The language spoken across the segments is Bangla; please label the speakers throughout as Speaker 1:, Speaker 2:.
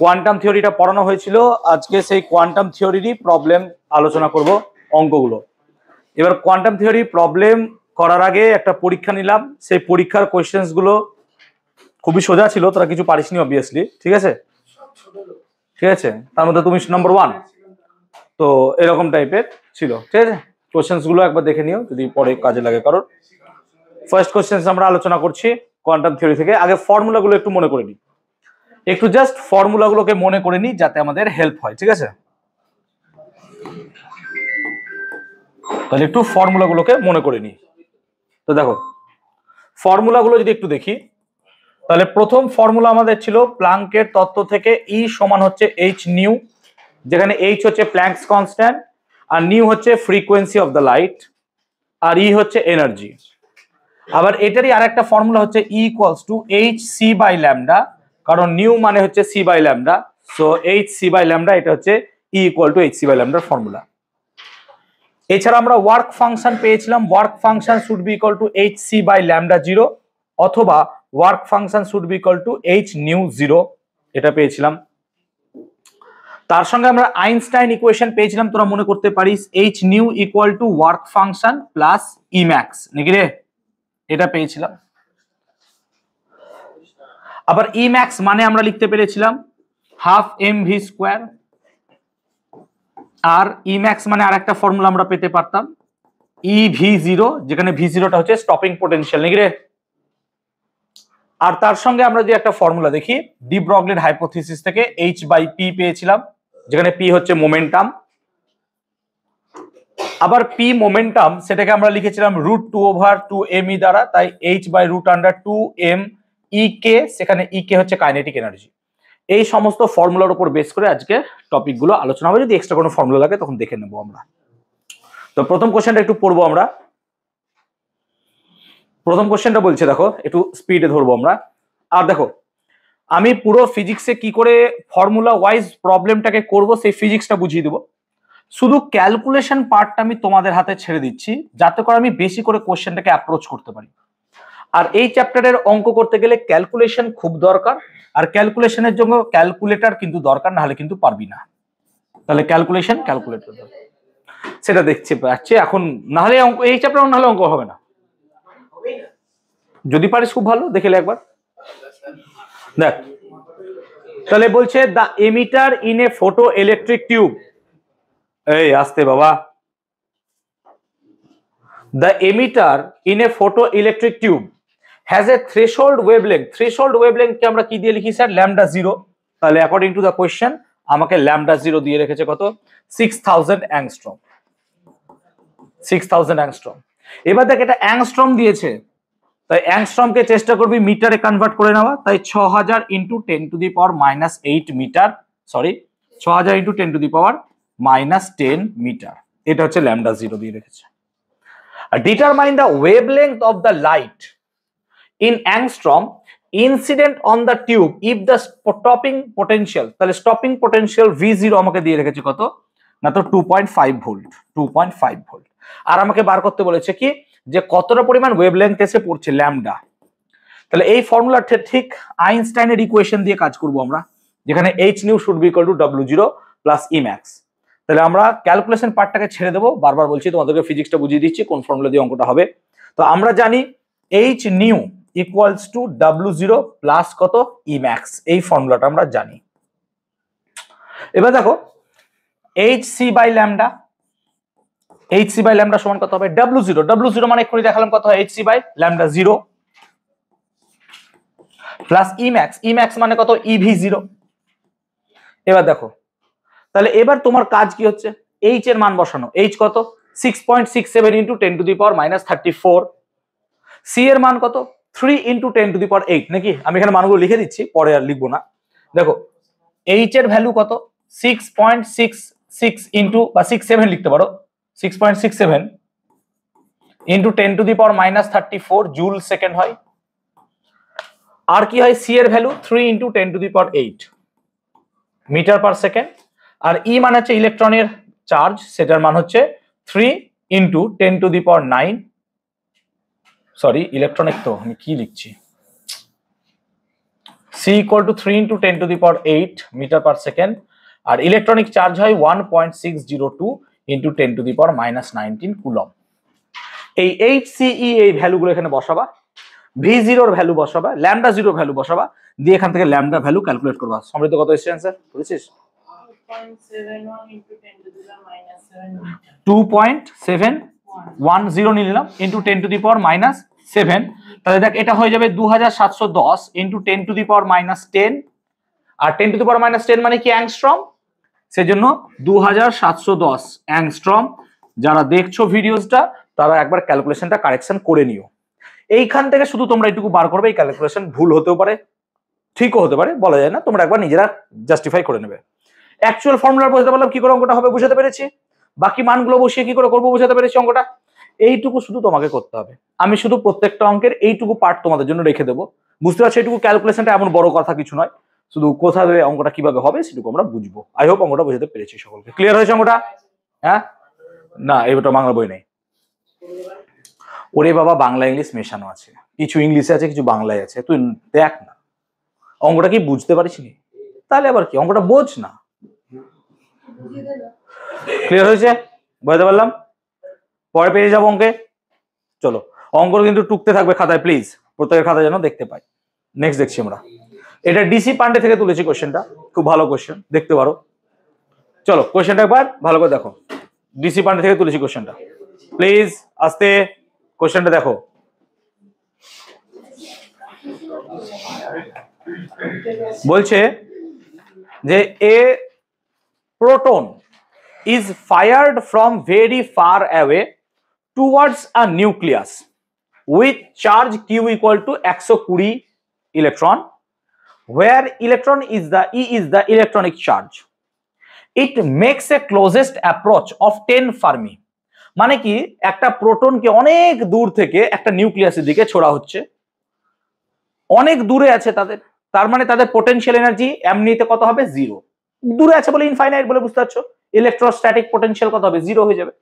Speaker 1: কোয়ান্টাম থিওরিটা পড়ানো হয়েছিল, আজকে সেই কোয়ান্টাম থিওরিরই প্রবলেম আলোচনা করব, অঙ্কগুলো। এবার কোয়ান্টাম থিওরি প্রবলেম করার আগে একটা পরীক্ষা নিলাম, সেই পরীক্ষার কোয়েশ্চেন্স গুলো খুবই সোজা ছিল, তোরা কিছু পারিসনি অবভিয়াসলি, ঠিক আছে? ঠিক আছে, তার মধ্যে তুমি নাম্বার 1, তো এরকম টাইপের ছিল, ঠিক আছে? কোয়েশ্চেন্স গুলো একবার দেখে নিও যদি পরে কাজে লাগে কারোর। ফার্স্ট কোয়েশ্চেন্স আমরা আলোচনা করছি কোয়ান্টাম থিওরি থেকে। আগে ফর্মুলাগুলো একটু মনে করে নিই, একটু জাস্ট ফর্মুলাগুলোকে মনে করে নিই যাতে আমাদের হেল্প হয়, ঠিক আছে? তাহলে একটু ফর্মুলাগুলোকে মনে করে নিই। তো দেখো ফর্মুলাগুলো যদি একটু দেখি, তাহলে প্রথম ফর্মুলা আমাদের ছিল প্লাঙ্কের তত্ত্ব থেকে ই সমান হচ্ছে এইচ নিউ, যেখানে এইচ হচ্ছে প্ল্যাঙ্কস কনস্ট্যান্ট, আর নিউ হচ্ছে ফ্রিকোয়েন্সি অফ দ্য লাইট, আর ই হচ্ছে এনার্জি। আবার এটারই আরেকটা ফর্মুলা হচ্ছে E equals to H C by lambda, কারণ নিউ মানে হচ্ছে C by lambda, so H C by lambda, এটা হচ্ছে E equal to H C by ল্যামডার ফর্মুলা। এছাড়া আমরা ওয়ার্ক ফাংশন পেয়েছিলাম, work function should be equal to H C by lambda zero, অথবা work function should be equal to H new zero, এটা পেয়েছিলাম। তার সঙ্গে আমরা আইনস্টাইন ইকুয়েশন পেয়েছিলাম, তোরা মনে করতে পারিস, H new equal to work function plus E max, নাকি রে? এটা পেয়েছিলাম। আবার ই ম্যাক্স মানে আমরা লিখতে পেরেছিলাম হাফ এম ভি স্কোয়ার, আর ই ম্যাক্স মানে আরেকটা ফর্মুলা আমরা পেতে পারতাম ই ভি জিরো, যেখানে ভি জিরোটা হচ্ছে স্টপিং পোটেনশিয়াল, নাকি রে? আর তার সঙ্গে আমরা যে একটা ফর্মুলা দেখি ডি ব্রগলির হাইপোথিসিস থেকে এইচ বাই পি পেয়েছিলাম, যেখানে পি হচ্ছে মোমেন্টাম। আবার পি মোমেন্টাম, সেটাকে আমরা লিখেছিলাম √2/2m দ্বারা, তাই এইচ বাই √2m ই কে, সেখানে ই কে হচ্ছে কাইনেটিক এনার্জি। এই সমস্ত ফর্মুলার উপর বেস করে আজকে টপিকগুলো আলোচনা হবে, যদি এক্সট্রা কোনো ফর্মুলা লাগে তখন দেখে নেবো আমরা। তো প্রথম কোশ্চেনটা একটু পড়বো আমরা। প্রথম কোশ্চেনটা বলছে, দেখো একটু স্পিডে ধরবো আমরা। আর দেখো আমি পুরো ফিজিক্সে কি করে ফর্মুলা ওয়াইজ প্রবলেমটাকে করব সেই ফিজিক্সটা বুঝিয়ে দেবো, শুধু ক্যালকুলেশন পার্টটা আমি তোমাদের হাতে ছেড়ে দিচ্ছি, যাতে করে আমি বেশি করে কোশ্চেনটাকে অ্যাপ্রোচ করতে পারি। আর এই চ্যাপ্টারের অঙ্ক করতে গেলে ক্যালকুলেশন খুব দরকার, আর ক্যালকুলেশনের জন্য ক্যালকুলেটর কিন্তু দরকার, না হলে কিন্তু পারবি না। তাহলে ক্যালকুলেশন, ক্যালকুলেটর সেটা দেখতে পাচ্ছি এখন, না হলে অঙ্ক এই চ্যাপ্টার না হলে অঙ্ক হবে না। যদি পারিস খুব ভালো, দেখে একবার দেখ। তাহলে বলছে the emitter in a photo electric tube, এই আসতে বাবা, the emitter in a photo electric tube has a threshold wavelength, threshold ওয়েভলেংথকে আমরা কি দিয়ে লিখি স্যার? Lambda zero. তাহলে অ্যাকর্ডিং টু দ্য কোয়েশ্চেন আমাকে ল্যামডা জিরো দিয়ে রেখেছে কত? 6000 অ্যাংস্ট্রম, 6000 অ্যাংস্ট্রম। এবার দেখ এটা অ্যাংস্ট্রম দিয়েছে, তাই অ্যাংস্ট্রমকে চেষ্টা করবি মিটারে কনভার্ট করে নেওয়া, তাই 6000 into 10⁻⁻8 metre, sorry 6000 into 10⁻⁻10 metre, এটা হচ্ছে ল্যামডা জিরো দিয়ে রেখেছে। Determine the wavelength of the light in angstrom incident on the tube if the stopping potential, তাহলে স্টপিং পোটেনশিয়াল V0 আমাকে দিয়ে রেখেছে কত না, তো 2.5 ভোল্ট, 2.5 ভোল্ট। আর আমাকে বার করতে বলেছে কি, যে কতটা পরিমাণ ওয়েভলেংথ এসে পড়ছে ল্যামডা। তাহলে এই ফর্মুলাটা ঠিক আইনস্টাইনের ইকুয়েশন দিয়ে কাজ করব আমরা, যেখানে H new should be equal to W0 plus E max. তাহলে আমরা ক্যালকুলেশন পার্টটাকে ছেড়ে দেবো, বারবার বলছি তোমাদেরকে ফিজিক্সটা বুঝিয়ে দিচ্ছি কোন ফর্মুলা দিয়ে অঙ্কটা হবে। তো আমরা জানি H nu equals to W0 plus কত? ই ম্যাক্স, এই ফর্মুলাটা আমরা জানি। এবার দেখো H C by lambda, H C by lambda সমান কত হবে? W0, W0 মানে এক্ষুনি দেখালাম কত হয়, H C by lambda zero plus E max, E max মানে কত? E V zero. এবার দেখো তাহলে এবার তোমার কাজ কি হচ্ছে, এইচ এর মান বসানো। এইচ কত? 6.67 ইন্টু 10⁻34। সি এর মান কত? 3 ইন্টু 10⁸, নাকি? আমি এখানে মানগুলো লিখে দিচ্ছি, পরে আর লিখবো না। দেখো এইচ এর ভ্যালু কত? 6.66 ইন্টু বা 67 লিখতে পারো, 6.67 ইন্টু 10⁻34 জুল সেকেন্ড হয়। আর কি হয়? সি এর value 3 into 10⁸ metre per second. আর ই মানে হচ্ছে ইলেকট্রনের চার্জ, সেটার মান হচ্ছে 3 ইন্টু 10⁹, সরি ইলেকট্রনিক তো আমি কি লিখছি, c = 3 × 10⁸ মিটার পার সেকেন্ড, আর ইলেকট্রনিক চার্জ হয় 1.602 × 10⁻19 কুলম। এই HCE এই ভ্যালুগুলো এখানে বসাবা, V0 এর ভ্যালু বসাবা, λ0 ভ্যালু বসাবা, দিয়ে এখান থেকে ল্যামডা ভ্যালু ক্যালকুলেট করবা। সমৃদ্ধ কত এসেছে आंसर বুঝছিস? 2.710 নিলাম ইনটু 10⁻⁻7, তাহলে দেখ এটা হয়ে যাবে 2710 ইনটু 10⁻⁻10, আর 10⁻⁻10 মানে কি অ্যাংস্ট্রম, সেজন্য 2710 অ্যাংস্ট্রম। যারা দেখছো ভিডিওসটা তারা একবার ক্যালকুলেশনটা কারেকশন করে নিও। এইখান থেকে শুধু তোমরা এইটুকু বার করবে, এই ক্যালকুলেশন ভুল হতেও পারে, ঠিকও হতে পারে, বলা যায় না, তোমরা একবার নিজেরা জাস্টিফাই করে নেবে। অ্যাকচুয়াল ফর্মুলা বুঝতে পারলাম কি করে অঙ্কটা হবে বুঝাতে পেরেছি, বাকি মানগুলো বসিয়ে কি করে করবো বুঝাতে পেরেছি অঙ্কটা। এইটুকু শুধু তোমাকে করতে হবে, আমি শুধু প্রত্যেকটা অঙ্কের এইটুকু পার্ট তোমাদের জন্য রেখে দেবো, বুঝতে পারছো? এইটুকু ক্যালকুলেশনটা এমন বড় কথা কিছু নয়, শুধু কোথায় অঙ্কটা কিভাবে হবে সেটুকু আমরা বুঝবো। আই হোপ অঙ্কটা বুঝাতে পেরেছি সকলকে। ক্লিয়ার হয়েছে অঙ্কটা? হ্যাঁ, না এবারটা বাংলা বই নেই, ওরে বাবা বাংলা ইংলিশ মেশানো আছে, কিছু ইংলিশে আছে কিছু বাংলায় আছে, তুই দেখ না অঙ্কটা কি বুঝতে পারিস নি, তাহলে আবার কি অঙ্কটা বোঝ না। ক্লিয়ার হয়েছে? বুঝতে পারলাম? পরে পেয়ে যাবো অঙ্কে। চলো অঙ্ক কিন্তু টুকতে থাকবে খাতায়, প্লিজ প্রত্যেকের খাতায় যেন দেখতে পাই। নেক্সট দেখছি আমরা, এটা ডিসি পান্ডে থেকে তুলেছি কোশ্চেনটা, খুব ভালো কোশ্চেন, দেখতে পারো। চলো কোশ্চেনটা একবার ভালো করে দেখো, ডিসি পান্ডে থেকে তুলেছি কোশ্চেনটা, প্লিজ আস্তে কোশ্চেনটা দেখো। বলছে যে এ proton is fired from very far away towards a nucleus with charge q equal to 120 electron, where electron is the E is the electronic charge. It makes a closest approach of 10 Fermi. মানে কি একটা প্রোটনকে অনেক দূর থেকে একটা নিউক্লিয়াসের দিকে ছোড়া হচ্ছে, অনেক দূরে আছে তাদের, তার মানে তাদের পোটেনশিয়াল এনার্জি এমনিতে কত হবে? 0। দূরে আছে বলে ইনফাইনাইট বলে বুঝতে পারছো, ইলেকট্রোস্ট্যাটিক পোটেনশিয়াল কত হবে? 0 হয়ে যাবে,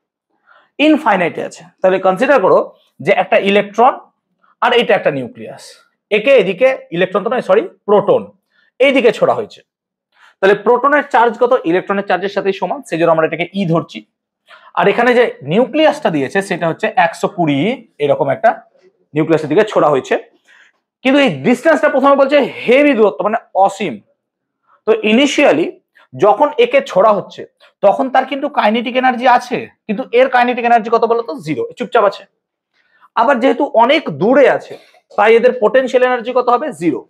Speaker 1: ইনফাইনাইটে আছে। তাহলে কনসিডার করো যে একটা ইলেকট্রন আর এটা একটা নিউক্লিয়াস, একে এদিকে ইলেকট্রন তো নয় সরি প্রোটন এইদিকে ছোড়া হয়েছে, তাহলে প্রোটনের চার্জ কত? ইলেকট্রনের চার্জের সাথে সমান, সেজন্য আমরা এটাকে ই ধরছি। আর এখানে যে নিউক্লিয়াসটা দিয়েছে সেটা হচ্ছে 120, এরকম একটা নিউক্লিয়াসের দিকে ছোড়া হয়েছে, কিন্তু এই ডিসটেন্সটা প্রথমে বলছে হেভি দূরত্ব মানে অসীম। তো ইনিশিয়ালি যখন একে ছোড়া হচ্ছে তখন তার কিন্তু কাইনেটিক এনার্জি আছে, কিন্তু এর কাইনেটিক এনার্জি কত বলতো? 0, চুপচাপ আছে। আবার যেহেতু অনেক দূরে আছে তাই এদের পোটেনশিয়াল এনার্জি কত হবে? 0।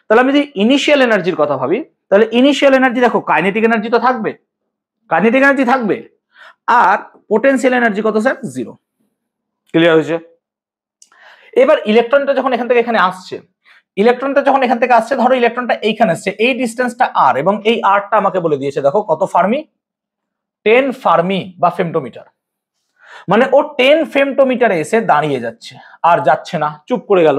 Speaker 1: তাহলে আমি যদি ইনিশিয়াল এনার্জির কথা ভাবি, তাহলে ইনিশিয়াল এনার্জি দেখো কাইনেটিক এনার্জি তো থাকবে, কাইনেটিক এনার্জি থাকবে, আর পোটেনশিয়াল এনার্জি কত স্যার? 0। ক্লিয়ার হয়েছে? এবার ইলেকট্রনটা যখন এখান থেকে এখানে আসছে, ইলেকট্রনটা যখন এখান থেকে আসছে, ধরো ইলেকট্রনটা এইখানে আসছে, এই ডিসটেন্সটা আর, এবং এই আরটা আমাকে বলে দিয়েছে দেখো কত ফার্মি? 10 ফার্মি বা ফেমটোমিটার। মানে ও 10 ফেমটোমিটারে এসে দাঁড়িয়ে যাচ্ছে, আর যাচ্ছে না, চুপ করে গেল।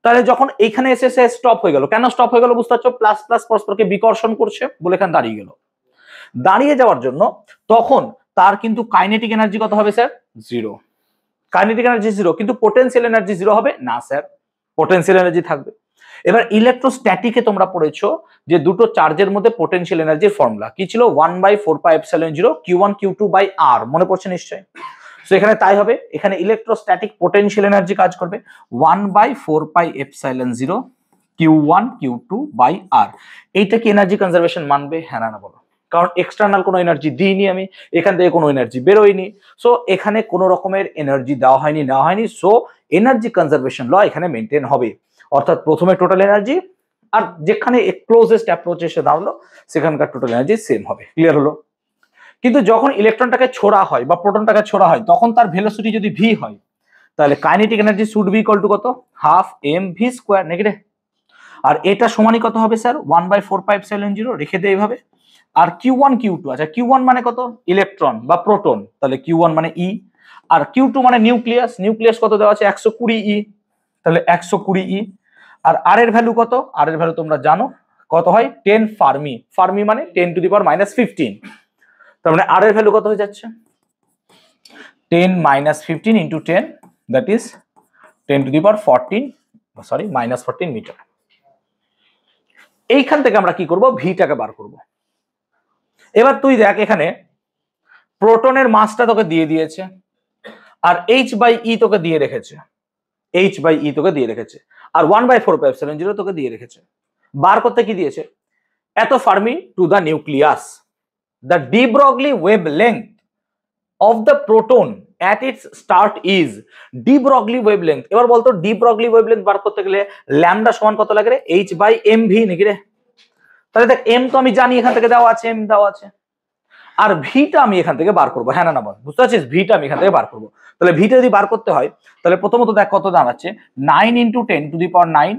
Speaker 1: তাহলে যখন এইখানে এসে সে স্টপ হয়ে গেল, কেন স্টপ হয়ে গেল বুঝতে পারছো? প্লাস প্লাস পরস্পরকে বিকর্ষণ করছে বলে এখানে দাঁড়িয়ে গেল। দাঁড়িয়ে যাওয়ার জন্য তখন তার কিন্তু কাইনেটিক এনার্জি কত হবে স্যার? 0। কাইনেটিক এনার্জি 0, কিন্তু পোটেনশিয়াল এনার্জি 0 হবে না স্যার, পোটেনশিয়াল এনার্জি থাকবে। এবার ইলেকট্রোস্ট্যাটিকে তোমরা পড়েছো যে দুটো চার্জের মধ্যে পোটেনশিয়াল এনার্জির ফর্মুলা কি ছিল? 1/4πε0 Q1 Q2/r, মনে পড়ছে নিশ্চয়ই? তো এখানে তাই হবে, এখানে ইলেকট্রোস্ট্যাটিক পোটেনশিয়াল এনার্জি কাজ করবে 1/4πε0 Q1 Q2/r। এইটা কি এনার্জি কনজারভেশন মানবে? হ্যাঁ না বলো? কারণ এক্সটার্নাল কোনো এনার্জি দিইনি আমি, এখান থেকে কোনো এনার্জি বেরোয়নি, সো এখানে কোনো রকমের এনার্জি দেওয়া হয়নি, নেওয়া হয়নি, সো এনার্জি কনজারভেশন ল এখানে মেনটেন হবে। অর্থাৎ প্রথমে টোটাল এনার্জি আর যেখানে ক্লোজেস্ট অ্যাপ্রোচ এসে দাঁড়ালো সেখানকার টোটাল এনার্জি সেম হবে। ক্লিয়ার হলো? কিন্তু যখন ইলেকট্রনটাকে ছোড়া হয় বা প্রোটনটাকে ছোড়া হয় তখন তার ভেলোসিটি যদি ভি হয়, তাহলে kinetic energy should be equal to কত? Half mv², negative. আর এটা সমানই কত হবে স্যার? 1/4πε0, রেখে দেয় এইভাবে। আর Q1 Q2, আচ্ছা Q1 মানে কত? ইলেকট্রন বা প্রোটন, তাহলে Q1 মানে ই, আর Q2 মানে নিউক্লিয়াস, নিউক্লিয়াস কত দেওয়া আছে? 120 ই, তাহলে 120 ই। আর আর এর ভ্যালু কত? আর এর ভ্যালু তোমরা জানো কত হয়? 10 ফার্মি, ফার্মি মানে 10⁻⁻15, তার মানে আর এর ভ্যালু কত হয়ে যাচ্ছে? 10⁻15 × 10, দ্যাট ইজ 10⁻14 মিটার। এইখান থেকে আমরা কি করব, ভিটাকে বার করব। এবার তুই দেখ এখানে প্রোটনের মাসটা তোকে দিয়ে দিয়েছে আর h/e তোকে দিয়ে রেখেছে, h/e তোকে দিয়ে রেখেছে আর 1/4πε0 তোকে দিয়ে রেখেছে। বার করতে কি দিয়েছে, এত Fermi to the nucleus the de Broglie wavelength of the proton at its start is de Broglie wavelength. এবার বলতো ডি ব্রগলি ওয়েভলেংথ বার করতে গেলে ল্যামডা সমান কত লাগে রে, h/mv নাকি রে? তাহলে দেখ m তো আমি জানি এখান থেকে দেওয়া আছে, m দেওয়া আছে, আর ভিটা আমি এখান থেকে বার করবো। হ্যাঁ না বল, বুঝতে পারছিস? ভিটা আমি এখান থেকে বার করবো। তাহলে ভিটা যদি বার করতে হয় তাহলে প্রথমত দেখ কত দাঁড়াচ্ছে, 9 × 10⁹,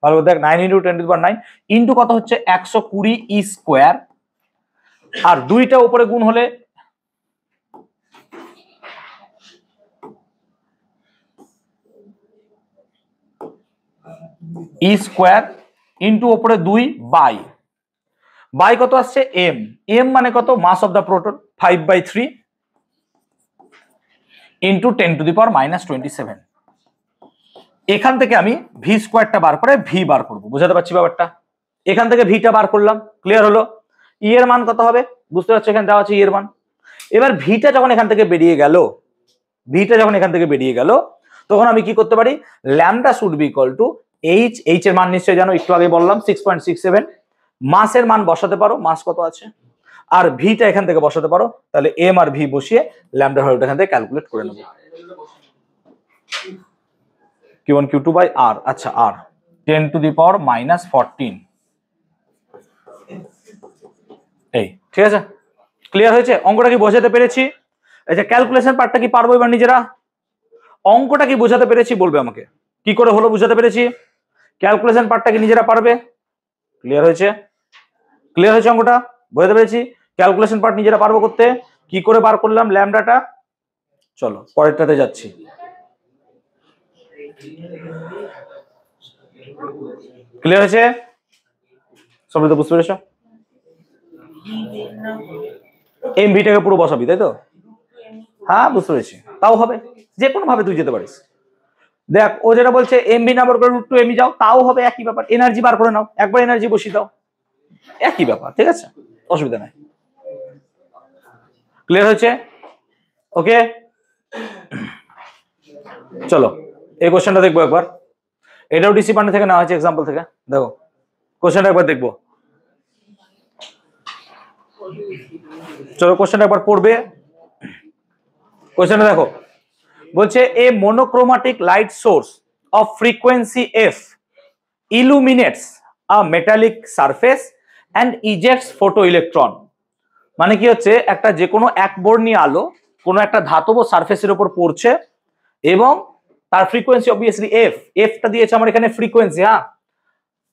Speaker 1: ভালো দেখ 9 × 10⁹ ইন্টু কত হচ্ছে 120 স্কোয়ার, আর দুইটা উপরে গুণ হলে ই স্কোয়ার ইন্টু উপরে 2 বাই কত আসছে m, m মানে কত, মাস অফ দ্য প্রোটন 5/3 ইন্টু 10⁻⁻27। এখান থেকে আমি ভি স্কোয়ারটা বার করে ভি বার করবো, বুঝাতে পারছি ব্যাপারটা? এখান থেকে ভিটা বার করলাম, ক্লিয়ার হলো? ই এর মান কত হবে বুঝতে পারছো, এখানে দেওয়া আছে ই এর মান। এবার ভিটা যখন এখান থেকে বেরিয়ে গেল, ভিটা যখন এখান থেকে বেরিয়ে গেল তখন আমি কি করতে পারি, lambda should be equal to H, H এর মান নিশ্চয়ই জানো, একটু আগে বললাম 6.67, মাসের মান বসাতে পারো, মাস কত আছে, আর ভিটা এখান থেকে বসাতে পারো, তাহলে এম আর ভি বসিয়ে ল্যামডা ভ্যালুটা এখান থেকে ক্যালকুলেট করে নেবো। Q1 Q2 বাই আর, আচ্ছা আর 10⁻⁻14, এই ঠিক আছে, ক্লিয়ার হয়েছে? অঙ্কটা কি বোঝাতে পেরেছি? আচ্ছা ক্যালকুলেশন পার্টটা কি পারবো এবার নিজেরা? অঙ্কটা কি বোঝাতে পেরেছি বলবে আমাকে, কি করে হলো বুঝাতে পেরেছি? ক্যালকুলেশন পার্টটা কি নিজেরা পারবে? ক্লিয়ার হয়েছে? ক্লিয়ার হয়েছে? অঙ্কটা বোঝাতে পেরেছি? ক্যালকুলেশন পার্ট নিজেরা পারবো করতে? কি করে বার করলাম ল্যামডাটা? চলো পরেরটাতে যাচ্ছি। ক্লিয়ার হয়েছে? সবাই তো বুঝতে পেরেছো? এমভিটাকে পুরো বসাবি তাই তো? হ্যাঁ বুঝতে পেরেছি, তাও হবে, যে কোনো ভাবে তুই যেতে পারিস। দেখ ও যেটা বলছে এমভি না বার করে √2mv যাও, তাও হবে, একই ব্যাপার। এনার্জি বার করে নাও, একবার এনার্জি বসিয়ে দাও, একই ব্যাপার, ঠিক আছে, অসুবিধা নাই। ক্লিয়ার হয়েছে? ওকে চলো এই কোশ্চেনটা দেখবো একবার, এটাও ডিসি পান্ডে থেকে নেওয়া হয়েছে এক্সাম্পল থেকে। দেখো কোশ্চেনটা একবার দেখবো, চলো কোশ্চেনটা একবার পড়বে। কোশ্চেনটা দেখো, বলছে a monochromatic light source of frequency F illuminates a metallic surface and ejects photo electron. মানে কি হচ্ছে, একটা যে কোনো একবর্ণী আলো কোনো একটা ধাতব সারফেসের উপর পড়ছে এবং তার ফ্রিকোয়েন্সি অবভিয়াসলি এফ, এফটা দিয়েছে আমার এখানে ফ্রিকোয়েন্সি, হ্যাঁ,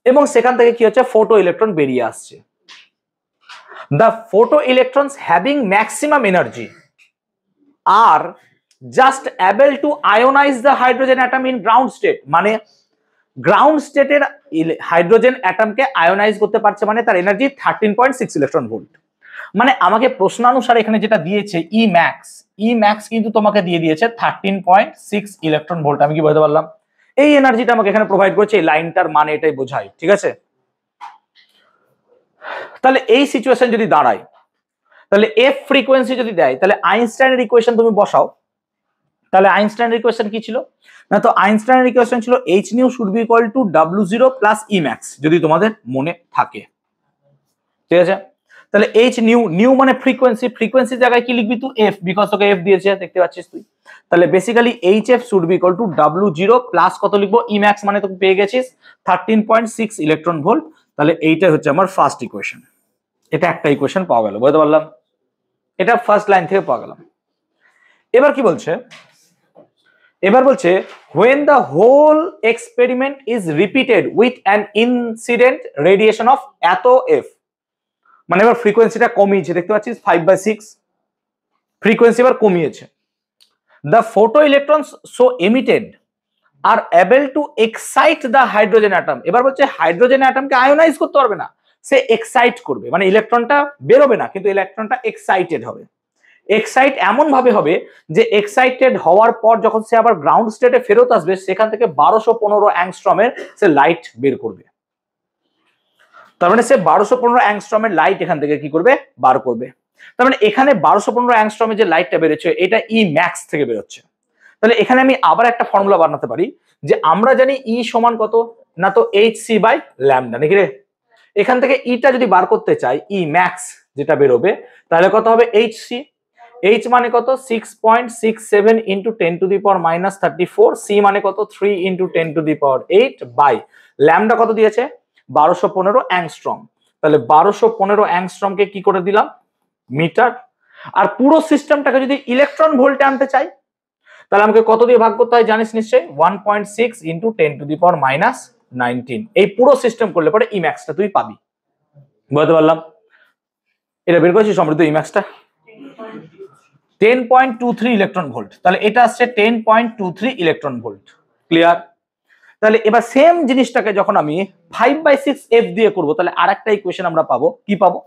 Speaker 1: এবং সেখান থেকে কি হচ্ছে ফটো ইলেকট্রন বেরিয়ে আসছে। The photo electrons having maximum energy আর just able to ionise the hydrogen atom in ground state. মানে গ্রাউন্ড স্টেটের হাইড্রোজেন অ্যাটমকে আয়োনাইজ করতে পারছে, মানে তার এনার্জি 13.6 ইলেকট্রন ভোল্ট। মানে আমাকে প্রশ্নানুসারে এখানে যেটা দিয়েছে ই ম্যাক্স কিন্তু তোমাকে দিয়ে দিয়েছে 13.6 ইলেকট্রন ভোল্ট। আমি কি বলতে পারলাম? এই এনার্জিটা আমাকে এখানে প্রোভাইড করেছে, এই লাইনটার মানে এটাই বোঝায়, ঠিক আছে? তাহলে এই সিচুয়েশন যদি দাঁড়ায়, তাহলে এফ ফ্রিকোয়েন্সি যদি দেয়, তাহলে আইনস্টাইনের ইকুয়েশন তুমি বসাও। তাহলে আইনস্টাইনের ইকুয়েশন কি ছিল না, তো আইনস্টাইনের ইকুয়েশন ছিল H new should be equal to W0 plus E max, যদি তোমাদের মনে থাকে, ঠিক আছে? তাহলে এইচ নিউ মানে ফ্রিকোয়েন্সি, ফ্রিকোয়েন্সি জায়গায় কি লিখবি তুই? এফ, বিকজ তোকে এফ দিয়েছে, দেখতে পাচ্ছিস তুই। তাহলে basically H F should be equal to W0 plus কত লিখবো? ই ম্যাক্স, মানে তোকে পেয়ে গেছিস 13.6 ইলেকট্রন ভোল্ট। তাহলে এইটাই হচ্ছে আমার ফার্স্ট ইকুয়েশন। এটা একটা ইকুয়েশন পাওয়া গেল, বুঝতে পারলাম? এটা ফার্স্ট লাইন থেকে পাওয়া গেলাম। এবার কি বলছে? এবার বলছে when the whole experiment is repeated with an incident radiation of এত f, মানে এবার ফ্রিকোয়েন্সিটা কমিয়েছে, দেখতে পাচ্ছিস 5/6 ফ্রিকোয়েন্সি এবার কমিয়েছে। the photo electrons so emitted are able to excite the hydrogen atom। এবার বলছে হাইড্রোজেন অ্যাটমকে আয়োনাইজ করতে পারবে না, সে এক্সাইট করবে, মানে ইলেকট্রনটা বেরোবে না কিন্তু ইলেকট্রনটা এক্সাইটেড হবে। এক্সাইট এমন ভাবে হবে যে এক্সাইটেড হওয়ার পর যখন সে আবার গ্রাউন্ড স্টেটে ফেরত আসবে, সেখান থেকে 1215 অ্যাংস্ট্রমের সে লাইট বের করবে। তার মানে সে 1215 অ্যাংস্ট্রমের লাইট এখান থেকে কি করবে, বার করবে। তার মানে এখানে 1215 অ্যাংস্ট্রমের যে লাইটটা বেরোচ্ছে এটা ই ম্যাক্স থেকে বেরোচ্ছে। তাহলে এখানে আমি আবার একটা ফর্মুলা বানাতে পারি, যে আমরা জানি ই সমান কত না, তো এইচ সি বাই ল্যামডা নাকি রে। এখান থেকে ইটা যদি বার করতে চাই, ই ম্যাক্স যেটা বেরোবে, তাহলে কত হবে এইচ সি। এইচ মানে কত 6.67 into 10 to the power minus 34, C মানে কত 3 into 10 to the power 8 by lambda কত দিয়েছে 1215 অ্যাংস্ট্রম। তাহলে 1215 অ্যাংস্ট্রমকে কি করে দিলাম মিটার। আর পুরো সিস্টেমটাকে যদি ইলেকট্রন ভোল্টে আনতে চাই, তাহলে আমাকে কত দিয়ে ভাগ করতে হয় জানিস নিশ্চয়ই, 1.6 into 10 to the power minus 19। এই পুরো সিস্টেম করলে পরে ই ম্যাক্সটা তুই পাবি। বুঝতে পারলাম? এটা বের করেছি সমৃদ্ধ ই ম্যাক্সটা 10.23 ইলেকট্রন ভোল্ট। তাহলে এটা আসছে 10.23 ইলেকট্রন ভোল্ট। ক্লিয়ার? তাহলে এবার সেম জিনিসটাকে যখন আমি 5/6 এফ দিয়ে করব, তাহলে আরেকটা ইকুয়েশন আমরা পাবো। কি পাবো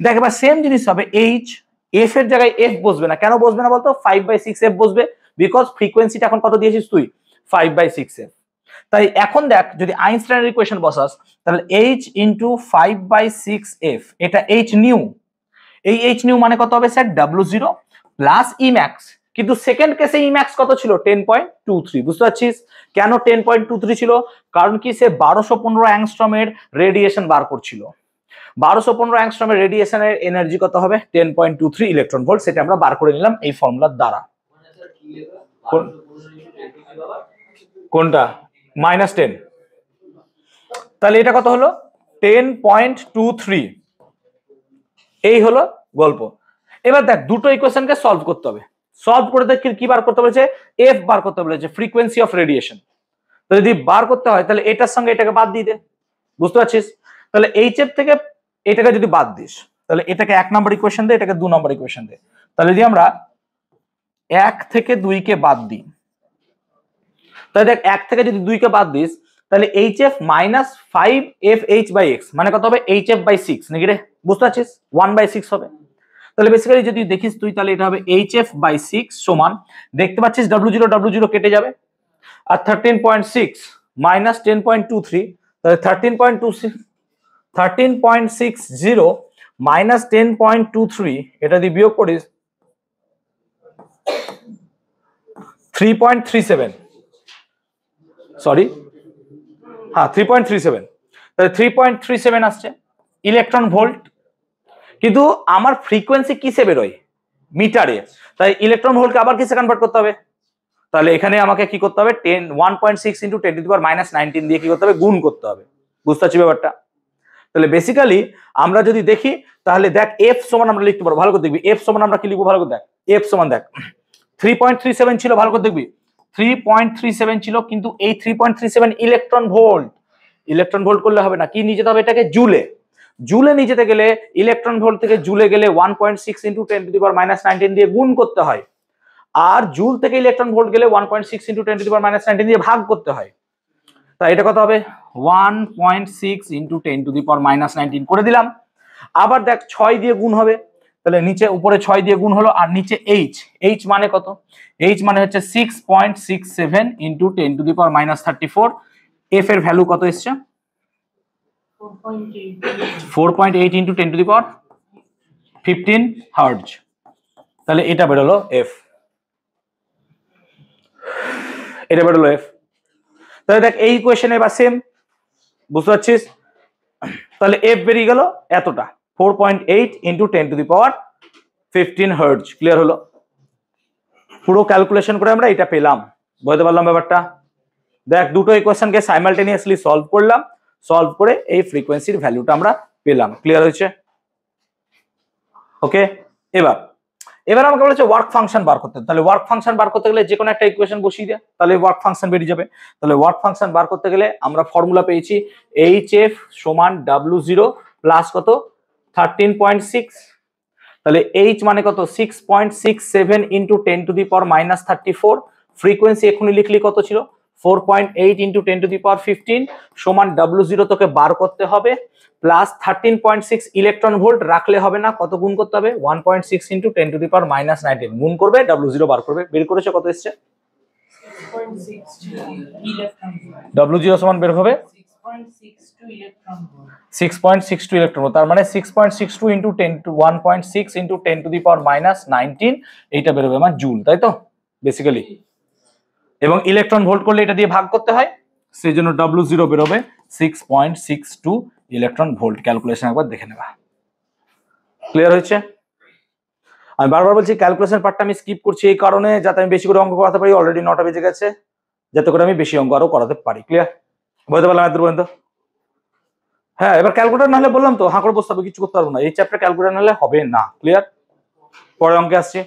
Speaker 1: দেখ, এবার সেম জিনিস হবে এইচ, এফ এর জায়গায় এফ বসবে না। কেন বসবে না বলতো? 5/6 এফ বসবে, বিকজ ফ্রিকোয়েন্সিটা এখন কত দিয়েছিস তুই 5/6 এফ। তাই এখন দেখ, যদি আইনস্টাইনের ইকুয়েশন বসাস, তাহলে এইচ ইন্টু 5/6 এফ, এটা এইচ নিউ। এই এইচ নিউ মানে কত হবে sir W0 plus E max. কিন্তু সেকেন্ড কেসে ই ম্যাক্স কত ছিল 10.23। বুঝতে পারছিস কেন 10.23 ছিল? কারণ কি সে 1215 অ্যাংস্ট্রমের রেডিয়েশন বার করছিল। 1215 অ্যাংস্ট্রমের রেডিয়েশনের এনার্জি কত হবে 10.23 ইলেকট্রন ভোল্ট। সেটা আমরা বার করে নিলাম এই ফর্মুলার দ্বারা। কোনটা -10? তাহলে এটা কত হলো 10.23। এই হলো গল্প। এবার দেখ দুটো ইকুয়েশনকে সলভ করতে হবে। সলভ করে দেখ কি বার করতে বলেছে, এফ বার করতে বলেছে, ফ্রিকোয়েন্সি অফ রেডিয়েশন। তো যদি বার করতে হয় তাহলে এটার সঙ্গে এটাকে বাদ দিয়ে দে। বুঝতে পারছিস? তাহলে এইচ এফ থেকে এটাকে যদি বাদ দিস, তাহলে এটাকে 1 নম্বর ইকুয়েশন দে, এটাকে 2 নম্বর ইকুয়েশন দে। তাহলে যদি আমরা 1 থেকে 2 কে বাদ দিই, তাহলে দেখ 1 থেকে যদি 2 কে বাদ দিস, তাহলে H F minus 5 F H by X মানে কত হবে এইচ এফ বাই 6 নাকি রে? বুঝতে পারছিস 1/6 হবে। তাহলে বেসিক্যালি যদি দেখিস তুই, তাহলে এটা হবে এইচ এফ বাই 6 সমান, দেখতে পাচ্ছিস W0 W0 কেটে যাবে, আর 13.6 মাইনাস 10.23, তাহলে 13.60 মাইনাস 10.23, এটা দিয়ে বিয়োগ করিস 3.37, সরি হ্যাঁ 3.37। তাহলে 3.37 আসছে ইলেকট্রন ভোল্ট। কিন্তু আমার ফ্রিকোয়েন্সি কিসে বেরোয় মিটারে, তাই ইলেকট্রন ভোল্টকে আবার কিসে কনভার্ট করতে হবে? তাহলে এখানে আমাকে কি করতে হবে 1.6 into 10 to the power minus 19 দিয়ে কি করতে হবে গুণ করতে হবে। বুঝতে পারছি ব্যাপারটা? তাহলে বেসিক্যালি আমরা যদি দেখি, তাহলে দেখ এফ সমান আমরা লিখতে পারবো, ভালো করে দেখবি এফ সমান আমরা কি লিখবো ভালো করে দেখ। এফ সমান দেখ 3.37 ছিল, ভালো করে দেখবি 3.37 ছিল, কিন্তু এই 3.37 ইলেকট্রন ভোল্ট। ইলেকট্রন ভোল্ট করলে হবে না, কি নিয়ে যেতে হবে এটাকে জুলে। জুলে নিয়ে যেতে গেলে ইলেকট্রন ভোল্ট থেকে জুলে গেলে 1.6 into 10 to the power minus 19 দিয়ে গুণ করতে হয়, আর জুল থেকে ইলেকট্রন ভোল্ট গেলে 1.6 into 10 to the power minus 19 দিয়ে ভাগ করতে হয়। তাই এটা কত হবে 1.6 into 10 to the power minus 19 করে দিলাম। আবার দেখ 6 দিয়ে গুণ হবে, তাহলে নিচে উপরে 6 দিয়ে গুণ হলো, আর নিচে এইচ। এইচ মানে কত? এইচ মানে হচ্ছে 6.67 into 10 to the power minus 34। F এর ভ্যালু কত এসছে 4.8 into 10 to the power 15 hertz. তাহলে এটা বেরোলো এফ, এটা বেরোলো এফ। তাহলে দেখ এই ইকুয়েশন এবার সেম, বুঝতে পারছিস? তাহলে এফ বেরিয়ে গেল এতটা 4.8 into 10 to the power 15 hertz. Clear হলো? পুরো ক্যালকুলেশন করে আমরা এটা পেলাম। বুঝতে পারলাম ব্যাপারটা? দেখ দুটো ইকুয়েশনকে সাইমালটেনিয়াসলি সলভ করলাম, সলভ করে এই ফ্রিকোয়েন্সির ভ্যালুটা আমরা পেলাম। ক্লিয়ার হয়েছে? ওকে, এবার আমাকে বলেছে ওয়ার্ক ফাংশন বার করতে। তাহলে ওয়ার্ক ফাংশন বার করতে গেলে যে কোনো একটা ইকুয়েশন বসিয়ে দেয়, তাহলে ওয়ার্ক ফাংশন বেরিয়ে যাবে। তাহলে ওয়ার্ক ফাংশন বার করতে গেলে আমরা ফর্মুলা পেয়েছি এইচ এফ সমান W0 প্লাস কত 13.6। তাহলে এইচ মানে কত 6.67 into 10 to the power minus 34। Frequency এখনই লিখলি কত ছিল 4.8 ইন্টু 10 টু দি পাওয়ার 15 সমান W0 তোকে বার করতে হবে প্লাস 13.6 ইলেকট্রন ভোল্ট রাখলে হবে না, কত গুণ করতে হবে 1.6 into 10 to the power minus 19 গুণ করবে, W0 বার করবে। বের করেছে কত এসছে W0 সমান বের হবে 6.62 ইলেকট্রন ভোল্ট, তার মানে 6.62 into 10 to 1.6 into 10 to the power minus 19, এইটা বেরোবে আমার জুল, তাই তো বেসিক্যালি। এবং ইলেকট্রন ভোল্ট করলে এটা দিয়ে ভাগ করতে হয়, সেই জন্য W0 বেরোবে 6.62 ইলেকট্রন ভোল্ট। ক্যালকুলেশন একবার দেখে নেবা। ক্লিয়ার হয়েছে? আমি বারবার বলছি ক্যালকুলেশন পার্টটা আমি স্কিপ করছি এই কারণে, যাতে আমি বেশি করে অঙ্ক করাতে পারি। অলরেডি 9টা বেজে গেছে, যাতে করে আমি বেশি অঙ্ক আরো করাতে পারি। ক্লিয়ার? বুঝতে পারলাম এত পর্যন্ত? হ্যাঁ, এবার ক্যালকুলেটর না হলে বললাম তো হাঁ করে বসতে হবে, কিছু করতে পারবো না। এই চ্যাপ্টার ক্যালকুলেটর না হলে হবে না। ক্লিয়ার? পরে অঙ্কে আসছি।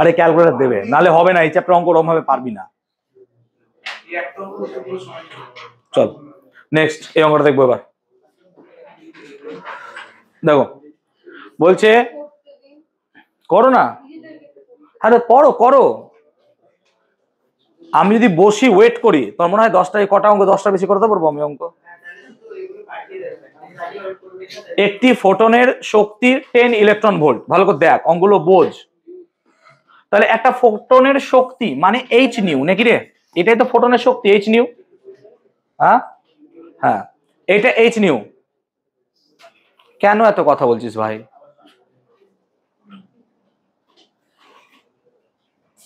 Speaker 1: আরে ক্যালকুলেটর দেবে, নাহলে হবে না। এই চ্যাপ্টার অঙ্ক ওরকম ভাবে পারবি না। চল নেক্সট এই অঙ্কটা দেখবো এবার। দেখো বলছে করো না, আরে পড়ো করো। আমি যদি বসি ওয়েট করি, তোমার মনে হয় 10টায় কটা অঙ্ক 10টা বেশি করতে পারবো আমি অঙ্ক? একটি ফোটনের শক্তি 10 ইলেকট্রন ভোল্ট। ভালো করে দেখ, অঙ্কগুলো বোঝ। তাহলে একটা ফোটনের শক্তি মানে এইচ নিউ নাকি রে? এটাই তো ফোটনের শক্তি, এইচ নিউ। হ্যাঁ হ্যাঁ, এটা এইচ নিউ। কেন এত কথা বলছিস ভাই?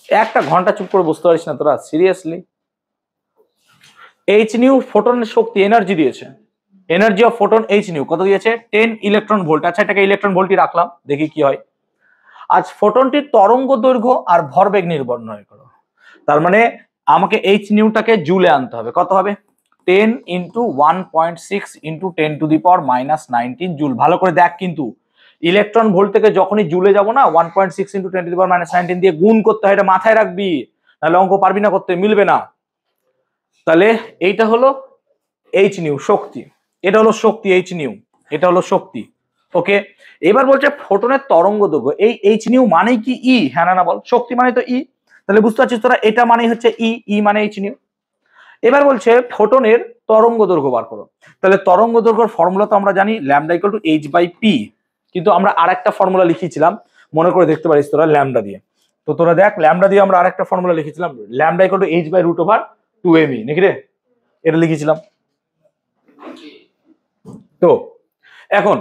Speaker 1: একটা ঘন্টা চুপ করে বসতে পারিস না তোরা? সিরিয়াসলি? এইচ নিউ ফোটনের শক্তি, এনার্জি দিয়েছে। Energy of photon H new কত দিয়েছে? 10 ইলেকট্রন ভোল্ট। আচ্ছা, এটাকে ইলেকট্রন ভোল্টই রাখলাম, দেখি কি হয়। আজ ফোটনটির তরঙ্গ দৈর্ঘ্য আর ভরবেগ নির্ণয় করো। তার মানে আমাকে এইচ নিউটাকে জুলে আনতে হবে। কত হবে? 10 into 1.6 into 10 to the power minus 19 joule. ভালো করে দেখ কিন্তু, ইলেকট্রন ভোল্ট থেকে যখনই জুলে যাব না, 1.6 into 10 to the power minus 19 দিয়ে গুণ করতে হয়। এটা মাথায় রাখবি, নাহলে অঙ্ক পারবি না করতে, মিলবে না। তাহলে এইটা হলো এইচ নিউ, শক্তি। এটা হলো শক্তি, এইচ নিউ। এটা হলো শক্তি। ওকে, এবার বলছে ফোটনের তরঙ্গ দৈর্ঘ্য। এই এইচ নিউ মানে কি ই? হ্যাঁ না বল? শক্তি মানে তো ই। তাহলে বুঝতে পারছিস তোরা, এটা মানে হচ্ছে ই, ই মানে এইচ নিউ। এবার বলছে ফোটনের তরঙ্গ দৈর্ঘ্য বার করো। তাহলে তরঙ্গ দৈর্ঘ্যের ফর্মুলা তো আমরা জানি, lambda equal to H by P. কিন্তু আমরা আরেকটা ফর্মুলা লিখেছিলাম, মনে করে দেখতে পারিস তোরা, ল্যামডা দিয়ে। তো তোরা দেখ, ল্যামডা দিয়ে আমরা আরেকটা ফর্মুলা লিখেছিলাম, lambda equal to H by root over 2mE নাকি রে? এটা লিখেছিলাম। তো এখন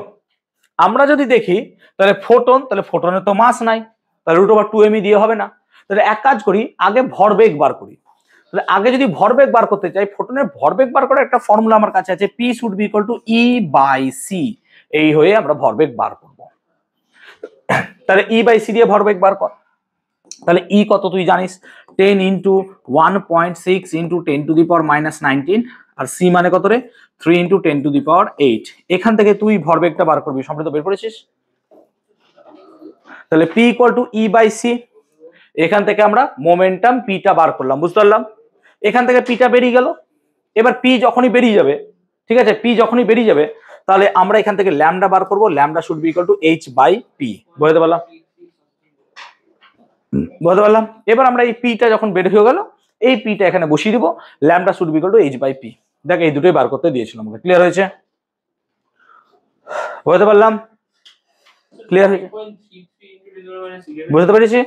Speaker 1: আমরা যদি দেখি, তাহলে ফোটন, তাহলে ফোটনের তো মাস নাই, তাহলে রুট ওভার 2mE দিয়ে হবে না। তাহলে এক কাজ করি, আগে ভরবেগ বার করি। তাহলে আগে যদি ভরবেগ বার করতে চাই, ফোটনের ভরবেগ বার করার একটা ফর্মুলা আমার কাছে আছে, P should be equal to E by C. এই হয়ে আমরা ভরবেগ বার করব। তাহলে ই বাই সি দিয়ে ভরবেগ বার কর। তাহলে ই কত তুই জানিস? 10 into 1.6 into 10 to the power minus 19। আর সি মানে কত রে? 3 ইন্টু 10 টু দি পাওয়ার 8। এখান থেকে তুই ভরবেগটা বার করবি, সম্পূর্ণ বের করেছিস। তাহলে P equal to E by C. এখান থেকে আমরা মোমেন্টাম পিটা বার করলাম, বুঝতে পারলাম? এখান থেকে পিটা বেরিয়ে গেল। এবার পি যখনই বেরিয়ে যাবে, ঠিক আছে, পি যখনই বেরিয়ে যাবে, তাহলে আমরা এখান থেকে ল্যামডা বার করবো। Lambda should be equal to H by P. বুঝতে পারলাম? বুঝতে পারলাম? এবার আমরা এই পিটা যখন বের হয়ে গেল, এই পিটা এখানে বসিয়ে দিব। Lambda should be equal to H by P. দেখ, এই দুটোই বার করতে দিয়েছিল আমাকে। ক্লিয়ার হয়েছে? বুঝতে পারলাম? ক্লিয়ার হয়েছে? বুঝতে পেরেছি?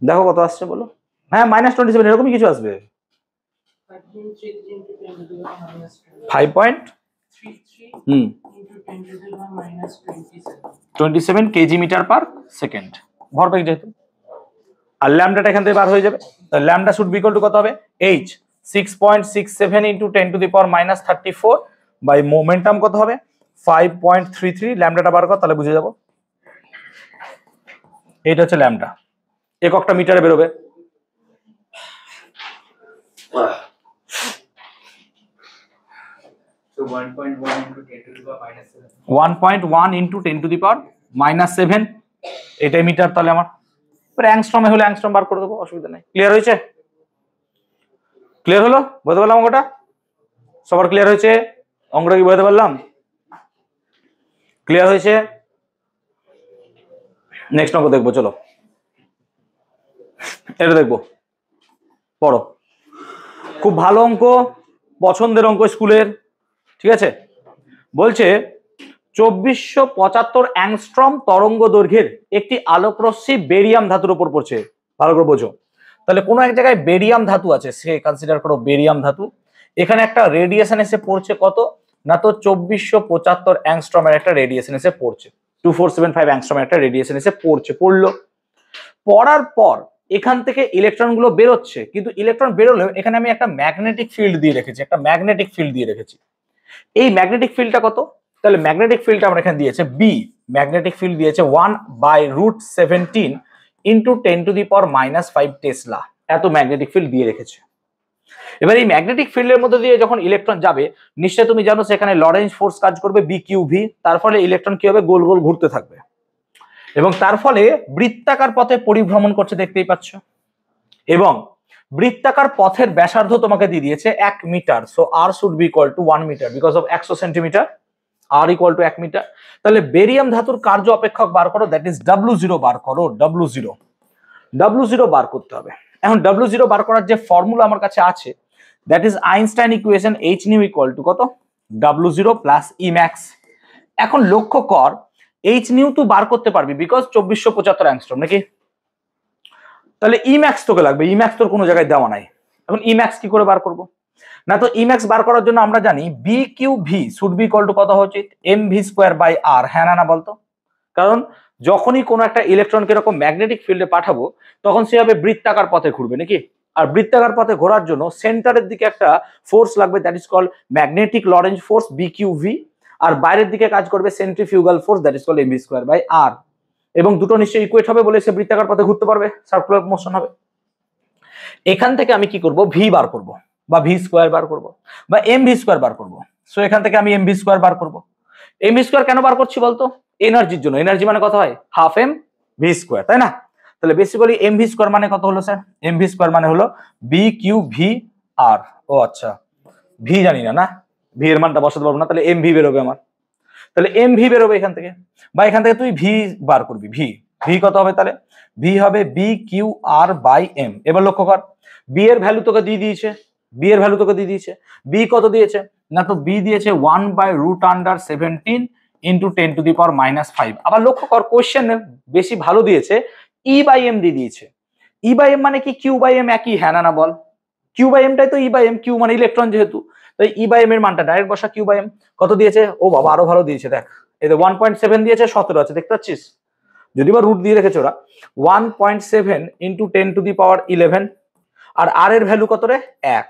Speaker 1: দেখো কত আসছে বলো। হ্যাঁ, -27 এরকমই কিছু আসবে। 5.27 কেজি মিটার পার সেকেন্ড ভরবেগ যেহেতু। আর ল্যামডাটা এখান থেকে বার হয়ে যাবে। তাহলে lambda should be equal to কত হবে? H 6.67 into 10 to the power minus 34 by momentum কত হবে? 5.33। ল্যামডাটা বার কর, তাহলে বুঝে যাবো। এইটা হচ্ছে ল্যামডা, এককটা মিটারে বেরোবে। 1.1 into 10 to the power minus 7, এটাই মিটার। তাহলে আমার অ্যাংস্ট্রমে হলে অ্যাংস্ট্রম বার করে দেবো, অসুবিধা নেই। ক্লিয়ার হয়েছে? ক্লিয়ার হলো? বুঝতে পারলাম অঙ্কটা? সবার ক্লিয়ার হয়েছে? অঙ্কটা কি বুঝতে পারলাম? ক্লিয়ার হয়েছে? নেক্সট অঙ্ক দেখবো, চলো এটা দেখবো, পড়ো। খুব ভালো অঙ্ক, পছন্দের অঙ্ক স্কুলের, ঠিক আছে? বলছে 2475 অ্যাংস্ট্রম তরঙ্গ দৈর্ঘ্যের একটি আলোকরশ্মি বেরিয়াম ধাতুর উপর পড়ছে। ভালো করে বোঝো। তাহলে কোনো এক জায়গায় বেরিয়াম ধাতু আছে, সে কনসিডার করো বেরিয়াম ধাতু, এখানে একটা রেডিয়েশন এসে পড়ছে কত না, তো 2475 অ্যাংস্ট্রমের একটা রেডিয়েশন এসে পড়ছে, 2475 অ্যাংস্ট্রমের একটা রেডিয়েশন এসে পড়লো। পড়ার পর এখান থেকে ইলেকট্রন গুলো বেরোচ্ছে, কিন্তু ইলেকট্রন বেরোলেও এখানে আমি একটা ম্যাগনেটিক ফিল্ড দিয়ে রেখেছি, এই ম্যাগনেটিক ফিল্ডটা কত, তাহলে ম্যাগনেটিক ফিল্ডটা আমরা এখানে দিয়েছে বি, ম্যাগনেটিক ফিল্ড দিয়েছে 1/√17 ইন্টু 10⁻⁵ টেসলা, এত ম্যাগনেটিক ফিল্ড দিয়ে রেখেছে। এবার এই ম্যাগনেটিক ফিল্ডের মধ্যে দিয়ে যখন ইলেকট্রন যাবে, নিশ্চয়ই তুমি জানো সেখানে লরেন্জ ফোর্স কাজ করবে BQV, তার ফলে ইলেকট্রন কি হবে, গোল গোল ঘুরতে থাকবে এবং তার ফলে বৃত্তাকার পথে পরিভ্রমণ করছে, দেখতেই পাচ্ছ। এবং বৃত্তাকার পথের ব্যাসার্ধ তোমাকে দিয়ে দিয়েছে 1 metre, so R should be equal to 1 metre because of 100 centimetre, R equal to 1 metre. তাহলে বেরিয়াম ধাতুর কার্য অপেক্ষক বার করো, দ্যাট ইজ W0 বার করো, W0 বার করতে হবে। এখন W0 বার করার যে ফর্মুলা আমার কাছে আছে, that is Einstein equation H new equal to কত, W0 প্লাস Emax। এখন লক্ষ্য কর H নিউ তুই বার করতে পারবি বিকজ 2475 অ্যাংস্ট্রম নাকি, তাহলে Emax তোকে লাগবে, Emax তোর কোনো জায়গায় দেওয়া নাই। এখন Emax কি করে বার করব না, তো Emax বার করার জন্য আমরা জানি BQV should be equal to কত হচ্ছে mv²/r, হ্যাঁ না বলতো, কারণ যখনই কোনো একটা ইলেকট্রনকে এরকম ম্যাগনেটিক ফিল্ডে পাঠাবো তখন সে হবে বৃত্তাকার পথে ঘুরবে নাকি, আর বৃত্তাকার পথে ঘোরার জন্য সেন্টারের দিকে একটা ফোর্স লাগবে, that is called magnetic Lorentz force BQV, আর বাইরের দিকে কাজ করবে centrifugal force, that is called mv²/r, এবং দুটো নিশ্চয়ই ইকুয়েট হবে বলে সে বৃত্তাকার পথে ঘুরতে পারবে, সার্কুলার মোশন হবে। এখান থেকে আমি কি করব, ভি বার করব বা v² বার করব বা mv² বার করব। সো এখান থেকে আমি mv² বার করব। mv² কেন বার করছি বলতো, এনার্জির জন্য। এনার্জি মানে কত হয়, হাফ mv², তাই না? তাহলে বেসিক্যালি mv² মানে কত হলো স্যার, mv² মানে হলো BQVR। ও আচ্ছা, ভি জানি না ভি এর মানটা বসাতে পারবো না, তাহলে mv বেরোবে আমার, তাহলে mv বেরোবে এখান থেকে, বা এখান থেকে তুই ভি বার করবি, ভি কত হবে, তাহলে ভি হবে BQR/m। এবার লক্ষ্য কর বি এর ভ্যালু তোকে দিয়ে দিয়েছে, বি কত দিয়েছে না, তো বি দিয়েছে 1/√17 ইন্টু 10⁻⁵। আবার লক্ষ্য কর কোশ্চেন বেশি ভালো দিয়েছে, E/m দিয়ে দিয়েছে। E/m মানে কি, Q/m একই, হ্যাঁ না বল, Q/mটাই তো E/m, Q মানে ইলেকট্রন যেহেতু, তাই E/m এর মানটা ডাইরেক্ট বসা, Q/m কত দিয়েছে, ও বাবা আরো ভালো দিয়েছে, দেখ এতে 1.7 দিয়েছে, 17 আছে, দেখতে পাচ্ছিস, যদি বা রুট দিয়ে রেখেছে ওরা, 1.7 ইন্টু 10⁻11, আর আর এর ভ্যালু কত রে, 1।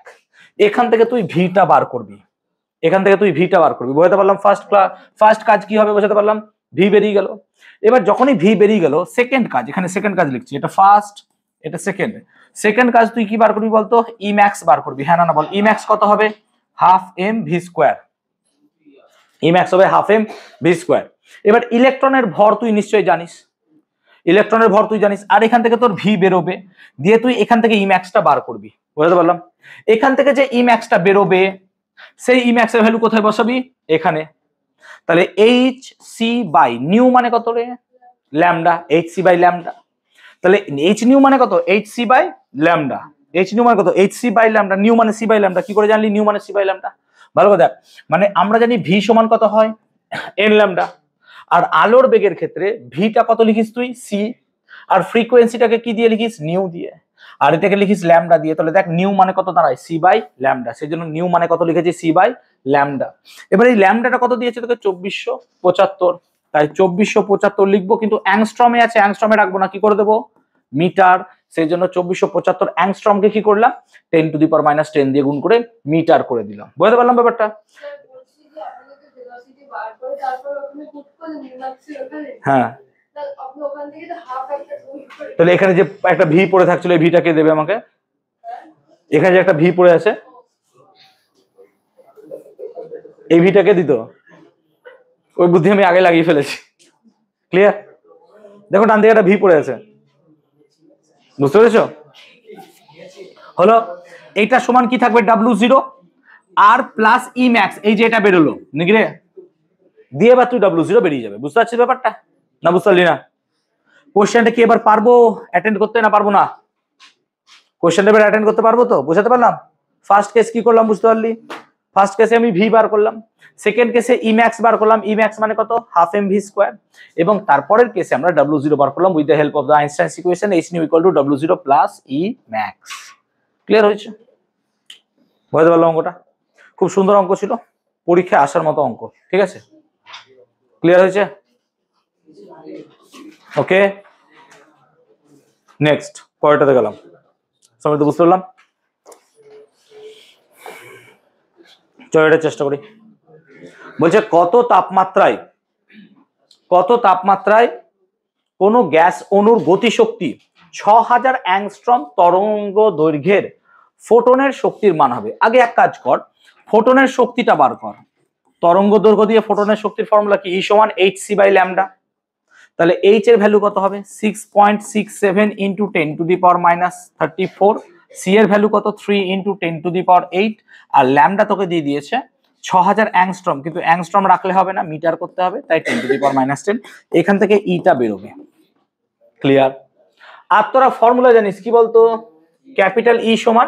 Speaker 1: এখান থেকে তুই ভিটা বার করবি, বোঝাতে পারলাম। ফার্স্ট কাজ কি হবে বোঝাতে পারলাম, ভি বেরিয়ে গেল। এবার যখনই ভি বেরিয়ে গেল, সেকেন্ড কাজ, এখানে সেকেন্ড কাজ লিখছি, এটা ফার্স্ট এটা সেকেন্ড কাজ তুই কি বার করবি বলতো, Emax বার করবি, হ্যাঁ না বল, Emax কত হবে, হাফ mv², Emax হবে হাফ mv²। এবার ইলেকট্রনের ভর তুই নিশ্চয়ই জানিস, আর এখান থেকে তোর ভি বেরোবে, দিয়ে তুই এখান থেকে Emaxটা বার করবি, বুঝতে পারলাম। এখান থেকে যে Emaxটা বেরোবে, সেই Emax এর ভ্যালু কোথায় বসাবি, এখানে। তাহলে hc/নিউ মানে কত রে, ল্যামডা, hc/ল্যামডা। তাহলে h নিউ মানে কত, hc/ল্যামডা, নিউ মানে c/ল্যামডা। কি করে জানলি নিউ মানে c/ল্যামডা, ভালো করে দেখ, মানে আমরা জানি ভি সমান কত হয়, n ল্যামডা, আর আলোর বেগের ক্ষেত্রে ভিটা কত লিখিস তুই, সি, আর ফ্রিকোয়েন্সিটাকে কি দিয়ে লিখিস, নিউ দিয়ে, আর এটাকে লিখিস ল্যামডা দিয়ে। তাহলে দেখ নিউ মানে কত দাঁড়ায়, c/ল্যামডা, সেই জন্য নিউ মানে কত লিখেছি, c/ল্যামডা। এবার এই ল্যামডাটা কত দিয়েছে তোকে, 2475, তাই 2475 লিখবো, কিন্তু অ্যাংস্ট্রমে আছে, অ্যাংস্ট্রমে রাখবো না, কি করে দেবো, মিটার, সেই জন্য 2475 অ্যাংস্ট্রমকে কি করলাম, 10⁻⁻10 দিয়ে গুণ করে মিটার করে দিলাম, বুঝতে পারলাম ব্যাপারটা। হ্যাঁ, তাহলে এখানে যে একটা ভি পড়ে থাকছিল, এই ভিটা কে দেবে আমাকে, এখানে যে একটা ভি পড়ে আছে, এই ভিটাকে দিত, ওই বুদ্ধি আমি আগে লাগিয়ে ফেলেছি, ক্লিয়ার। দেখো ডান দিকে একটা ভি পড়ে আছে, বুঝতে পেরেছো, হলো। এইটা সমান কি থাকবে, W0 আর প্লাস Emax, এই যে এটা বেরোলো নাকি রে, দিয়ে এবার তুই W0 বেরিয়ে যাবে, বুঝতে পারছিস ব্যাপারটা না, বুঝতে পারলি না? কোশ্চেনটা কি এবার পারবো অ্যাটেন্ড করতে না পারবো না, কোশ্চেনটা এবার অ্যাটেন্ড করতে পারবো তো, বুঝাতে পারলাম। ফার্স্ট কেস কি করলাম বুঝতে পারলি, ফার্স্ট কেসে আমি ভি বার করলাম, সেকেন্ড কেসে ই ম্যাক্স বার করলাম, ই ম্যাক্স মানে কত হাফ এম ভি স্কোয়ার, এবং তারপরের কেসে আমরা W0 বার করলাম with the help of the Einstein's equation H nu equal to W0 plus E max. Clear হয়েছে? বুঝতে পারলাম অঙ্কটা? খুব সুন্দর অঙ্ক ছিল, পরীক্ষায় আসার মতো অঙ্ক। ঠিক আছে, ক্লিয়ার হয়েছে? ওকে, নেক্সট পরেরটাতে গেলাম। সময় তো বুঝতে পারলাম, চলো এটা চেষ্টা করি। বলছে কত তাপমাত্রায় কোন গ্যাস অণুর গতিশক্তি 6000 অ্যাংস্ট্রম তরঙ্গ দৈর্ঘ্যের ফোটনের শক্তির মান হবে। আগে এক কাজ কর, ফোটনের শক্তিটা বার কর। তরঙ্গ দৈর্ঘ্য দিয়ে ফোটনের শক্তির ফর্মুলা কি? E সমান hc বাই ল্যামডা। তাহলে h এর ভ্যালু কত হবে? 6.67 into 10 to the power minus 34। c এর ভ্যালু কত? 3 ইন্টু 10 টু দি পাওয়ার 8। আর ল্যামডা তোকে দিয়ে দিয়েছে 6000 অ্যাংস্ট্রম, কিন্তু অ্যাংস্ট্রম রাখলে হবে না, মিটার করতে হবে, তাই 10 টু দি পাওয়ার মাইনাস 10। এখান থেকে ইটা বেরোবে। ক্লিয়ার? আর তোরা ফর্মুলা জানিস কি বলতো? ক্যাপিটাল ই সমান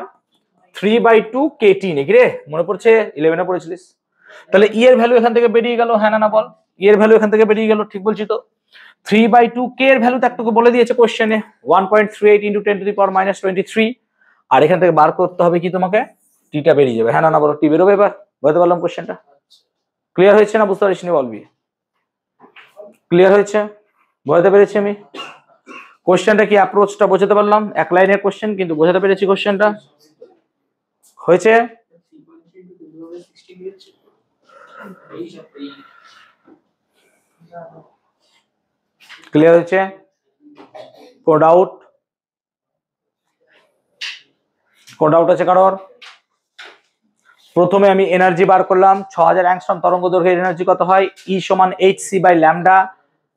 Speaker 1: 3/2 KT নাকি রে? মনে পড়ছে? 11-এ পড়েছিলিস। তাহলে ই এর ভ্যালু এখান থেকে বেরিয়ে গেল, হ্যাঁ না বল? ই এর ভ্যালু এখান থেকে বেরিয়ে গেল, ঠিক বলছি তো? 3/2 কে এর ভ্যালু তো একটু বলে দিয়েছে কোশ্চেনে, 1.38 into 10 to the power minus 23। আর এখান থেকে বার করতে হবে কি তোমাকে? টিটা বেরিয়ে যাবে, হ্যাঁ না বলো? টি বেরোবে। এবার বুঝতে পারলাম কোশ্চেনটা? ক্লিয়ার হয়েছে না? বুঝতে পারিস নি বলবি? ক্লিয়ার হয়েছে? বুঝতে পেরেছি আমি কোশ্চেনটা কি, অ্যাপ্রোচটা বোঝাতে পারলাম? এক লাইনের কোশ্চেন কিন্তু বোঝাতে পেরেছি কোশ্চেনটা? হয়েছে? ক্লিয়ার হয়েছে? কোন ডাউট আছে কারোর? প্রথমে আমি এনার্জি বার করলাম, 6000 অ্যাংস্ট্রম তরঙ্গ দৈর্ঘ্যের এনার্জি কত হয়? E সমান hc বাই ল্যামডা।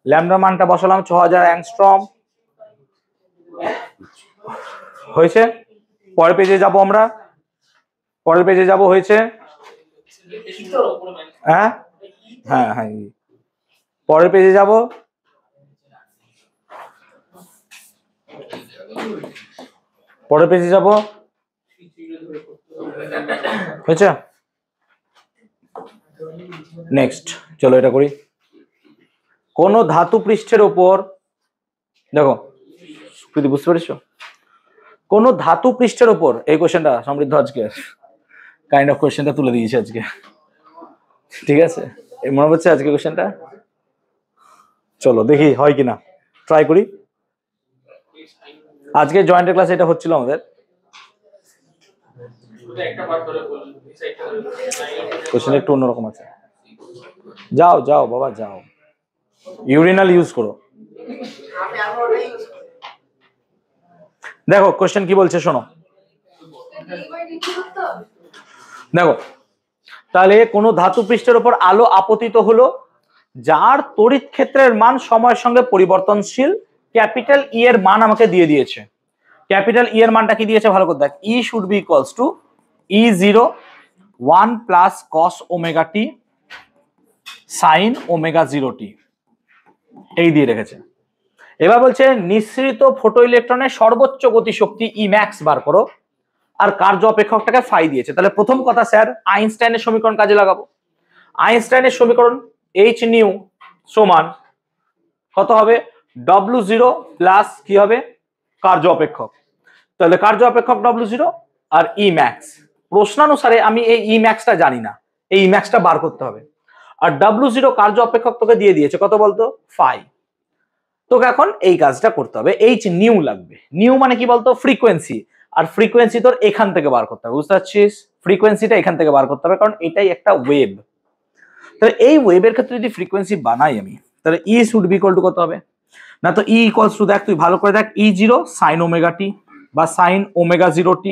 Speaker 1: ল্যামডার মানটা বসালাম 6000 অ্যাংস্ট্রম। হয়েছে? পরের পেজে যাব আমরা, পরের পেজে যাব। হয়েছে? হ্যাঁ হ্যাঁ হ্যাঁ, পরের পেজে যাব। পরের পেজে যাব। হয়েছে? নেক্সট চলো এটা করি। কোন ধাতু পৃষ্ঠের উপর, দেখো সুপ্রীতি বুঝতে পেরেছো? কোন ধাতু পৃষ্ঠের উপর, এই কোশ্চেনটা সমৃদ্ধ আজকে কাইন্ড অফ কোশ্চেনটা তুলে দিয়েছে আজকে। ঠিক আছে, মনে হচ্ছে আজকে কোশ্চেনটা, চলো দেখি হয় কিনা, ট্রাই করি। আজকে জয়েন্টের ক্লাস এটা হচ্ছিল আমাদের। কোশ্চেন একটু অন্যরকম আছে। যাও যাও বাবা যাও, ইউরিনাল ইউজ করো। দেখো কোশ্চেন কি বলছে শোনো। দেখো, তাহলে কোন ধাতু পৃষ্ঠের উপর আলো আপতিত হলো যার তড়িৎ ক্ষেত্রের মান সময়ের সঙ্গে পরিবর্তনশীল, ক্যাপিটাল ই এর মান আমাকে দিয়ে দিয়েছে। ক্যাপিটাল ই এর মানটা কি দিয়েছে ভালো করে দেখ। E should be equals to E0 1 plus cos omega T sine omega 0t, এই দিয়ে রেখেছে। এবার বলছে নিঃসৃত ফটো ইলেকট্রনের সর্বোচ্চ গতিশক্তি ই ম্যাক্স বার করো, আর কার্য অপেক্ষকটাকে ফাই দিয়েছে। তাহলে প্রথম কথা স্যার, আইনস্টাইনের সমীকরণ কাজে লাগাবো। আইনস্টাইনের সমীকরণ এইচ নিউ সমান কত হবে? W0 প্লাস কি হবে? কার্য অপেক্ষক। তাহলে কার্য অপেক্ষক W0 আর ই ম্যাক্স। প্রশ্নানুসারে আমি এই ই ম্যাক্সটা জানি না, এই ই ম্যাক্সটা বার করতে হবে। আর W0 কার্য অপেক্ষক তোকে দিয়ে দিয়েছে কত বলতো? ফাই। তোকে এখন এই কাজটা করতে হবে, এইচ নিউ লাগবে। নিউ মানে কি বলতো? ফ্রিকোয়েন্সি। আর ফ্রিকোয়েন্সি তোর এখান থেকে বার করতে হবে, বুঝতে পারছিস? ফ্রিকোয়েন্সিটা এখান থেকে বার করতে হবে, কারণ এটাই একটা ওয়েভ। তাহলে এই ওয়েভের ক্ষেত্রে যদি ফ্রিকোয়েন্সি বানাই আমি, তাহলে ই শুড বি ইকুয়াল টু কত হবে? না তো ই ইকুয়ালস টু, দেখ তুই ভালো করে দেখ, E0 সাইন ওমেগা টি বা সাইন ওমেগা 0t।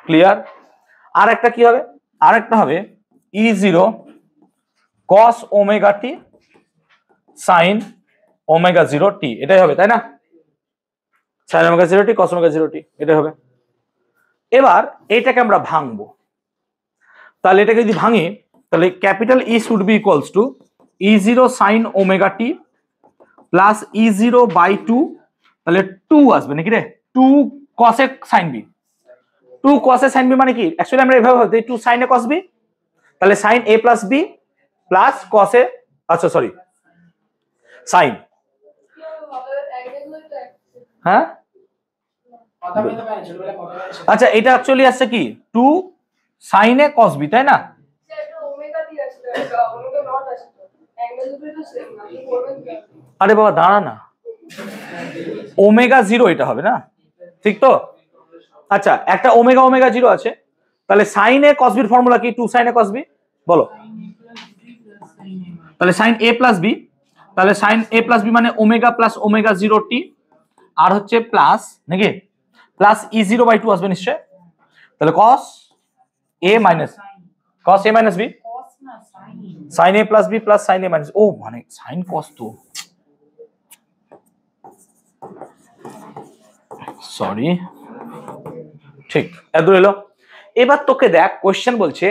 Speaker 1: ক্লিয়ার? আর একটা কি হবে? আর একটা হবে E0 কস omega T sine omega 0t, এটাই হবে তাই না? সাইন ওমেগা 0t কস ওমেগা 0t, এটাই হবে। এবার এটাকে আমরা ভাঙবো। তাহলে এটাকে যদি ভাঙি, তাহলে capital E should be equals to E0 sine omega T plus E0 by 2, তাহলে 2 আসবে নাকি রে? 2 কসে সাইন বি, 2 কসে সাইন বি মানে কি? অ্যাকচুয়ালি আমরা এভাবে ভাবতে 2 সাইনে কস বি তাহলে sine A plus B plus cos A, আচ্ছা সরি সাইন, হ্যাঁ আচ্ছা এটা অ্যাকচুয়ালি আসছে কি 2 সাইন এ কস বি, তাই না? আরে বাবা দাঁড়া না, ওমেগা জিরো এটা হবে না, ঠিক তো? আচ্ছা একটা ওমেগা ওমেগা জিরো আছে, তাহলে সাইন এ কস বির ফর্মুলা কি 2 সাইন এ কস বি, বলো? তাহলে সাইন এ প্লাস বি, তাহলে সাইন এ প্লাস বি মানে omega plus omega zero T, আর হচ্ছে প্লাস নাকি plus E zero by two আসবে নিশ্চয়, তাহলে cos A minus B sine A plus B plus sine A minus, ও মানে সাইন কস, তো সরি ঠিক এত এলো। এবার তোকে দেখ কোশ্চেন বলছে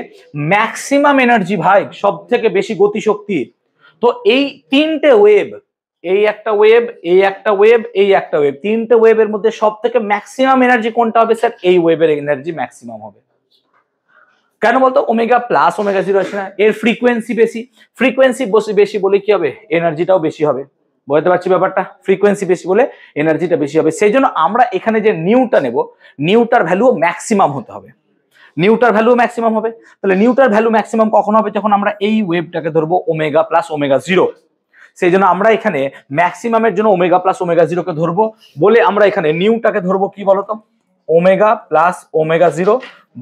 Speaker 1: ম্যাক্সিমাম এনার্জি ভাই সব থেকে বেশি গতিশক্তি, তো এই তিনটে ওয়েভ, এই একটা ওয়েভ, এই একটা ওয়েভ, এই একটা ওয়েভ, তিনটে ওয়েভের মধ্যে সব থেকে ম্যাক্সিমাম এনার্জি কোনটা হবে স্যার? এই ওয়েভের এনার্জি ম্যাক্সিমাম হবে। কেন বলতো? ওমেগা প্লাস ওমেগা জিরো আছে না, এর ফ্রিকোয়েন্সি বেশি, ফ্রিকোয়েন্সি বেশি বলে কি হবে? এনার্জিটাও বেশি হবে। বুঝতে পারছি ব্যাপারটা? ফ্রিকোয়েন্সি বেশি বলে এনার্জিটা বেশি হবে, সেই জন্য আমরা এখানে যে নিউটা নেব, নিউটার ভ্যালু ম্যাক্সিমাম হতে হবে, নিউটার ভ্যালু ম্যাক্সিমাম হবে। তাহলে নিউটার ভ্যালু ম্যাক্সিমাম কখন হবে? যখন আমরা এই ওয়েভটাকে ধরবো ওমেগা প্লাস ওমেগা জিরো, সেই জন্য আমরা এখানে ম্যাক্সিমামের জন্য ওমেগা প্লাস ওমেগা জিরোকে ধরবো, বলে আমরা এখানে নিউটাকে ধরবো কি বলতো? Omega plus omega zero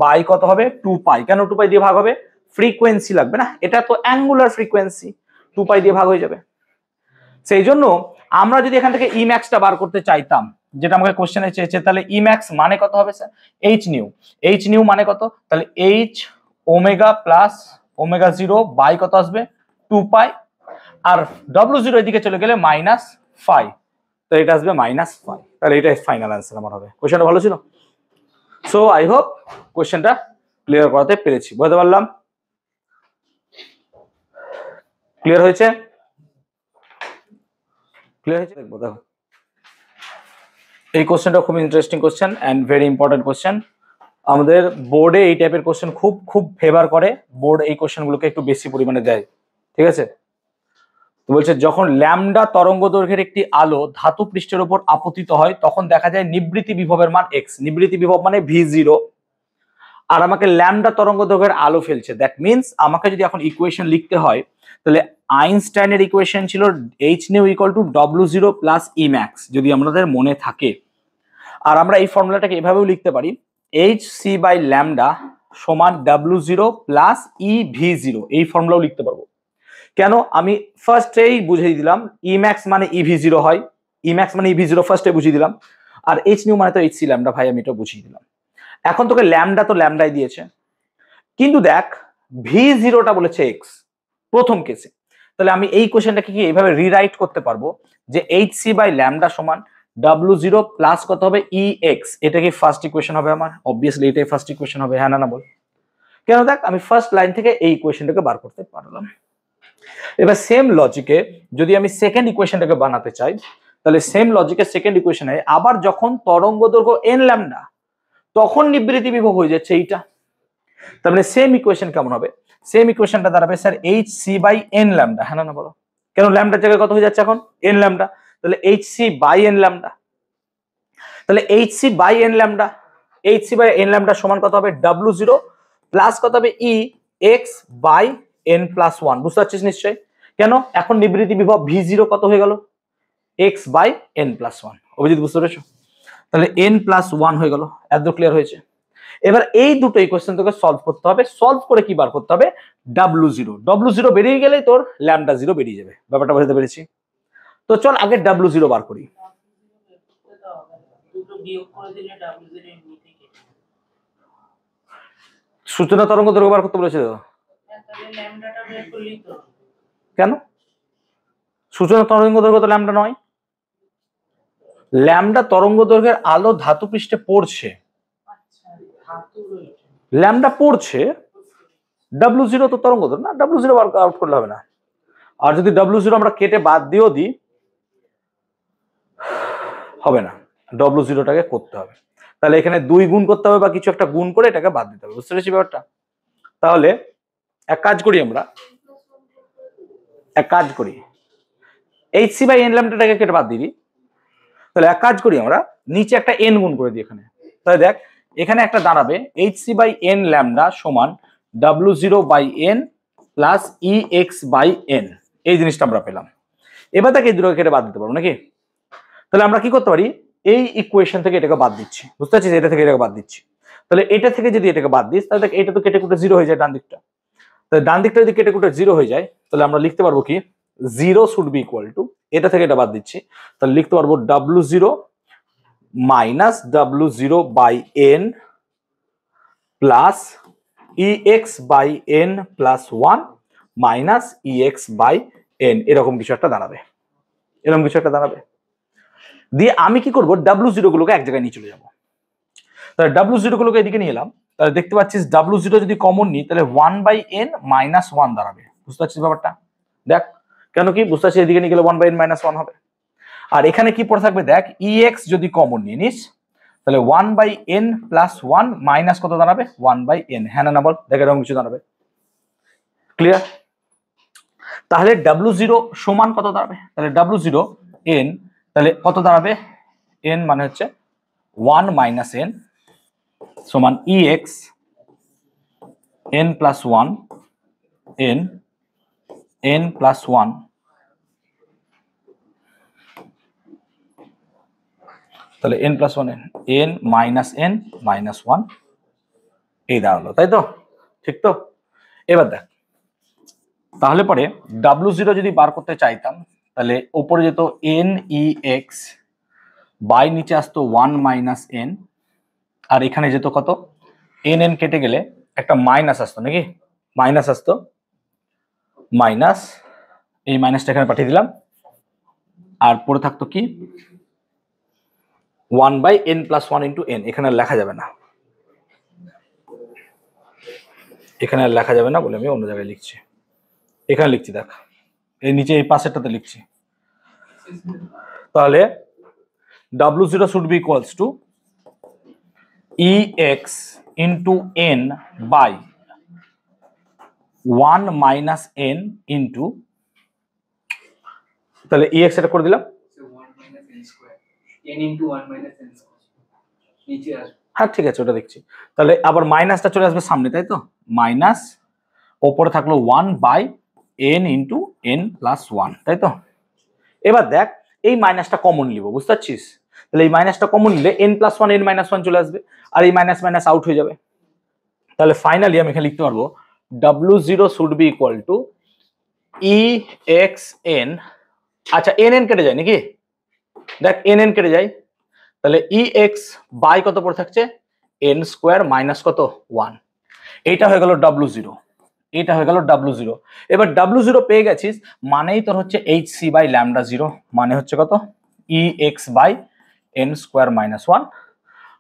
Speaker 1: by কত হবে? 2 পাই। কেন 2 পাই দিয়ে ভাগ হবে? ফ্রিকোয়েন্সি লাগবে না, এটা তো অ্যাঙ্গুলার ফ্রিকোয়েন্সি, 2 পাই দিয়ে ভাগ হয়ে যাবে। সেই জন্য আমরা যদি এখান থেকে ই ম্যাক্সটা বার করতে চাইতাম, যেটা আমাকে কোশ্চেনে চেয়েছে, তাহলে ই ম্যাক্স মানে কত হবে sir? H nu. H nu মানে কত? তাহলে H omega plus omega zero by কত আসবে? 2 পাই, আর ডব্লিউ জিরো এদিকে চলে গেলে মাইনাস 5, তো এটা আসবে মাইনাস 5। তাহলে এটা ফাইনাল অ্যান্সার আমার হবে। কোশ্চেনটা ভালো ছিল? সো আই হোপ কোশ্চেনটা ক্লিয়ার করাতে পেরেছি, বুঝতে পারলাম? ক্লিয়ার হয়েছে? ক্লিয়ার হয়েছে? দেখবো দেখো, এই কোশ্চেনটা খুব interesting question and very important question. আমাদের বোর্ডে এই টাইপের কোশ্চেন খুব ফেভার করে, বোর্ড এই কোশ্চেনগুলোকে একটু বেশি পরিমাণে দেয়, ঠিক আছে? তো বলছে যখন ল্যামডা তরঙ্গ দৈর্ঘ্যের একটি আলো ধাতু পৃষ্ঠের উপর আপতিত হয় তখন দেখা যায় নিবৃত্তি বিভবের মান x, নিবৃত্তি বিভব মানে v0, আর আমাকে ল্যামডা তরঙ্গ দৈর্ঘ্যের আলো ফেলছে। দ্যাট মিন্স আমাকে যদি এখন ইকুয়েশন লিখতে হয়, তাহলে আইনস্টাইনের ইকুয়েশন ছিল h new equal to w0 plus e max, যদি আমাদের মনে থাকে। আর আমরা এই ফর্মুলাটাকে এভাবেও লিখতে পারি, hc বাই ল্যামডা সমান w0 প্লাস ev0, এই ফর্মুলাও লিখতে পারবো। কেন? আমি ফার্স্টেই বুঝিয়ে দিলাম ই ম্যাক্স মানে ইভি0 হয়, ই ম্যাক্স মানে ইভি0 ফার্স্টে বুঝিয়ে দিলাম, আর এইচ নিউ মানে তো এইচ সি ল্যামডা, ভাই আমি এটা বুঝিয়ে দিলাম। এখন তোকে ল্যামডা তো ল্যামডাই দিয়েছে, কিন্তু দেখ ভি0টা বলেছে এক্স প্রথম কেসে, তাহলে আমি এই কোশ্চেনটাকে কি এইভাবে রিরাইট করতে পারবো যে এইচ সি বাই ল্যামডা সমান w0 প্লাস কত হবে? E x. এটা কি ফার্স্ট ইকুয়েশন হবে আমার? অবভিয়াসলি এটাই ফার্স্ট ইকুয়েশন হবে, হ্যাঁ না বল? কেন? দেখ আমি ফার্স্ট লাইন থেকে এই ইকুয়েশনটাকে বার করতে পারলাম। এবার সেম লজিকে যদি আমি সেকেন্ড ইকুয়েশনটাকে বানাতে চাই, তাহলে সেম লজিকে সেকেন্ড ইকুয়েশনে আবার যখন তরঙ্গ দৈর্ঘ্য n ল্যামডা, তখন নিবৃত্তি বিভব হয়ে যাচ্ছে এইটা। তার মানে সেম ইকুয়েশন কেমন হবে? সেম ইকুয়েশনটা দাঁড়াবে sir H C by N lambda, হ্যাঁ না বলো? কেন? ল্যামডার জায়গায় কত হয়ে যাচ্ছে এখন? এন ল্যামডা, তাহলে H C by N lambda, তাহলে H C by N lambda, H C by N lambda সমান কত হবে? w0 প্লাস কত হবে? E X by n plus 1। বুঝতে পারছিস নিশ্চয়ই? কেন? এখন নিবৃত্তি বিভব v0 কত হয়ে গেল? x by n plus 1। Abhijit বুঝতে পেরেছো? তাহলে n প্লাস 1 হয়ে গেল। এত ক্লিয়ার হয়েছে? এবার এই দুটো ইকুয়েশন তোকে সলভ করতে হবে, সলভ করে কি বার করতে হবে? w0, w0 বেরিয়ে গেলেই তোর ল্যামডা 0 বেরিয়ে যাবে। ব্যাপারটা বুঝতে পেরেছি? তো চল আগে w0 বার করি। সূচনা তরঙ্গ দৈর্ঘ্য বার করতে বলেছে তো? কেন? সূচনা তরঙ্গ দৈর্ঘ্য তো ল্যামডা নয়, ল্যামডা তরঙ্গ দৈর্ঘ্যের আলো ধাতু পৃষ্ঠে পড়ছে, ল্যামডা পড়ছে, w0 তো তরঙ্গ দৈর্ঘ্য না, w0 বার আউট করলে হবে না। আর যদি w0 আমরা কেটে বাদ দিয়েও দিই হবে না, w0টাকে করতে হবে, তাহলে এখানে 2 গুণ করতে হবে বা কিছু একটা গুণ করে এটাকে বাদ দিতে হবে। বুঝতে পেরেছি ব্যাপারটা? তাহলে এক কাজ করি আমরা, এইচসি বাই এন ল্যামডাটাকে কেটে বাদ দিবি। তাহলে এক কাজ করি আমরা, নিচে একটা এন গুণ করে দিই এখানে। তাহলে দেখ এখানে একটা দাঁড়াবে এইচসি বাই এন ল্যামডা সমান W0 by N plus EX by N. এই জিনিসটা আমরা পেলাম। এবার তাকে এই দুটোকে কেটে বাদ দিতে পারবো নাকি? তাহলে আমরা কি করতে পারি, এই ইকুয়েশন থেকে এটাকে বাদ দিচ্ছি, বুঝতে পারছিস? এটা থেকে এটাকে বাদ দিচ্ছি। তাহলে এটা থেকে যদি এটাকে বাদ দিস তাহলে এটা তো কেটে কুটে জিরো হয়ে যায় ডান দিকটা। তাহলে ডান দিকটা যদি কেটে কুটে জিরো হয়ে যায় তাহলে আমরা লিখতে পারবো কি, zero should be equal to, এটা থেকে এটা বাদ দিচ্ছি, তাহলে লিখতে পারবো W0 minus W0 by N plus EX by N plus 1 minus EX by N, এরকম কিছু একটা দাঁড়াবে, এরকম কিছু একটা দাঁড়াবে। দিয়ে আমি কি করবো, W0 গুলোকে এক জায়গায় নিয়ে চলে যাবো। তাহলে W0 গুলোকে এদিকে নিয়ে এলাম, তাহলে দেখতে পাচ্ছিস W0 যদি কমন নিই তাহলে 1 বাই এন মাইনাস 1 দাঁড়াবে, বুঝতে পারছিস ব্যাপারটা? দেখ কেন কি বুঝতে পারছিস, এদিকে নিয়ে গেলে 1 বাই এন মাইনাস 1 হবে। আর এখানে কি পড়ে থাকবে দেখ, EX যদি কমন নিয়ে নিস তাহলে 1 বাই এন প্লাস 1 মাইনাস কত দাঁড়াবে, 1 বাই এন। হ্যাঁ না বল, দেখ এরকম কিছু দাঁড়াবে। ক্লিয়ার? তাহলে W0 সমান কত দাঁড়াবে, তাহলে W0 এন, তাহলে কত দাঁড়াবে, এন মানে হচ্ছে 1 মাইনাস এন সমান EX n plus 1 n plus 1 তাহলে n plus 1 n minus n minus 1 এই দাঁড়ালো, তাই তো? ঠিক তো? এবার দেখ তাহলে পরে W0 যদি বার করতে চাইতাম তাহলে উপরে যেত NEX বাই নিচে আসতো 1 মাইনাস n, আর এখানে যেত কত, n কেটে গেলে একটা মাইনাস আসতো নাকি, মাইনাস আসতো, মাইনাস, এই মাইনাসটা এখানে পাঠিয়ে দিলাম, আর পরে থাকতো কি 1 by n plus 1 into n। এখানে লেখা যাবে না, এখানে লেখা যাবে না বলে আমি অন্য জায়গায় লিখছি, এখানে লিখছি দেখ, এই নিচে এই পাশেরটাতে লিখছি। তাহলে W0 should be equals to EX into n by 1 minus n into, তাহলে EX এটা করে দিলাম, হ্যাঁ ঠিক আছে ওটা দেখছি। তাহলে আবার মাইনাসটা চলে আসবে সামনে, তাই তো? মাইনাস ওপরে থাকলো 1 by n into n plus 1, তাই তো? এবার দেখ এই মাইনাসটা কমন নিব, বুঝতে পারছিস? তাহলে এই মাইনাসটা কমন নিলে n প্লাস 1 n মাইনাস 1 চলে আসবে, আর এই মাইনাস মাইনাস আউট হয়ে যাবে। তাহলে ফাইনালি আমি এখানে লিখতে পারবো W0 should be equal two EXN, আচ্ছা n কেটে যায় নাকি, দেখ n কেটে যায়, তাহলে EX বাই কত পড়ে থাকছে, n স্কোয়ার মাইনাস কত 1, এইটা হয়ে গেল W0, এটা হয়ে গেল W0। এবার W0 পেয়ে গেছিস মানেই তোর হচ্ছে HC বাই ল্যামডা 0 মানে হচ্ছে কত, EX by n square minus 1,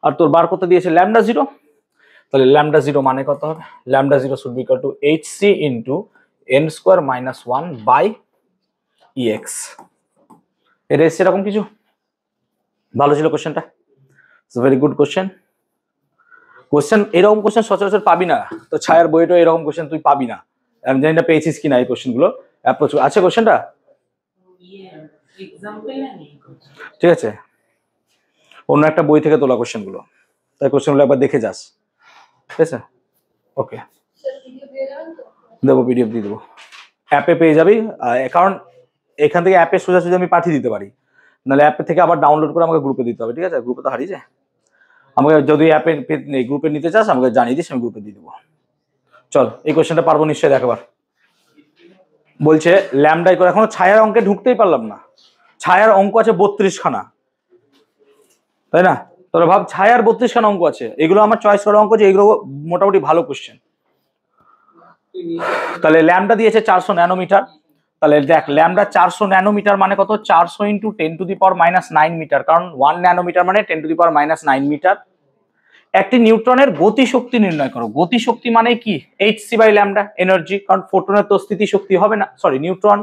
Speaker 1: আর তোর বার করতে দিয়েছে ল্যামডা 0, তাহলে ল্যামডা 0 মানে কত হবে, lambda 0 should be equal to HC into n square minus 1 by EX। এটা এসছে এরকম কিছু, ভালো ছিল কোশ্চেনটা, it's very good question. Question এরকম কোশ্চেন সচরাচর পাবি না, তো ছায়ার বইটা এরকম কোশ্চেন তুই পাবি না, আমি জানি না পেয়েছিস কিনা এই কোশ্চেনগুলো, অ্যাপ্রোচ আছে কোশ্চেনটা, ঠিক আছে? অন্য একটা বই থেকে তোলা কোশ্চেনগুলো, তাই কোশ্চেনগুলো একবার দেখে যাস, ঠিক আছে? ওকে, দেবো পিডিএফ দিয়ে দেবো, অ্যাপে পেয়ে যাবি, কারণ এখান থেকে অ্যাপে সোজাসুজি আমি পাঠিয়ে দিতে পারি, নাহলে অ্যাপে থেকে আবার ডাউনলোড করে আমাকে গ্রুপে দিতে হবে, ঠিক আছে? গ্রুপে তো হারিয়ে যায়, আমাকে যদি অ্যাপে গ্রুপে নিতে চাস আমাকে জানিয়ে দিস, আমি গ্রুপে দিয়ে দেবো। চল এই কোশ্চেনটা পারবো নিশ্চয়ই, দেখবার বলছে ল্যামডাই করে, এখনো ছায়ার অঙ্কে ঢুকতেই পারলাম না, ছায়ার অঙ্ক আছে 32 খানা, তাই না? তোরা ভাব ছায়ার 32 খানা অঙ্ক আছে, এগুলো আমার চয়েস করা অঙ্ক, যে এগুলো মোটামুটি ভালো কোশ্চেন। তাহলে ল্যামডা দিয়েছে 400 ন্যানোমিটার, তাহলে দেখ ল্যামডা 400 ন্যানোমিটার মানে কত, 400 into 10 to the power minus 9 metre, কারণ 1 ন্যানোমিটার মানে 10 to the power minus 9 metre. একটি নিউট্রনের গতিশক্তি নির্ণয় করো, গতিশক্তি মানে কি, HC বাই ল্যামডা এনার্জি, কারণ ফোটনের তো স্থিতি শক্তি হবে না, সরি নিউট্রন।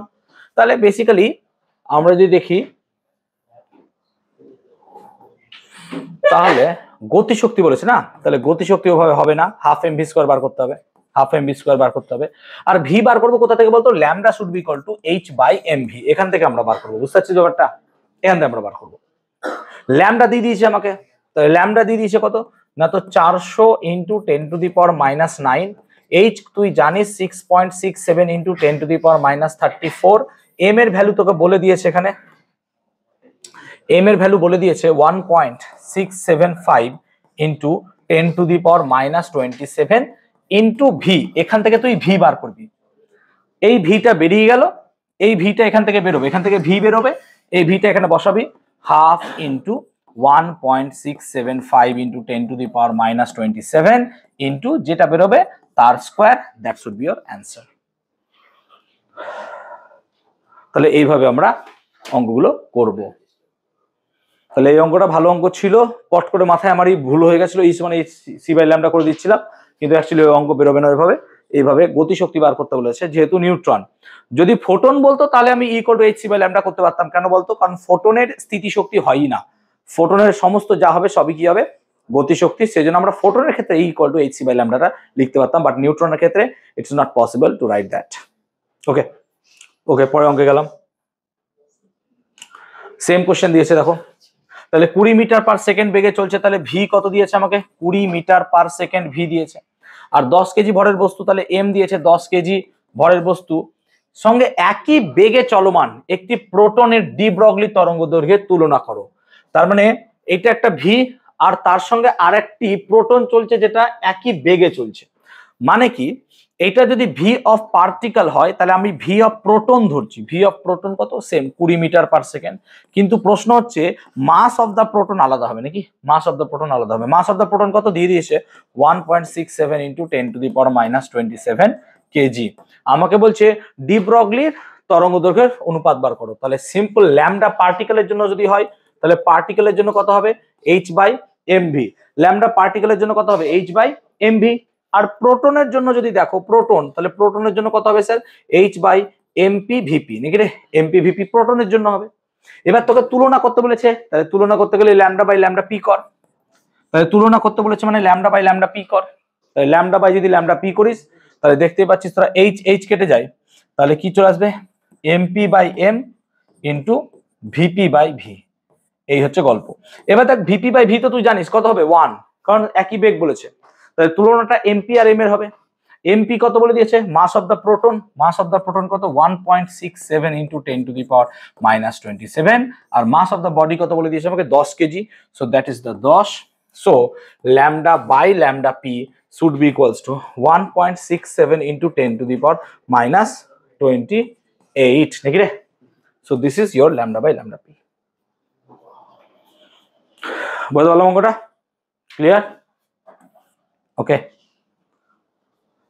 Speaker 1: তাহলে বেসিক্যালি আমরা যদি দেখি তাহলে গতিশক্তি বলেছে না, তাহলে গতিশক্তি ওভাবে হবে না, হাফ mv স্কয়ার বার করতে হবে, হাফ এমভি স্কোয়ার বার করতে হবে। আর ভি বার করবো কোথা থেকে বলতো, lambda should be equal to H by M V, এখান থেকে আমরা বার করবো। বুঝতে পারছি ব্যাপারটা? এখান থেকে আমরা বার করবো। ল্যামডা দিয়ে দিয়েছে আমাকে, তাহলে ল্যামডা দিয়ে দিয়েছে কত না, তো 400 into 10 to the power -9। H তুই জানিস 6.67 into 10 to the power -34। M এর ভ্যালু তোকে বলে দিয়েছে এখানে, এম এর ভ্যালু বলে দিয়েছে 1.675 into 10 to the power -27 into V. এখান থেকে তুই ভি বার করবি, এই ভিটা বেরিয়ে গেল, এই ভিটা এখান থেকে বেরোবে, এখান থেকে ভি বেরোবে, এই ভিটা এখানে বসাবি, half into 1.675 into 10 to the power -27 into যেটা বেরোবে তার square, that should be your answer. তাহলে এইভাবে আমরা অঙ্কগুলো করব। তাহলে এই অঙ্কটা ভালো অঙ্ক ছিল, পট করে মাথায় আমারই ভুল হয়ে গেছিল, এই মানে সি বাই ল্যামডা করে দিচ্ছিলাম, কিন্তু অ্যাকচুয়ালি ওই অঙ্ক বেরোবে না ওইভাবে। এইভাবে গতিশক্তি বার করতে বলেছে, যেহেতু নিউট্রন। যদি ফোটন বলতো তাহলে আমি equal to H C by lambda করতে পারতাম। কেন বলতো, কারণ ফোটনের স্থিতিশক্তি হয়ই না, ফোটনের সমস্ত যা হবে সবই কি হবে, গতিশক্তি। সেজন্য আমরা ফোটনের ক্ষেত্রে equal to H C by ল্যামডাটা লিখতে পারতাম, বাট নিউট্রনের ক্ষেত্রে it's not possible to write that. Okay okay, পরে অঙ্কে গেলাম। সেম কোশ্চেন দিয়েছে দেখো, তাহলে 20 মিটার পার সেকেন্ড বেগে চলছে, তাহলে ভি কত দিয়েছে আমাকে, 20 মিটার পার সেকেন্ড ভি দিয়েছে। আর 10 কেজি ভরের বস্তু, তাহলে এম দিয়েছে 10 কেজি ভরের বস্তু সঙ্গে একই বেগে চলমান একটি প্রোটনের ডি ব্রগলি তরঙ্গ দৈর্ঘ্যের তুলনা করো। তার মানে এটা একটা ভি আর তার সঙ্গে আরেকটি প্রোটন চলছে যেটা একই বেগে চলছে। মানে কি, এটা যদি ভি অফ পার্টিকেল হয় তাহলে আমি ভি অফ প্রোটন ধরছি, ভি অফ প্রোটন কত, সেম 20 মিটার পার সেকেন্ড। কিন্তু প্রশ্ন হচ্ছে মাস অফ দ্য প্রোটন আলাদা হবে নাকি, মাস অফ দ্য প্রোটন আলাদা হবে। মাস অফ দ্য প্রোটন কত দিয়ে দিয়েছে, 1.67 into 10 to the power -27 KG. আমাকে বলছে ডি ব্রগলির তরঙ্গ দৈর্ঘ্যের অনুপাত বার করো। তাহলে সিম্পল ল্যামডা পার্টিকেলের জন্য যদি হয় তাহলে পার্টিকেলের জন্য কত হবে, এইচ বাই এমভি। ল্যামডা পার্টিকেলের জন্য কত হবে, এইচ বাই এমভি। আর প্রোটনের জন্য যদি দেখো, প্রোটন, তাহলে প্রোটনের জন্য কত হবে sir, H by M P V P নাকি রে, এমপি ভিপি প্রোটনের জন্য হবে। এবার তোকে তুলনা করতে বলেছে, তাহলে তুলনা করতে গেলে ল্যামডা বাই ল্যামডা পি কর। তাহলে তুলনা করতে বলেছে মানে ল্যামডা বাই ল্যামডা পি কর। তাহলে ল্যামডা বাই যদি ল্যামডা পি করিস তাহলে দেখতে পাচ্ছিস তোরা এইচ এইচ কেটে যায়, তাহলে কি চলে আসবে, M P by M into V P by V. এই হচ্ছে গল্প। এবার দেখ ভিপি বাই ভি তো তুই জানিস কত হবে, 1, কারণ একই বেগ বলেছে। তাহলে তুলনাটা এমপি আর এম এর হবে। এমপি কত বলে দিয়েছে, mass of the proton, mass of the proton কত, 1.67 ইন্টু 10 টু দি পাওয়ার -27। আর মাস অফ দ্য বডি কত বলে দিয়েছে আমাকে, 10 KG. So that is the 10। So lambda by lambda P should be equals to 1.67 into 10 to the power -28 নাকি রে। So this is your lambda by lambda P. বুঝতে পারলাম অঙ্কটা, ক্লিয়ার? ওকে,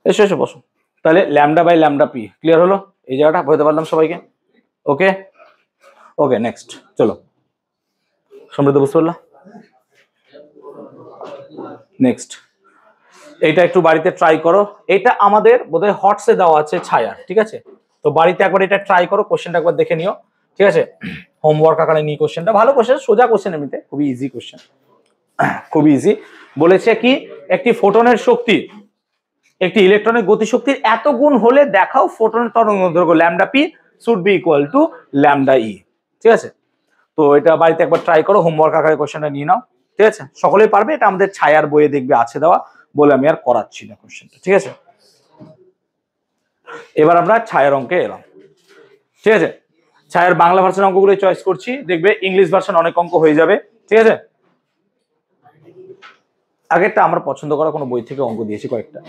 Speaker 1: এসো এসো বসো। তাহলে lambda by lambda P clear হলো, এই জায়গাটা বুঝতে পারলাম সবাইকে। ওকে ওকে, নেক্সট চলো। সমৃদ্ধ বুঝতে পারলা? নেক্সট এইটা একটু বাড়িতে ট্রাই করো। এটা আমাদের বোধহয় হটসে দেওয়া আছে ছায়া, ঠিক আছে? তো বাড়িতে একবার এটা ট্রাই করো, কোশ্চেনটা একবার দেখে নিও, ঠিক আছে? হোমওয়ার্ক আকারে নিয়ে কোশ্চেনটা, ভালো কোশ্চেন, সোজা কোশ্চেন, এমনিতে খুবই ইজি কোশ্চেন, খুবই ইজি। বলেছে কি, একটি ফোটনের শক্তি একটি ইলেকট্রনের গতিশক্তির এত গুণ হলে দেখাও ফোটনের তরঙ্গ দৈর্ঘ্য lambda P should be equal to lambda E. ঠিক আছে? তো এটা বাড়িতে একবার ট্রাই করো, হোমওয়ার্ক আকারে কোশ্চেনটা নিয়ে নাও, ঠিক আছে? সকলেই পারবে, এটা আমাদের ছায়ার বইয়ে দেখবে আছে দেওয়া, বলে আমি আর করাচ্ছি না কোশ্চেনটা, ঠিক আছে? এবার আমরা ছায়ার অঙ্কে এলাম, ঠিক আছে? ছায়ার বাংলা ভার্সন অঙ্কগুলো চয়েস করছি, দেখবে ইংলিশ ভার্সন অনেক অঙ্ক হয়ে যাবে, ঠিক আছে? আগেরটা আমার পছন্দ করা কোনো বই থেকে অঙ্ক দিয়েছি কয়েকটা।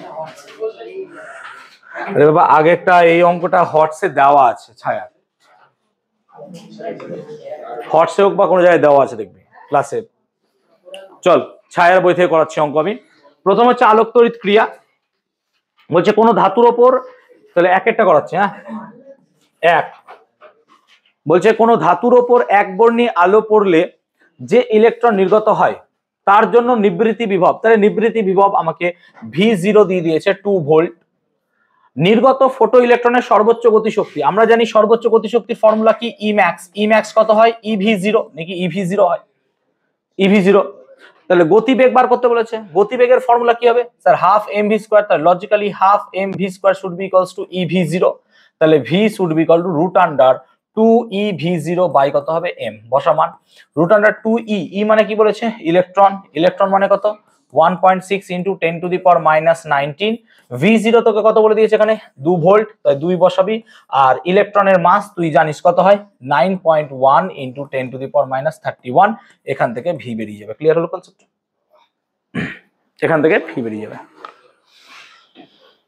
Speaker 1: আরে বাবা, আগেরটা এই অঙ্কটা হটসে দেওয়া আছে, ছায়া হটসে হোক বা কোনো জায়গায় দেওয়া আছে, দেখবি ক্লাসে। চল, ছায়ার বই থেকে করাচ্ছি অঙ্ক আমি। প্রথম হচ্ছে আলোক তড়িৎ ক্রিয়া। বলছে কোনো ধাতুর ওপর, তাহলে এক একটা করাচ্ছি, হ্যাঁ এক। বলছে কোনো ধাতুর ওপর একবর্ণী আলো পড়লে যে ইলেকট্রন নির্গত হয় তার জন্য নিবৃত্তি বিভব, তাহলে নিবৃত্তি বিভব আমাকে V0 দিয়ে দিয়েছে 2 ভোল্ট। নির্গত ফটো ইলেকট্রনের সর্বোচ্চ গতিশক্তি, আমরা জানি সর্বোচ্চ গতিশক্তির ফর্মুলা কি, ইম্যাক্স। ইম্যাক্স কত হয়, EV0 নাকি EV0 হয়, EV0। তাহলে গতিবেগ বার করতে বলেছে, গতিবেগের ফর্মুলা কি হবে sir half M V square, তাহলে logically half M V square should be equals to E V zero, তাহলে V should be equal to root under 2 E V zero by কত হবে এম, বসা মান রুট আন্ডার 2 ই মানে কি বলেছে ইলেকট্রন, ইলেকট্রন মানে কত 1.6 into 10 to the power minus 19, V0 তোকে কত বলে দিয়েছে এখানে 2 ভোল্ট, তাই 2 বসাবি, আর ইলেকট্রনের মাস তুই জানিস কত হয় 9.1 into 10 to the power minus 31, এখান থেকে ভি বেরিয়ে যাবে। ক্লিয়ার হলো কনসেপ্ট? এখান থেকে ভি বেরিয়ে যাবে।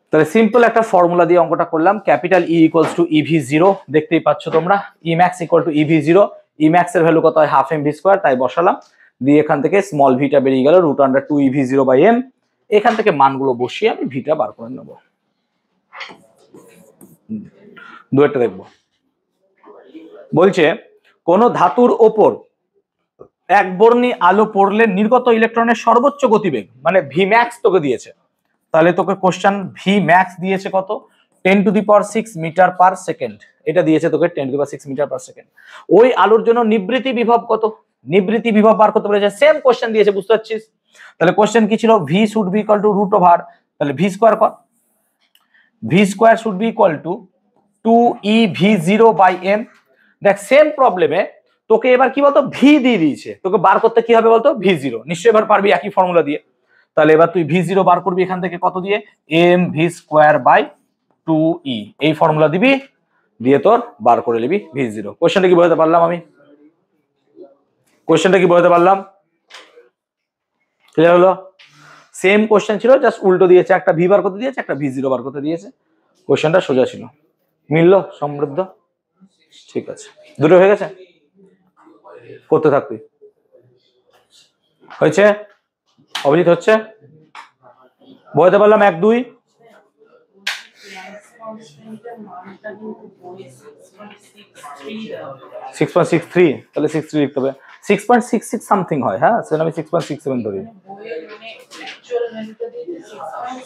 Speaker 1: তাহলে সিম্পল একটা ফর্মুলা দিয়ে অঙ্কটা করলাম, capital E equals to EV zero, দেখতেই পাচ্ছ তোমরা E max equal to EV zero, E max এর ভ্যালু কত হয় হাফ এম ভি স্কোয়ার, তাই বসালাম, দিয়ে এখান থেকে স্মল ভিটা বেরিয়ে গেল root under 2 E V zero by M, এখান থেকে মানগুলো বসিয়ে আমি ভিটা বার করে নেব। দুয়েরটা দেখবো, বলছে কোন ধাতুর ওপর একবর্ণী আলো পড়লে নির্গত ইলেকট্রনের সর্বোচ্চ গতিবেগ মানে ভি ম্যাক্স তোকে দিয়েছে, তাহলে তোকে কোশ্চেন ভি ম্যাক্স দিয়েছে কত 10 to the power 6 metre per second, এটা দিয়েছে তোকে 10 to the power 6 metre per second. ওই আলোর জন্য নিবৃত্তি বিভব কত, নিবৃত্তি বিভব বার করতে বলেছে, সেম কোশ্চেন দিয়েছে, বুঝতে পারছিস? তাহলে কোশ্চেন কি ছিল V should be equal to root over, তাহলে ভি স্কোয়ার কর, V square should be equal to 2 E V zero by M. দেখ সেম প্রবলেমে তোকে এবার কি বলতো ভি দিয়ে দিয়েছে, তোকে বার করতে কি হবে বলতো ভি জিরো, নিশ্চয়ই এবার পারবি একই ফর্মুলা দিয়ে। তাহলে এবার তুই ভি জিরো বার করবি এখান থেকে কত দিয়ে এম ভি স্কোয়ার বাই 2 ই, এই ফর্মুলা দিবি, দিয়ে তোর বার করে নিবি ভি জিরো। কোশ্চেনটা কি বোঝাতে পারলাম আমি? কোশ্চেনটা কি বোঝাতে পারলাম? ক্লিয়ার হলো? সেম কোশ্চেন ছিল, জাস্ট উল্টো দিয়েছে, একটা ভি বার করতে দিয়েছে, একটা ভি জিরো বার করতে দিয়েছে, কোশ্চেনটা সোজা ছিল। মিললো সমৃদ্ধ? ঠিক আছে, দুটো হয়ে গেছে, করতে থাকবি। হয়েছে? অভিজিৎ হচ্ছে? বোঝাতে পারলাম 1 2? 6.63, তাহলে 63 লিখতে হবে, 6.66 সামথিং হয়, হ্যাঁ সেটা আমি 6.67 ধরি,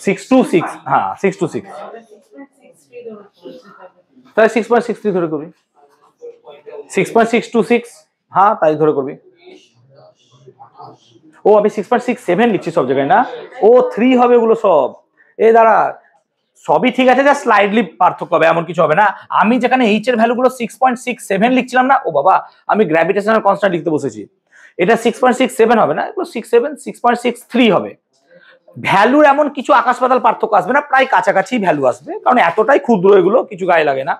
Speaker 1: 626, হ্যাঁ 626, তাহলে 6.63 ধরে করবি, 6.626, হ্যাঁ তাই ধরে করবি। ও আমি 6.67 লিখছি সব জায়গায় না, ও 3 হবে ওগুলো সব, এই দাঁড়া সবই ঠিক আছে, যা স্লাইডলি পার্থক্য হবে, এমন কিছু হবে না। আমি যেখানে এইচ এর ভ্যালুগুলো 6.67 লিখছিলাম না, ও বাবা আমি গ্র্যাভিটেশনাল কনস্ট্যান্ট লিখতে বসেছি, এটা 6.67 হবে না, এগুলো 6.63 হবে। ভ্যালুর এমন কিছু আকাশ পাতাল পার্থক্য আসবে না, প্রায় কাছাকাছি ভ্যালু আসবে, কারণ এতটাই ক্ষুদ্র এগুলো, কিছু গায়ে লাগে না।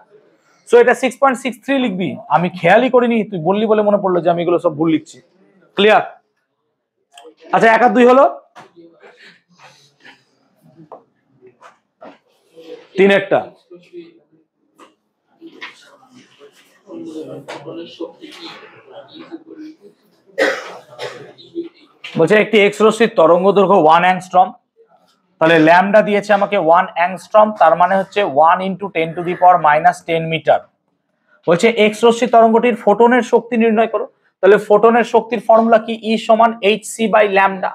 Speaker 1: সো এটা 6.63 লিখবি, আমি খেয়ালই করিনি, তুই বললি বলে মনে পড়লো যে আমি এগুলো সব ভুল লিখছি। ক্লিয়ার? আচ্ছা 1 আর 2 হলো, 3 একটা বলছে একটি এক্স রশ্মির তরঙ্গ দৈর্ঘ্য 1 অ্যাংস্ট্রম, তাহলে ল্যামডা দিয়েছে আমাকে 1 অ্যাংস্ট্রম, তার মানে হচ্ছে 1 into 10 to the power minus 10 metre. বলছে এক্স রশ্মি তরঙ্গটির ফোটনের শক্তি নির্ণয় করো, তাহলে ফোটনের শক্তির ফর্মুলা কি ই সমান এইচসি বাই ল্যামডা,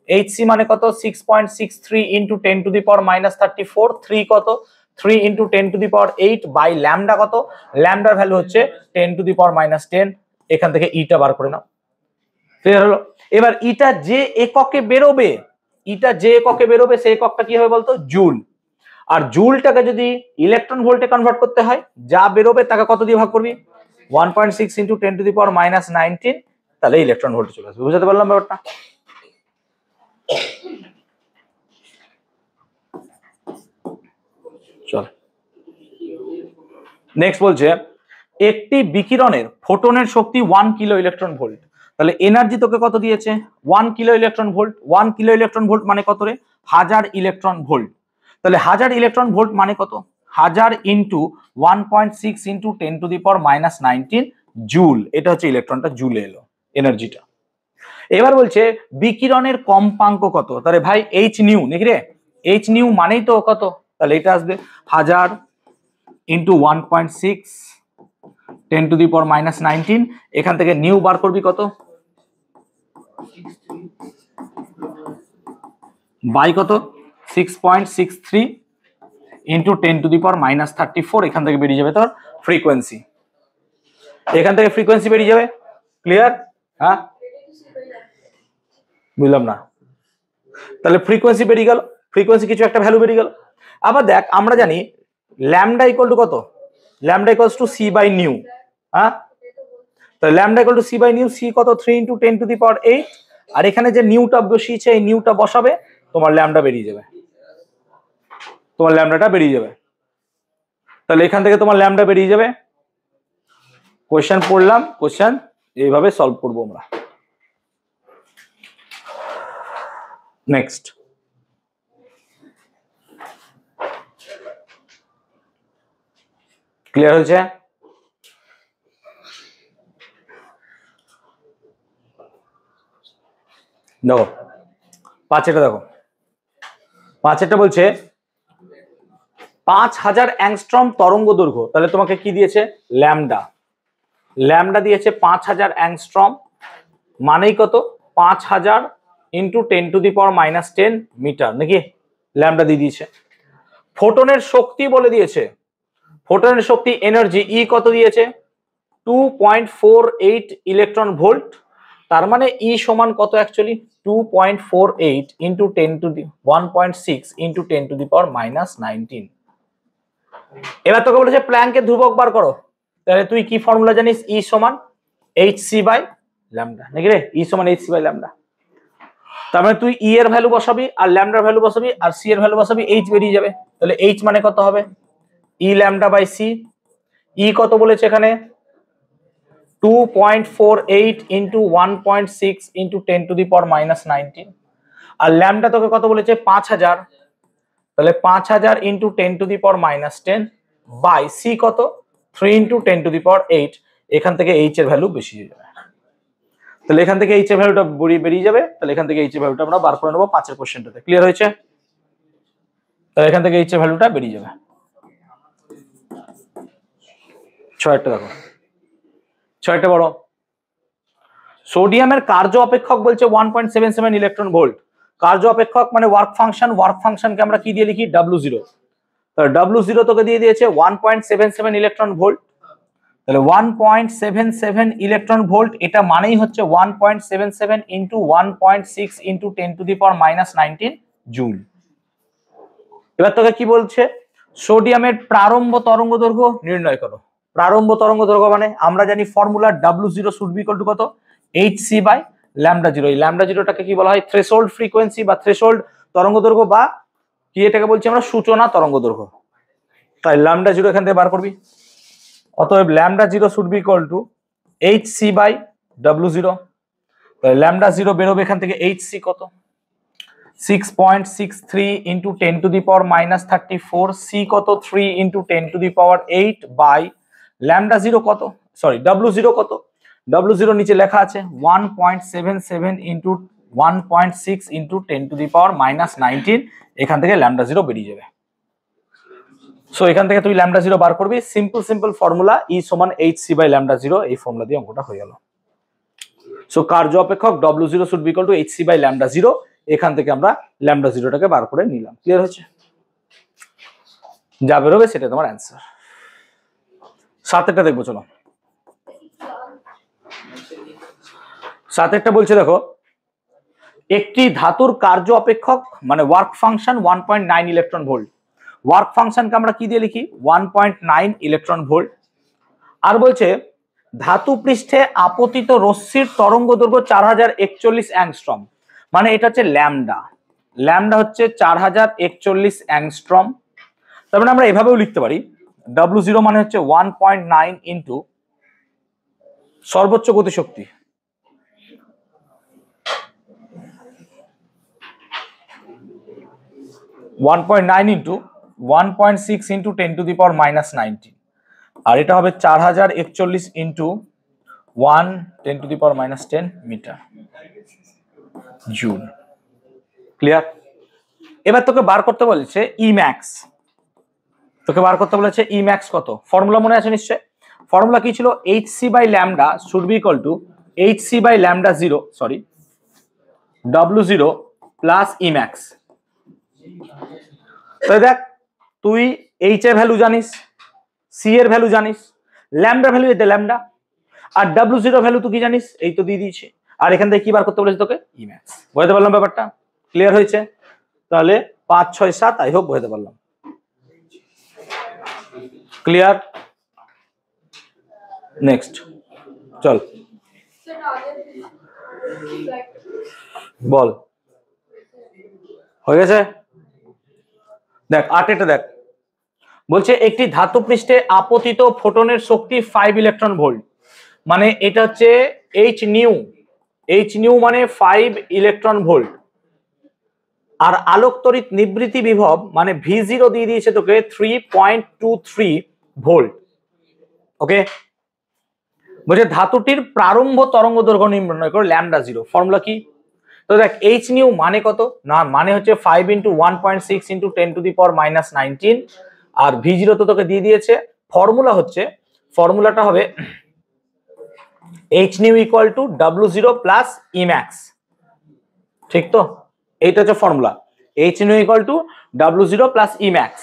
Speaker 1: এইচসি মানে কত 6.63 into 10 to the power minus 34, 3 কত 3 into 10 to the power 8 by lambda কত, ল্যামডার ভ্যালু হচ্ছে 10 টু দি পাওয়ার মাইনাস 10, এখান থেকে ইটা বার করে নাও। ক্লিয়ার হলো? এবার ইটা যে এককে বেরোবে, ইটা যে এককে বেরোবে সেই এককটা কি হবে বলতো জুল, আর জুলটাকে যদি ইলেকট্রন ভোল্টে কনভার্ট করতে হয়, যা বেরোবে তাকে কত দিয়ে ভাগ করবি 1.6 into 10 to the power minus 19, তাহলে ইলেকট্রন ভোল্টে চলে আসবে। বুঝতে পারলাম ব্যাপারটা? চল নেক্সট বলছে একটি বিকিরণের ফোটনের শক্তি 1 কিলো ইলেকট্রন ভোল্ট, তাহলে এনার্জি তোকে কত দিয়েছে 1 kilo electron volt, 1 kilo electron volt মানে কত রে 1000 ইলেকট্রন ভোল্ট, তাহলে 1000 ইলেকট্রন ভোল্ট মানে কত 1000 into 1.6 into 10 to the power minus 19 joule, এটা হচ্ছে ইলেকট্রনটা জুলে এলো এনার্জিটা। এবার বলছে বিকিরণের কম্পাঙ্ক কত, তাহলে ভাই এইচ নিউ নাকি রে, এইচ নিউ মানেই তো কত, তাহলে এটা আসবে 1000 into 1.6 10 to the power minus 19, এখান থেকে নিউ বার করবি কত বাই কত 6.63 into 10 to the power minus 34, এখান থেকে বেরিয়ে যাবে তোর ফ্রিকোয়েন্সি, এখান থেকে ফ্রিকোয়েন্সি বেরিয়ে যাবে। ক্লিয়ার? হ্যাঁ বুঝলাম না। তাহলে ফ্রিকোয়েন্সি বেরিয়ে গেল, ফ্রিকোয়েন্সি কিছু একটা ভ্যালু বেরিয়ে গেল। আবার দেখ আমরা জানি ল্যামডা ইকুয়াল টু কত, lambda equals to C by nu. হ্যাঁ, তো lambda equal to C by nu, C কত 3 × 10⁸, আর এখানে যে নিউটা বসিয়েছে এই নিউটা বসাবে, তোমার ল্যামডা বেরিয়ে যাবে, তোমার ল্যামডাটা বেরিয়ে যাবে। তাহলে এখান থেকে তোমার ল্যামডা বেরিয়ে যাবে। কোশ্চেন পড়লাম, কোশ্চেন এইভাবে সলভ করবো আমরা। নেক্সট, ক্লিয়ার হয়েছে? দেখো পাঁচেরটা দেখো, পাঁচেরটা বলছে 5000 অ্যাংস্ট্রম তরঙ্গ দৈর্ঘ্য। তাহলে তোমাকে কি দিয়েছে? ল্যামডা, ল্যামডা দিয়েছে 5000 অ্যাংস্ট্রম, মানেই কত? 5000 × 10⁻⁻10 মিটার, নাকি? ল্যামডা দিয়ে দিয়েছে। ফোটনের শক্তি বলে দিয়েছে, ফোটনের শক্তি এনার্জি ই কত দিয়েছে? 2.48 ইলেকট্রন ভোল্ট। তার মানে ই সমান কত অ্যাকচুয়ালি? 2.48 × 1.6 × 10⁻⁻19। এবার তোকে বলেছে প্ল্যাঙ্কের ধ্রুবক বার করো। তাহলে তুই কি ফর্মুলা জানিস? ই সমান hc/ল্যামডা, নাকি রে? ই সমান hc/ল্যামডা। তার মানে তুই ই এর ভ্যালু বসাবি আর ল্যামডার ভ্যালু বসাবি আর সি এর ভ্যালু বসাবি, এইচ বেরিয়ে যাবে। তাহলে এইচ মানে কত হবে? ই ল্যামডা বাই সি। ই কত বলেছে এখানে? 2.48 × 1.6 × 10⁻⁻19। আর ল্যামডা তোকে কত বলেছে? 5000। তাহলে 5000 × 10⁻10 বাই সি কত? 3 × 10⁸। এখান থেকে এইচ এর ভ্যালু বেশি হয়ে যাবে। তাহলে এখান থেকে এইচ এর ভ্যালুটা বেরিয়ে যাবে। তাহলে এখান থেকে এইচ এর ভ্যালুটা আমরা বার করে নেবো পাঁচের কোশ্চেনটাতে। ক্লিয়ার হয়েছে? তাহলে এখান থেকে এইচ এর ভ্যালুটা বেরিয়ে যাবে। ছয়টা দেখো, ছয়টা বড়। সোডিয়ামের কার্য অপেক্ষক বলছে 1.77 ইলেকট্রন ভোল্ট। কার্য অপেক্ষক মানে ওয়ার্ক ফাংশন, ওয়ার্ক ফাংশনকে আমরা কি দিয়ে লিখি? W0। তাহলে W0 তোকে দিয়ে দিয়েছে 1.77 ইলেকট্রন ভোল্ট। তাহলে 1.77 ইলেকট্রন ভোল্ট, এটা মানেই হচ্ছে 1.77 × 1.6 × 10⁻⁻19 জুল। এবার তোকে কি বলছে? সোডিয়ামের প্রারম্ভ তরঙ্গ দৈর্ঘ্য নির্ণয় করো। প্রারম্ভ তরঙ্গ দৈর্ঘ্য মানে আমরা জানি formula W0 should be equal to কত? hc/λ0। এই λ0টাকে কি বলা হয়? থ্রেশহোল্ড ফ্রিকোয়েন্সি বা থ্রেশহোল্ড তরঙ্গ দৈর্ঘ্য, বা কি এটাকে বলছি আমরা? সূচনা তরঙ্গ দৈর্ঘ্য। তাই λ0 এখান থেকে বার করবি। অতএব λ0 should be equal two hc/W0। তাহলে λ0 বেরোবে এখান থেকে hc কত? 6.63 × 10⁻⁻34। সি কত? 3 × 10⁸ বাই λ0 কত? সরি, W0 কত? W0 নিচে লেখা আছে 1.77 × 1.6 × 10⁻⁻19। এখান থেকে λ0 বেরিয়ে যাবে। সো এখান থেকে তুই λ0 বার করবি। সিম্পল ফর্মুলা ই সমান hc/λ0। এই ফর্মুলা দিয়ে অঙ্কটা হয়ে গেল। সো কার্য অপেক্ষক W0 should be equal two hc/λ0। এখান থেকে আমরা λ0টাকে বার করে নিলাম। ক্লিয়ার হচ্ছে? যা বেরোবে সেটা তোমার অ্যান্সার। সাতেরটা দেখবো, চলো। সাতেরটা বলছে দেখো, একটি ধাতুর কার্য অপেক্ষক মানে work function 1.9 electron volt. Work ফাংশনকে আমরা কি দিয়ে লিখি? 1.9 ইলেকট্রন ভোল্ট। আর বলছে ধাতু পৃষ্ঠে আপতিত রশ্মির তরঙ্গ দৈর্ঘ্য 4041 অ্যাংস্ট্রম। মানে এটা হচ্ছে ল্যামডা, ল্যামডা হচ্ছে 4041 অ্যাংস্ট্রম। তার মানে আমরা এভাবেও লিখতে পারি, W0 মানে হচ্ছে 1.9 ইন্টু সর্বোচ্চ গতিশক্তি, ইন্টু 1.6 × 10⁻⁻19। আর এটা হবে 4041 ইন্টু 1 10⁻⁻10 মিটার জুল। ক্লিয়ার? এবার তোকে বার করতে বলেছে ই ম্যাক্স। তোকে বার করতে বলেছে ই ম্যাক্স কত? ফর্মুলা মনে আছে নিশ্চয়? ফর্মুলা কি ছিল? hc/λ should be equal two hc/λ0, sorry, W0 plus E max. তাই দেখ, তুই এইচ এর ভ্যালু জানিস, সি এর ভ্যালু জানিস, ল্যামডার ভ্যালু এতে ল্যামডা, আর W0 ভ্যালু তুই কি জানিস? এই তো দিয়ে দিয়েছে। আর এখান থেকে কি বার করতে বলেছে তোকে, ই ম্যাক্স। বুঝতে পারলাম ব্যাপারটা? ক্লিয়ার হয়েছে? তাহলে 5 6 7 আই হোপ বুঝতে পারলাম। ক্লিয়ার? নেক্সট চল বল, হয়ে গেছে? দেখ 8 দেখ, বলছে একটি ধাতু পৃষ্ঠে আপতিত ফোটনের শক্তি 5 ইলেকট্রন ভোল্ট, মানে এটা হচ্ছে এইচ নিউ মানে 5 ইলেকট্রন ভোল্ট। আর আলোক তড়িৎ নিবৃত্তি বিভব মানে V0 দিয়ে দিয়েছে তোকে 3.23 ভোল্ট। ওকে, বলছে ধাতুটির প্রারম্ভ তরঙ্গ দৈর্ঘ্য নির্ণয় করো ল্যামডা 0। ফর্মুলা কি? তো দেখ এইচ নিউ মানে কত, না মানে হচ্ছে 5 × 1.6 × 10⁻⁻19, আর V0 তো তোকে দিয়ে দিয়েছে। ফর্মুলাটা হবে H new equal to W0 plus E max. ঠিক তো? এইটা হচ্ছে formula, H new equal to W0 plus E max.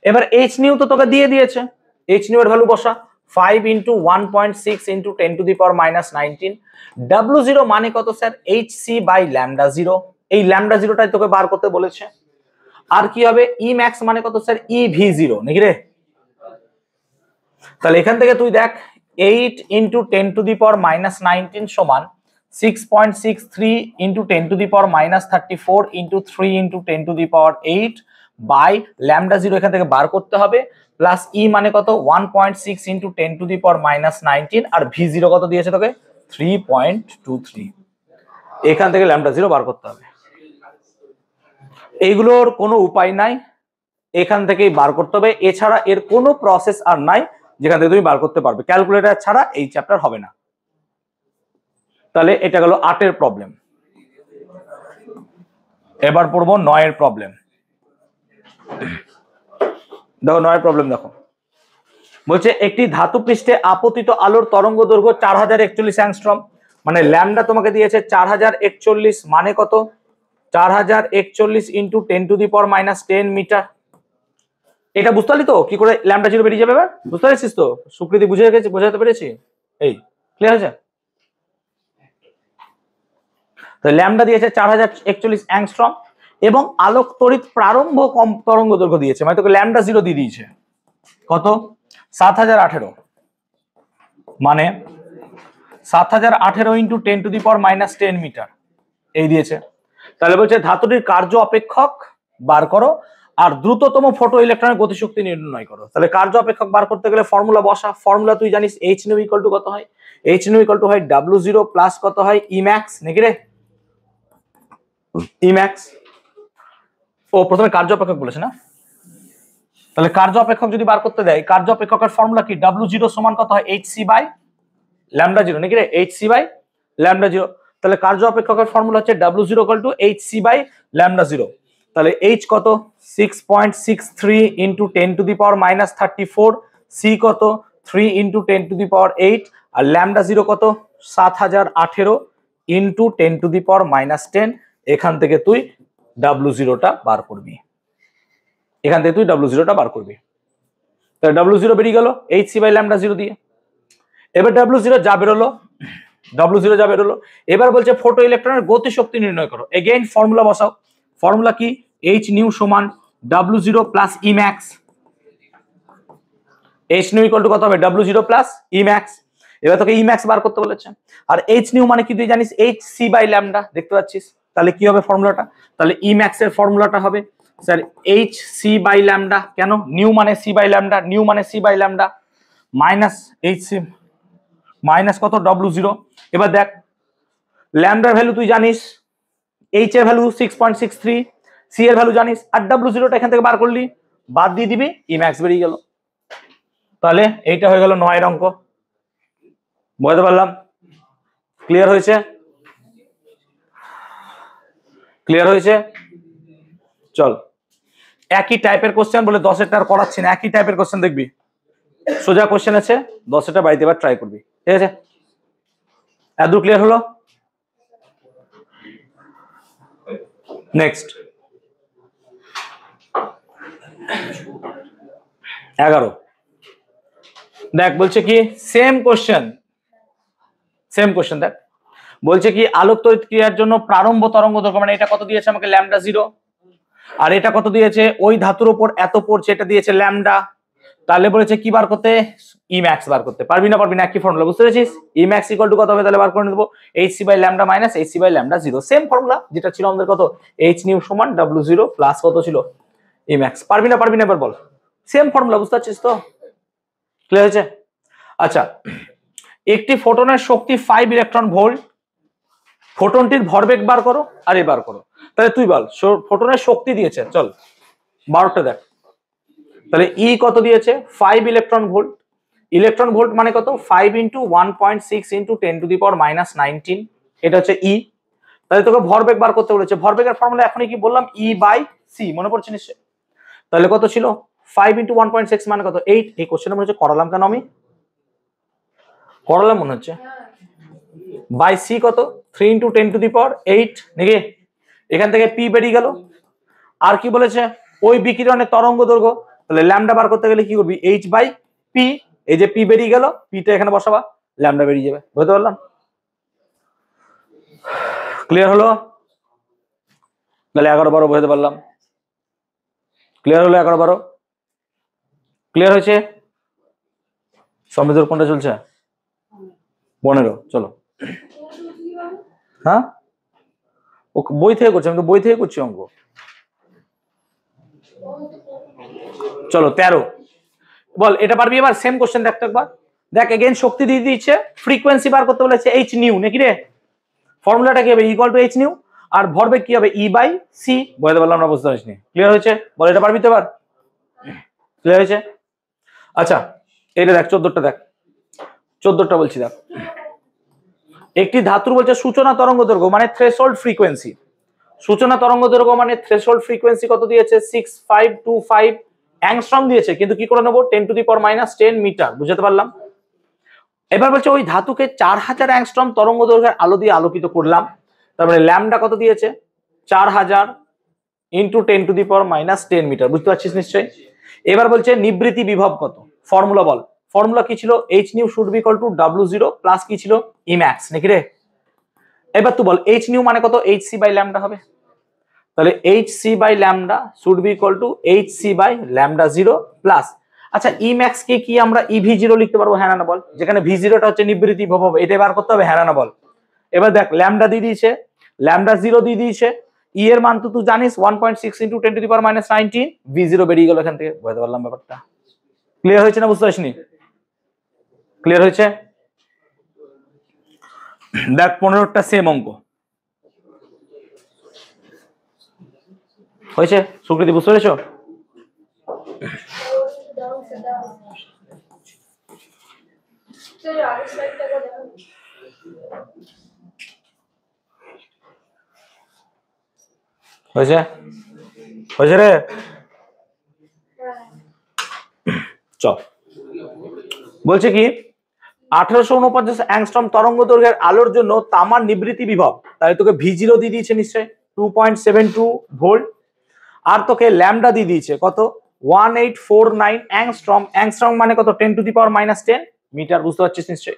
Speaker 1: এবার এইচ নিউ তো তোকে দিয়ে দিয়েছে, এইচ নিউ এর ভ্যালু বসা 5 × 1.6 × 10⁻⁻19। W0 মানে কত স্যার, hc/λ0। এই ল্যামডা 0টাই তোকে বার করতে বলেছে। আর কি হবে, ই ম্যাক্স মানে কত স্যার, eV0 নাকি রে? তাহলে এখান থেকে তুই দেখ 8 × 10⁻⁻19 সমান 6.63 × 10⁻34 × 3 × 10⁸ বাই ল্যামডা 0 এখান থেকে বার করতে হবে, প্লাস ই মানে কত 1.6 × 10⁻19, আর V0 কত দিয়েছে তোকে 3.23। এখান থেকে ল্যামডা 0 বার করতে হবে। এইগুলোর কোনো উপায় নাই, এখান থেকেই বার করতে হবে, এছাড়া এর কোনো প্রসেস আর নাই যেখান থেকে তুমি বার করতে পারবে। ক্যালকুলেটর ছাড়া এই চ্যাপ্টার হবে না। তাহলে এটা গেল 8 প্রবলেম। এবার পড়বো 9 প্রবলেম। দেখো 9 প্রবলেম দেখো, বলছে একটি ধাতু পৃষ্ঠে আপতিত আলোর তরঙ্গ দৈর্ঘ্য 4041 অ্যাংস্ট্রম, মানে ল্যামডা তোমাকে দিয়েছে 4041, মানে কত 4041 × 10⁻⁻10 মিটার। এটা বুঝতে পারলি তো কি করে ল্যামডা 0 বেরিয়ে যাবে? বুঝতে পারছিস তো? সুকৃতি বুঝাতে পেরেছি? এই ক্লিয়ার হয়েছে? তো ল্যামডা দিয়েছে 4041 অ্যাংস্ট্রম এবং আলোক তড়িৎ প্রারম্ভ তরঙ্গ দৈর্ঘ্য দিয়েছে, মানে তোকে ল্যামডা 0 দিয়ে দিয়েছে কত 7018, মানে 7018 × 10⁻⁻10 মিটার এই দিয়েছে। তাহলে বলছে ধাতুটির কার্য অপেক্ষক বার করো আর দ্রুততম ফটো ইলেকট্রনের গতিশক্তি নির্ণয় করো। তাহলে কার্য অপেক্ষক বার করতে গেলে ফর্মুলা বসা। ফর্মুলা তুই জানিস এইচ নিউ ইকুয়াল টু কত হয়, এইচ নিউ ইকুয়াল টু হয় W0 প্লাস কত হয় ই ম্যাক্স নাকি রে, ই ম্যাক্স। ও প্রথমে কার্য অপেক্ষক বলেছে না, তাহলে কার্য অপেক্ষক যদি বার করতে দেয়, কার্য অপেক্ষকের ফর্মুলা কি, W0 সমান কত হয় hc/λ0 নাকি রে, hc/λ0। তাহলে কার্য অপেক্ষকের ফর্মুলা হচ্ছে W0 = hc/λ0। তাহলে h কত 6.63 × 10⁻⁻34, c কত 3 × 10⁸, আর ল্যামডা 0 কত 7018 × 10⁻⁻10। এখান থেকে তুই W0টা বার করবি, এখান থেকে তুই W0টা বার করবি। তাহলে W0 বেরিয়ে গেল hc/λ0 দিয়ে। এবার W0 যা বেরোলো, এবার বলছে ফটো ইলেকট্রনের গতিশক্তি নির্ণয় করো। এগেইন ফর্মুলা বসাও। ফর্মুলা কি, এইচ নিউ সমান W0 plus E max. H new equal to কত হবে, W0 প্লাস ই ম্যাক্স। এবার তোকে ই ম্যাক্স বার করতে বলেছে, আর এইচ নিউ মানে কি তুই জানিস hc/λ, দেখতে পাচ্ছিস? তাহলে কি হবে ফর্মুলাটা, তাহলে ই ম্যাক্স এর ফর্মুলাটা হবে স্যার hc/λ। কেন, নিউ মানে c/λ, নিউ মানে c/λ মাইনাস hc মাইনাস কত W0। এবার দেখ ল্যামডার ভ্যালু তুই জানিস, এইচ এর ভ্যালু 6.63, সি এর ভ্যালু জানিস, আর W0টা এখান থেকে বার করলি, বাদ দিয়ে দিবি, ই ম্যাক্স বেরিয়ে গেল। তাহলে এইটা হয়ে গেল 9 অঙ্ক। বুঝতে পারলাম? ক্লিয়ার হয়েছে? ক্লিয়ার হয়েছে? চল একই টাইপের কোশ্চেন বলে 10-এরটা আর করাচ্ছি না, একই টাইপের কোশ্চেন দেখবি, সোজা কোশ্চেন আছে, 10-এরটা বাড়িতে এবার ট্রাই করবি, ঠিক আছে? এত ক্লিয়ার হলো? নেক্সট 11 দেখ, বলছে কি সেম কোশ্চেন দেখ, বলছে কি আলোক তড়িৎ ক্রিয়ার জন্য প্রারম্ভ তরঙ্গ দৈর্ঘ্য, মানে এটা কত দিয়েছে আমাকে ল্যামডা 0, আর এটা কত দিয়েছে ওই ধাতুর উপর এত পড়ছে, এটা দিয়েছে ল্যামডা। তাহলে বলেছে কি বার করতে, ই ম্যাক্স বার করতে। পারবি না একই ফর্মুলা, বুঝতে পেরেছিস? ই ম্যাক্স ইকুয়াল টু কত হবে, তাহলে বার করে নেবো H C by lambda minus H C by lambda 0, same formula যেটা ছিল আমাদের, কত এইচ নিউ সমান W0 প্লাস কত ছিল ই ম্যাক্স। পারবি না এবার বল, সেম ফর্মুলা, বুঝতে পারছিস তো? ক্লিয়ার হয়েছে? আচ্ছা, একটি ফোটনের শক্তি 5 ইলেকট্রন ভোল্ট, ফোটনটির ভরবেগ বার করো আর এ বার করো। তাহলে তুই বল ফোটনের শক্তি দিয়েছে, চল 12টা দেখ। তাহলে ই কত দিয়েছে 5 ইলেকট্রন ভোল্ট, ইলেকট্রন ভোল্ট মানে কত 5 ইন্টু 1.6 ইন্টু 10 টু দি পাওয়ার -19, এটা হচ্ছে ই। তাহলে তোকে ভরবেগ বার করতে বলেছে, ভরবেগের ফর্মুলা এখনই কি বললাম, ই বাই সি, মনে পড়ছে নিশ্চয়? তাহলে কত ছিল 5 ইন্টু 1.6 মানে কত 8। এই কোশ্চেনে মনে হচ্ছে করালাম কেন আমি, করালাম মনে হচ্ছে। বাই সি কত 3 ইন্টু 10 টু দি পাওয়ার 8 নাকি? এখান থেকে পি বেরিয়ে গেল। আর কি বলেছে, ওই বিকিরণের তরঙ্গ দৈর্ঘ্য, তাহলে ল্যামডা বার করতে গেলে কি করবি, এইচ বাই পি। এই যে পি বেরিয়ে গেল, পিটা এখানে বসাবা, ল্যামডা বেরিয়ে যাবে। বুঝতে পারলাম? ক্লিয়ার হলো? তাহলে 11-12 বোঝাতে পারলাম। ক্লিয়ার হলো? 11-12 ক্লিয়ার হয়েছে? সমৃদ্ধর কোনটা চলছে? 15। চলো, হ্যাঁ ও বই থেকে করছে, আমি তো বই থেকে করছি অঙ্ক। চলো 13 বল, এটা পারবি এবার? সেম কোশ্চেন দেখতে একবার দেখ। এগেইন শক্তি দিয়ে দিচ্ছে, ফ্রিকোয়েন্সি বার করতে বলেছে এইচ নিউ নাকি রে? ফর্মুলাটা কি হবে, ইকুয়াল টু এইচ নিউ, আর ভরবেগ কি হবে ই বাই সি। বুঝতে পারলাম না? বুঝতে পারিস নি? ক্লিয়ার হয়েছে? বল এটা পারবি তো এবার? ক্লিয়ার হয়েছে? আচ্ছা, এটা দেখ 14টা দেখ, 14টা বলছি দেখ। একটি ধাতুর বলছে সূচনা তরঙ্গ দৈর্ঘ্য মানে থ্রেশহোল্ড ফ্রিকোয়েন্সি, সূচনা তরঙ্গ দৈর্ঘ্য মানে থ্রেশহোল্ড ফ্রিকোয়েন্সি কত দিয়েছে 6525 অ্যাংস্ট্রম দিয়েছে, কিন্তু কি করে নেবো 10 টু দি পাওয়ার -10 মিটার। বুঝতে পারলাম? এবার বলছে ওই ধাতুকে 4000 অ্যাংস্ট্রম তরঙ্গ দৈর্ঘ্যের আলো দিয়ে আলোকিত করলাম, তারপরে ল্যামডা কত দিয়েছে 4000 into 10 to the power -10 metre. বুঝতে পারছিস নিশ্চয়ই? এবার বলছে নিবৃত্তি বিভব কত, ফর্মুলা বল। ফর্মুলা কি ছিল, H new should be equal to W0 plus কি ছিল ই ম্যাক্স নাকি রে? এবার তুই বল এইচ নিউ মানে কত, এইচ সি বাই ল্যামডা হবে। তাহলে H C by lambda should be equal to H C by lambda 0 plus, আচ্ছা ই ম্যাক্স কে কি আমরা ইভি0 লিখতে পারবো, হ্যাঁ না বল? যেখানে ভি0টা হচ্ছে নিবৃত্তি বিভব হবে, এটা বার করতে হবে, হ্যাঁ না বল? এবার দেখ ল্যামডা দিয়ে দিয়েছে, ল্যামডা 0 দিয়ে দিয়েছে, ই এর মান তো তুই জানিস 1.6 ইন্টু 10 টু দি পাওয়ার -19, ভি0 বেরিয়ে গেল এখান থেকে। বুঝতে পারলাম ব্যাপারটা? ক্লিয়ার হয়েছে না বুঝতে পারিসনি? ক্লিয়ার হয়েছে? দেখ 15টা সেম অঙ্ক হয়েছে। সুকৃতি বুঝতে পেরেছো? হয়েছে? হয়েছে রে? চ বলছে কি 1849 অ্যাংস্ট্রম তরঙ্গ দৈর্ঘ্যের আলোর জন্য তামার নিবৃত্তি বিভব, তাই তোকে ভি0 দিয়ে দিয়েছে নিশ্চয় 2.72 ভোল্ট, আর তোকে ল্যামডা দিয়ে দিয়েছে কত 1849 অ্যাংস্ট্রম। অ্যাংস্ট্রম মানে কত 10 টু দি পাওয়ার -10 মিটার। বুঝতে পারছিস নিশ্চয়?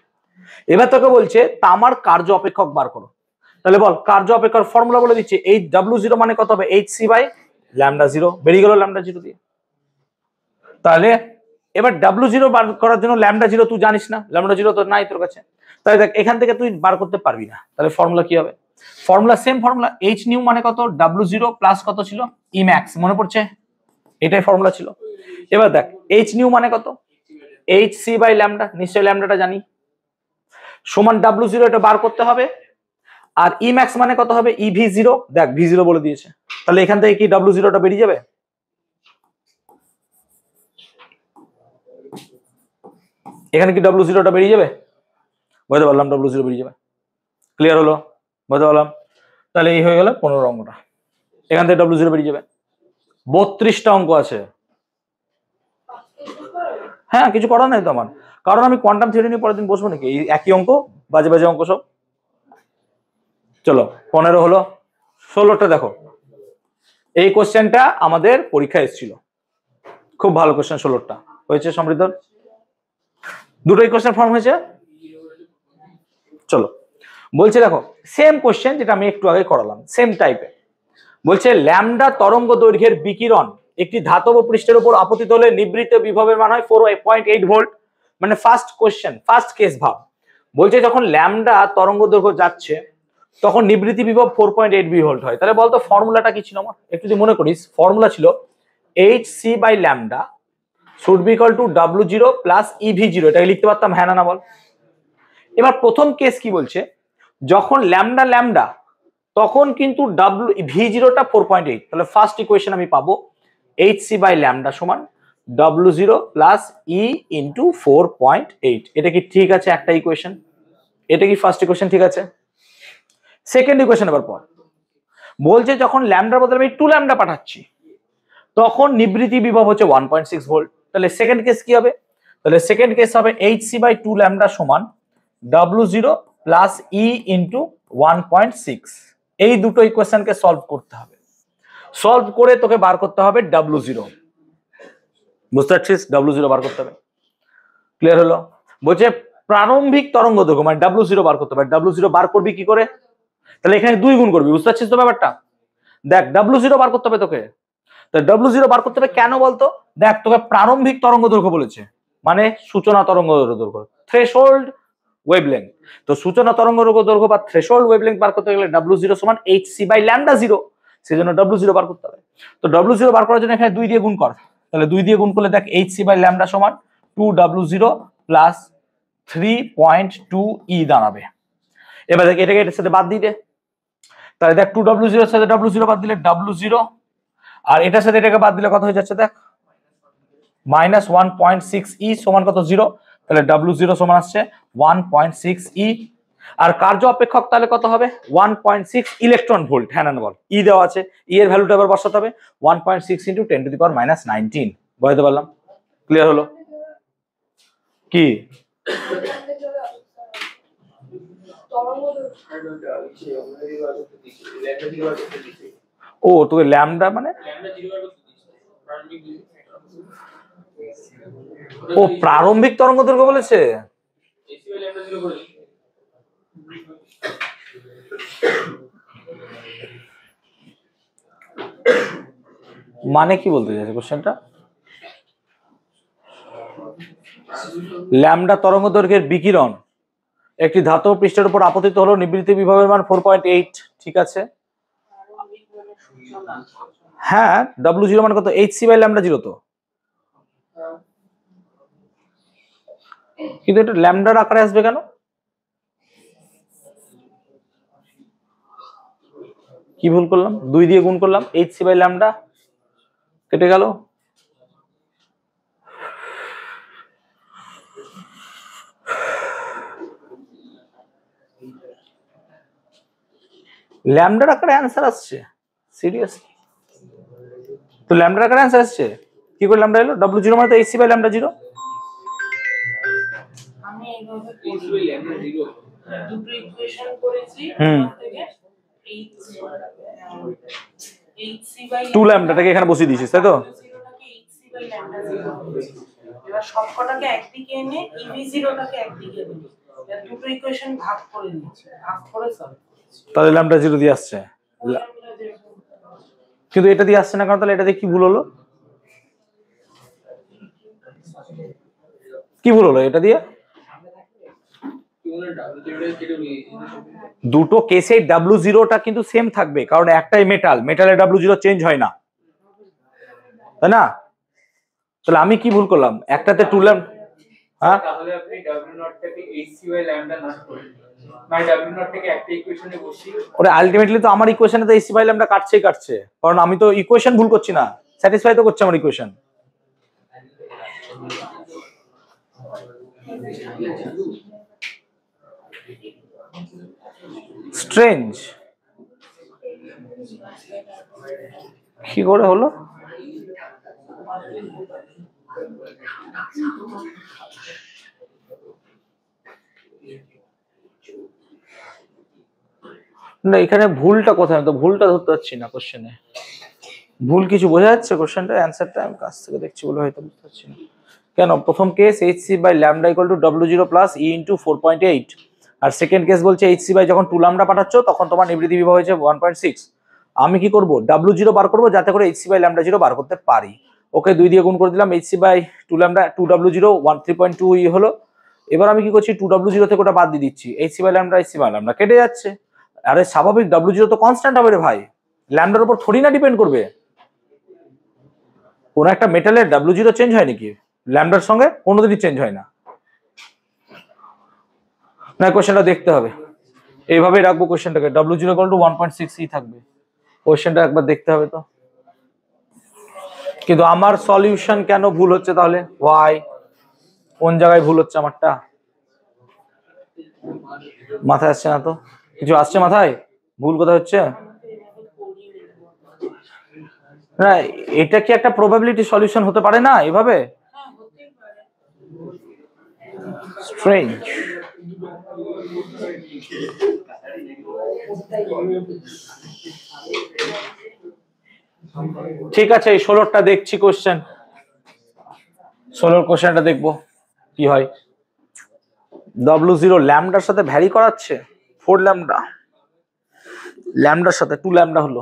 Speaker 1: এবার তোকে বলছে তামার কার্য অপেক্ষক বার করো। তাহলে বল কার্য অপেক্ষক ফর্মুলা বলে দিচ্ছে, এই W0 মানে কত হবে এইচ সি বাই ল্যামডা 0, বেরিয়ে গেল ল্যামডা 0 দিয়ে। তাহলে এবার W0 বার করার জন্য ল্যামডা 0 তুই জানিস না, ল্যামডা 0 তো নাই তোর কাছে, তাই দেখ এখান থেকে তুই বার করতে পারবি না। তাহলে ফর্মুলা কি হবে, formula same formula, H nu মানে কত W0 প্লাস কত ছিল ই ম্যাক্স, মনে পড়ছে? এটাই ফর্মুলা ছিল। এবার দেখ এইচ নিউ মানে কত এইচ সি বাই ল্যামডা, নিশ্চয়ই ল্যামডাটা জানি, সমান W0, এটা বার করতে হবে। আর ই ম্যাক্স মানে কত হবে ইভি0, দেখ ভি0 বলে দিয়েছে, তাহলে এখান থেকে কি W0টা বেরিয়ে যাবে, এখানে কি W0টা বেরিয়ে যাবে? বুঝতে পারলাম W0 বেরিয়ে যাবে। ক্লিয়ার হলো? বুঝতে পারলাম? তাহলে এই হয়ে গেল 15 অঙ্কটা, এখান থেকে W0 বেরিয়ে যাবে। 32টা অঙ্ক আছে। হ্যাঁ, কিছু করার নাই তো আমার, কারণ আমি কোয়ান্টাম থিওরি নিয়ে পরের দিন বসবো নাকি, এই একই অঙ্ক, বাজে বাজে অঙ্ক সব। চলো 15 হলো। 16টা দেখো, এই কোশ্চেনটা আমাদের পরীক্ষায় এসেছিল, খুব ভালো কোশ্চেন। 16টা হয়েছে সমৃদ্ধ, দুটোই কোশ্চেন ফর্ম হয়েছে। চলো বলছে দেখো সেম কোশ্চেন যেটা আমি একটু আগে করালাম, সেম টাইপের। বলছে ল্যামডা তরঙ্গ দৈর্ঘ্যের বিকিরণ একটি ধাতব পৃষ্ঠের উপর আপতিত হলে নিবৃত্ত বিভবের মান হয় 4.8 ভোল্ট। মানে ফার্স্ট কোশ্চেন, ফার্স্ট কেস ভাব। বলছে যখন ল্যামডা তরঙ্গ দৈর্ঘ্য যাচ্ছে তখন নিবৃত্তি বিভব 4.8 ভোল্ট হয়। তাহলে বলতো ফর্মুলাটা কি ছিল আমার, একটু যদি মনে করিস। ফর্মুলা ছিল hc by lambda should be equal to w0 plus ev0। এটাকে লিখতে পারতাম, হ্যাঁ না বল। এবার প্রথম কেস কি বলছে, যখন ল্যামডা ল্যামডা তখন কিন্তু v0টা 4.8। তাহলে ফার্স্ট ইকুয়েশন আমি পাবো hc বাই ল্যামডা সমান w0 প্লাস e ইন্টু 4.8। এটা কি ঠিক আছে একটা ইকুয়েশন? এটা কি ফার্স্ট ইকুয়েশন ঠিক আছে? সেকেন্ড ইকুয়েশন আবার পর বলছে যখন ল্যামডার বদলে আমি 2 ল্যামডা পাঠাচ্ছি তখন নিবৃত্তি বিভব হচ্ছে 1.6 ভোল্ট। তাহলে সেকেন্ড কেস কি হবে? তাহলে সেকেন্ড কেস হবে hc বাই 2 ল্যামডা সমান w0 প্লাস e ইন্টু 1.6। এই দুটো ইকুয়েশনকে সলভ করতে হবে। সলভ করে তোকে বার করতে হবে w0। বুঝতে পারছিস? w0 বার করতে হবে। ক্লিয়ার হলো? বলছে প্রারম্ভিক তরঙ্গ দৈর্ঘ্য মানে w0 বার করতে হবে। w0 বার করবি কি করে? তাহলে এখানে 2 গুণ করবি। বুঝতে পারছিস তো ব্যাপারটা? দেখ w0 বার করতে হবে তোকে। তো w0 বার করতে হবে কেন বলতো? দেখ তোকে প্রারম্ভিক তরঙ্গ দৈর্ঘ্য বলেছে, মানে সূচনা তরঙ্গ দৈর্ঘ্য, থ্রেশহোল্ড ওয়েভলেংথ। তো সূচনা তরঙ্গ দৈর্ঘ্য বা থ্রেশহোল্ড ওয়েভলেংথ বার করতে গেলে w0 সমান hc বাই ল্যামডা 0। সেজন্য w0 বার করতে হবে। তো w0 বার করার জন্য এখানে 2 দিয়ে গুণ কর। তাহলে 2 দিয়ে গুণ করলে দেখ hc বাই ল্যামডা সমান 2w0 প্লাস 3.2 e দাঁড়াবে। এবার দেখ এটাকে এটার সাথে বাদ দিয়ে দে। তাহলে দেখ 2w0 এর সাথে w0 বাদ দিলে w0, আর এটার সাথে এটাকে বাদ দিলে কত হয়ে যাচ্ছে দেখ মাইনাস 1.6 e সমান কত 0। তাহলে w0 সমান আসছে 1.6 e। আর কার্য অপেক্ষক তাহলে কত হবে 1.6 ইলেকট্রন ভোল্ট। হ্যাঁ না বল, ই দেওয়া আছে, ই এর ভ্যালুটা এবার বসাতে হবে 1.6 into 10 to the power minus 19। বুঝতে পারলাম? ক্লিয়ার হলো কি? ও তোকে ল্যামডা মানে ও প্রারম্ভিক তরঙ্গ দৈর্ঘ্য বলেছে। মানে কি বলতে চাইছে কোশ্চেনটা? ল্যামডা তরঙ্গ দৈর্ঘ্যের বিকিরণ একটি ধাতব পৃষ্ঠের উপর আপতিত হলো নিবৃত্তি বিভবের মান 4.8। ঠিক আছে, হ্যাঁ w0 মানে কত hc বাই ল্যামডা 0। তো কিন্তু এটা ল্যামডার আকারে আসবে কেন? কি ভুল করলাম? 2 দিয়ে গুণ করলাম, hc বাই ল্যামডা কেটে গেল। ল্যামডার আকারে অ্যান্সার আসছে সিরিয়াসলি? তো ল্যামডার আকারে অ্যান্সার আসছে কি করে? ল্যামডা এলো w0 মানে তো hc বাই ল্যামডা 0।
Speaker 2: আমি এইভাবে hc বাই ল্যামডা 0 দুটো ইকুয়েশন করেছি। hc বাই
Speaker 1: 2 ল্যামডাটাকে এখানে বসিয়ে দিয়েছিস তাই তো?
Speaker 2: hc by lambda 0। এবার সবকটাকে একদিকে এনে ev0টাকে একদিকে এনে এবার দুটো ইকুয়েশন ভাগ করে নিয়েছি, ভাগ করে সলভ করেছি।
Speaker 1: তাহলে ল্যামডা 0 দিয়ে আসছে, কিন্তু এটা দিয়ে আসছে না কারণ তাহলে এটা দিয়ে কি ভুল হলো? কি ভুল হলো এটা দিয়ে? দুটো কেসে w0টা কিন্তু সেম থাকবে কারণ একটাই মেটাল, মেটালের w0 চেঞ্জ হয় না, তাই না? তাহলে আমি কি ভুল করলাম? একটাতে 2 ল্যামডা, হ্যাঁ
Speaker 3: তাহলে আপনি w0 টাকে hc বাই ল্যামডা না করে মানে w0 থেকে একটা ইকুয়েশনে বসিয়ে
Speaker 1: ওরে আলটিমেটলি তো আমার ইকুয়েশনে তো hc বাই ল্যামডা কাটছে, কারণ আমি তো ইকুয়েশন ভুল করছি না, স্যাটিসফাই তো করছে আমার ইকুয়েশন। স্ট্রেঞ্জ, কি করে হলো? না এখানে ভুলটা কোথায়? আমি তো ভুলটা ধরতে পারছি না কোশ্চেনে। ভুল কিছু বোঝা যাচ্ছে কোশ্চেনটা? অ্যান্সারটা আমি কাছ থেকে দেখছি বলে হয়তো বুঝতে পারছি না। কেন প্রথম case hc by lambda equal to w0 plus e into 4.8, আর সেকেন্ড কেস বলছে এইচসি বাই যখন 2 ল্যামডা পাঠাচ্ছ তখন তোমার নিবৃত্তি বিভব হয়েছে 1.6। আমি কি করব W0 বার করব যাতে করে এইচসি বাই ল্যামডা 0 বার করতে পারি। ওকে 2 দিয়ে গুণ করে দিলাম, এইচসি বাই 2 ল্যামডা 2W0 3.2 হলো। এবার আমি কি করছি 2W0 থেকে ওটা বাদ দিয়ে দিচ্ছি, এইচসি বাই ল্যামডা কেটে যাচ্ছে। আরে স্বাভাবিক W0 তো কনস্ট্যান্ট হবে রে ভাই, ল্যামডার উপর থোড়ি না ডিপেন্ড করবে। কোন একটা মেটালের W0 চেঞ্জ হয় নাকি? ল্যামডার সঙ্গে কোনোদিনই চেঞ্জ হয় না। না কোশ্চেনটা দেখতে হবে, এইভাবে রাখবো কোশ্চেনটাকে, W0 1.6 থাকবে। কোশ্চেনটা একবার দেখতে হবে তো। কিন্তু আমার সলিউশন কেন ভুল হচ্ছে তাহলে? ওয়াই, কোন জায়গায় ভুল হচ্ছে আমারটা? মাথায় আসছে না তো, কিছু আসছে মাথায়? ভুল কোথায় হচ্ছে? না এটা কি একটা প্রবাবিলিটি সলিউশন হতে পারে না এভাবে? স্ট্রেঞ্জ। ঠিক আছে, এই 16টা দেখছি কোশ্চেন, 16 কোশ্চেনটা দেখবো কি হয়। W0 ল্যামডার সাথে ভ্যারি করাচ্ছে, 4 ল্যামডা, ল্যামডার সাথে 2 ল্যামডা হলো।